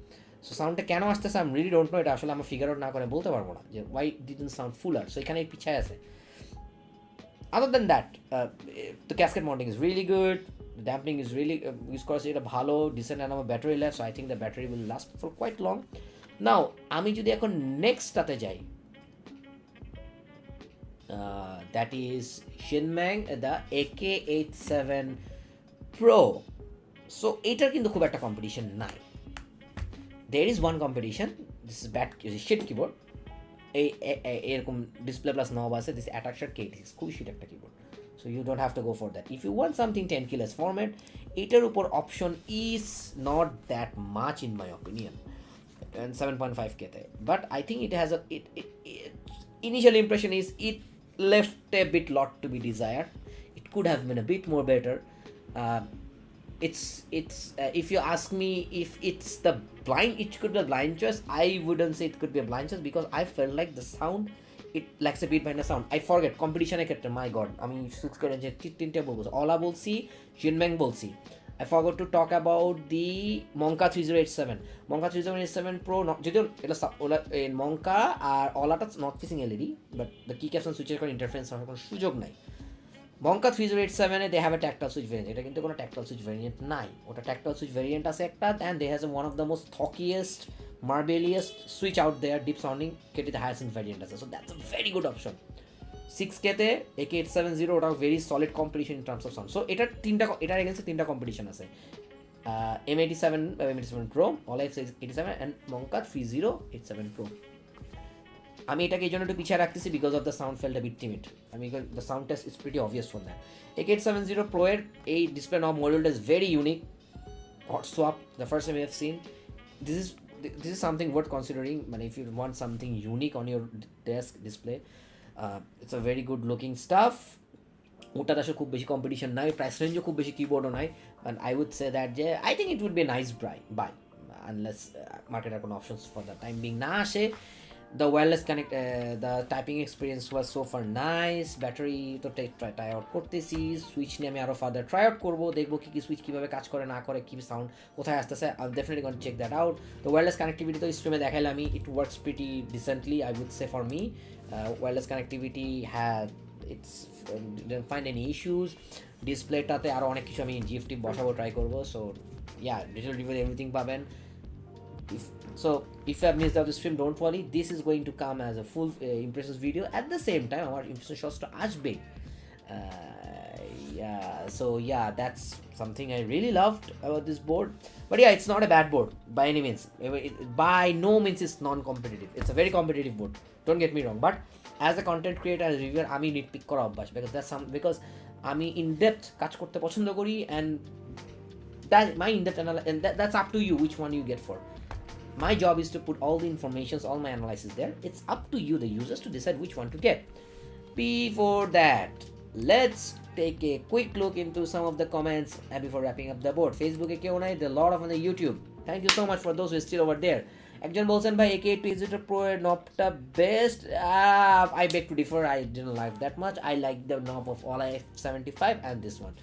So সাউন্ডটা কেন আসতেছে আমি really don't know, এটা আসলে আমি figure out না করে বলতে পারবো না যে why didn't sound fuller. So এখানে পিছায় আছে। Other than that, the casket mounting is really good, the damping is really use করছে এটা ভালো, decent and আমার battery life, so I think the battery will last for quite long. Now আমি যদি এখন নেক্সটটাতে যাই, that is Jinmeng the AK87 Pro. So এটার কিন্তু খুব একটা কম্পিটিশন নাই। There is one competition, this is bad shit keyboard, এরকম ডিসপ্লে প্লাস নব আছে, দিস অ্যাটাকশার K86 খুবই শিট একটা keyboard, so you don't have to go for that if you want something 10 kilos format. এটার উপর option is not that much in my opinion, 7.5K তে, but I think it has initial impression is it left a bit lot to be desired. It could have been a bit more better. It's if you ask me if it's the blind, it could be a blind choice. I wouldn't say it could be a blind choice because I felt like the sound, it lacks a bit behind the sound. I forget competition এর ক্ষেত্রে, my god, আমি switch করে যে তিনটে বলবো, অলা বলছি, Jinmeng বলছি, I forgot to talk about the Monka 3087. Monka 3087 Pro, যদিও এটা Monka আর অলাটা not facing LED, but the key caption সুইচের কোনো ইন্টারফারেন্স হওয়ার কোনো সুযোগ নাই। Monka 3087 they have a tactile switch variant, এটা কিন্তু কোনো tactile switch variant নাই, ওটা tactile switch variant আছে একটা, and they has one of the most thockiest, marbliest switch out there, deep sounding, কেটিতে highest variant আছে, so that's a very good option. 6K তে AK870 ওটা very solid competition in terms of sound. So এটার এগেইনস্টে তিনটা competition আছে, M87 Pro, all F87 and Monka 3087 Pro. আমি এটাকে এই জন্য একটু পিছিয়ে রাখতেছি because of the sound felt a bit timid. আমি the sound test is pretty obvious for that. AK870 Pro এর এই ডিসপ্লে নব মডিউলটা is very unique, hot swap, the first time I have seen. This is something worth considering, মানে if you want something unique on your desk display, it's a very good looking stuff. ওটাতে আসলে খুব বেশি competition নাই, price রেঞ্জও খুব বেশি কিবোর্ডও নাই, and I would say that যে I think it would be a nice buy unless মার্কেটের কোনো options for the time being না আসে। the wireless connect the typing experience was so far nice. Battery তো try out করতেছি, switch নিয়ে আমি আরও ফার্দার ট্রাই আউট করবো, দেখবো কী কী সুইচ কীভাবে কাজ করে না করে, কী সাউন্ড কোথায় আসতেছে। I definitely gonna check that out. তো ওয়্যারলেস কানেক্টিভিটি তো স্ট্রিমে দেখাইলাম আমি, it works pretty decently I would say for me. Wireless connectivity had it's didn't find any issues. ডিসপ্লেটাতে আরও অনেক কিছু আমি জিএফটি বসাবো, ট্রাই করবো। So yeah, detail review everything পাবেন। If you have missed out the stream, don't worry, this is going to come as a full impressions video. At the same time আমার impression shots to আসবে। Yeah, that's something I really loved about this board. But yeah, it's not a bad board by any means. By no means it's non-competitive. It's a very competitive board, don't get me wrong. But as a content creator, as a reviewer, আমি nitpick করা অভ্যাস, because আমি in depth কাজ করতে পছন্দ করি, and that my in-depth analysis, and that's up to you which one you get for. My job is to put all the informations, all my analysis there. It's up to you, the users, to decide which one to get. Before that, let's take a quick look into some of the comments and before wrapping up the board. Facebook AK9, there are a lot of on the YouTube. Thank you so much for those who are still over there. একজন বলছেন ভাই AK820 Pro এর নবটা best. I beg to differ, I didn't like that much. I like the knob of all F75 and this one.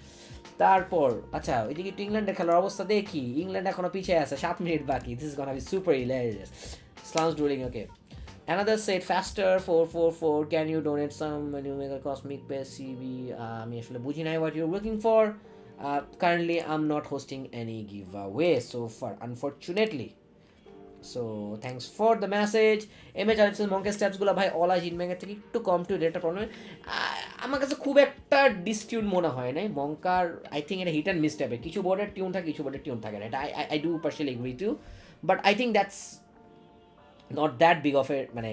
তারপর আচ্ছা, ওইদিকে একটু ইংল্যান্ডের খেলার অবস্থা দেখি। ইংল্যান্ড এখনো পিছিয়ে আছে, 7 মিনিট বাকি। This is gonna be super hilarious. Slams dueling, okay. Another said faster 444, can you donate some when you make a cosmic pair CB? আমি আসলে বুঝি নাই what you're looking for. Currently I'm not hosting any giveaway so far, unfortunately. So thanks for the message. এমএ চালিয়েছেন মঙ্কের স্টেপসগুলো ভাই অলা জিনম্যাঙ্গের থেকে একটু কম টু রেটটা প্রবলেম। আমার কাছে খুব একটা ডিসটিউন মনে হয় না মঙ্কার। আই থিঙ্ক এটা হিট অ্যান্ড মিস টাইপের, কিছু বোর্ডের টিউন থাকে, কিছু বোর্ডের টিউন থাকে না। এটা I do partially agree to, but I think that's not that big of a, মানে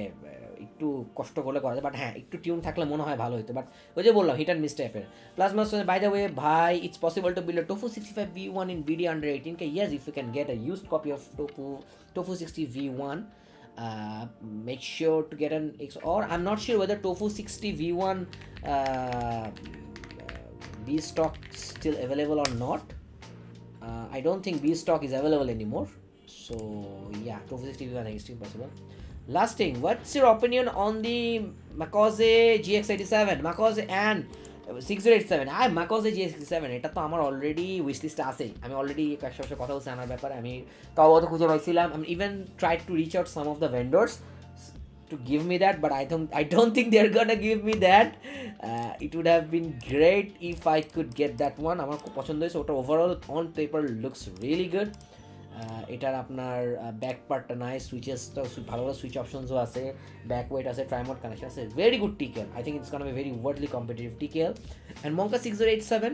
একটু কষ্ট করলে করা যায়, বাট হ্যাঁ একটু টিউন থাকলে মনে হয় ভালো হতো। বাট ওই যে বললাম হিট অ্যান্ড মিস টাইপের। প্লাজমা বাই দ্য ওয়ে ভাই, it's possible to build a Tofu 65 V1 in BD under 18K. Yes, if you can get a used copy of Tofu 60 V1, make sure to get an or I'm not sure whether Tofu 60 V1 B stock still available or not. I don't think B stock is available anymore. So yeah, Tofu 60 V1 is still possible. Last thing, what's your opinion on the Makoze GX87, Makoze and 6087? Makoze GX87 এটা তো আমার already wish লিস্টে আছেই। আমি already কয়েকশো কথা বলছি আনার ব্যাপারে। আমি তাও অত খুঁজে পাইছিলাম। আমি even tried to reach out some of the vendors to give me that, but I don't think they're gonna give me that. It would have been great if I could get that one. আমার খুব পছন্দ হয়েছে ওটা। Overall on paper looks really good. এটার আপনার back পার্টটা নাই, সুইচেসটা ভালো ভালো সুইচ অপশনসও আছে, ব্যাক ওয়েট আছে, ট্রাইমোড কানেকশন আছে। Very good TKL. I think it's gonna be very worldly competitive TKL. And Monka 6087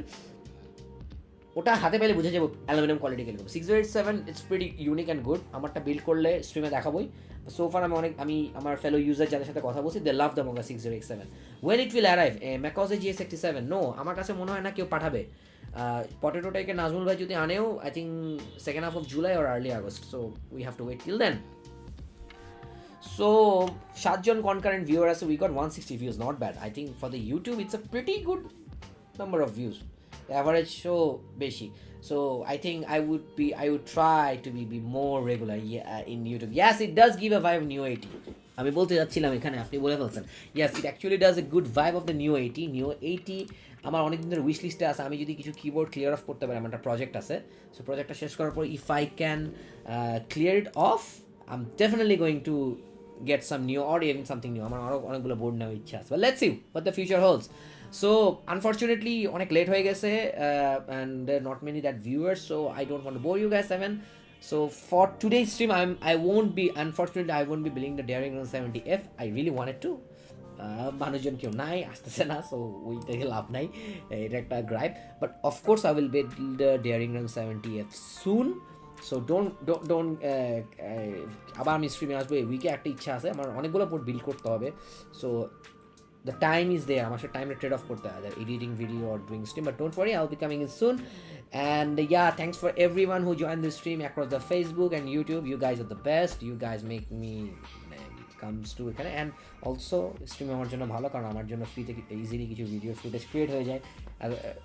ওটা হাতে পেলে বুঝে যাবো অ্যালুমিনিয়াম কোয়ালিটি কেল। 6087 it's pretty unique and good. আমারটা বিল্ড করলে স্ট্রিমে দেখাবোই। সো ফার আমি আমার ফেলো ইউজার যাদের সাথে কথা বলছি, they love the Monka 6087। When it will arrive ম্যাকোজে GX87? নো, আমার কাছে মনে হয় না কেউ পাঠাবে। পটেটোটাকে নাজমুল ভাই যদি আনেও, I think second half of July or early August. So we have to wait till then. So 7 জন concurrent viewer আছে, we got 160 views, not bad. I think for the YouTube it's a pretty good number of views. The average show beshi. So I think I would try to be more regular in YouTube. Yes, it does give a vibe of Neo 80. আমি বলতে যাচ্ছিলাম এখানে, আপনি বলে ফেলছেন। Yes, it actually does a good vibe of the Neo 80. Neo 80 আমার অনেক দিনের উইশ লিস্টে আছে। আমি যদি কিছু কিবোর্ড ক্লিয়ার অফ করতে পারি, আমার একটা প্রজেক্ট আছে। সো প্রজেক্টটা শেষ করার পর if I can clear it off, I am definitely going to get some new or even something new. আমার আরও অনেকগুলো বোর্ড নেওয়ার ইচ্ছা আছে। But let's see what the future holds. So unfortunately অনেক লেট হয়ে গেছে, and there are not many that viewers, so I don't want to bore you guys even. So for today's stream I won't be unfortunately building the Darue EK75. I really wanted to, মানুষজন কেউ নাই, আসতেছে না, so ওই থেকে লাভ নাই, এটা একটা gripe. But of course I will build the Darue EK75 soon. So don't আবার আমি স্ট্রিমে আসবো এই উইকে। একটা ইচ্ছা আছে আমার, অনেকগুলো পোর্ট বিল্ড করতে হবে। So the time is there, আমার সাথে টাইমটা ট্রেড অফ করতে হয়, editing video or doing stream. But don't worry, I will be coming in soon. And yeah, thanks for everyone who joined the stream across the Facebook and YouTube. You guys are the best. You guys make me comes to এখানে। And also stream আমার জন্য ভালো, কারণ আমার জন্য ফ্রিতে easily কিছু video footage create হয়ে যায়।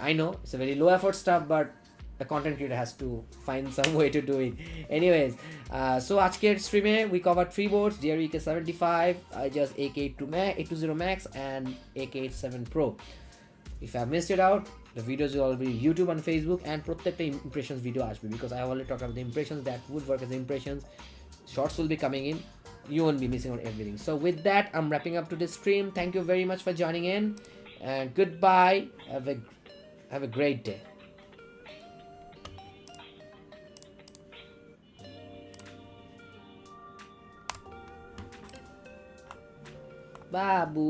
I know it's a very low effort staff, but a content creator has to find some way to do it. Anyways, so আজকের stream we covered 3 boards: Dareu EK75, Ajazz AK820 Max, and AK870 Pro. If I missed it out, the videos will all be YouTube and Facebook, and প্রত্যেকটা impressions video আসবে, because I have already talked about the impressions that would work as impressions. Shorts will be coming in. You won't be missing out everything. So with that, I'm wrapping up to this stream. Thank you very much for joining in, and goodbye. Have a great day. Babu.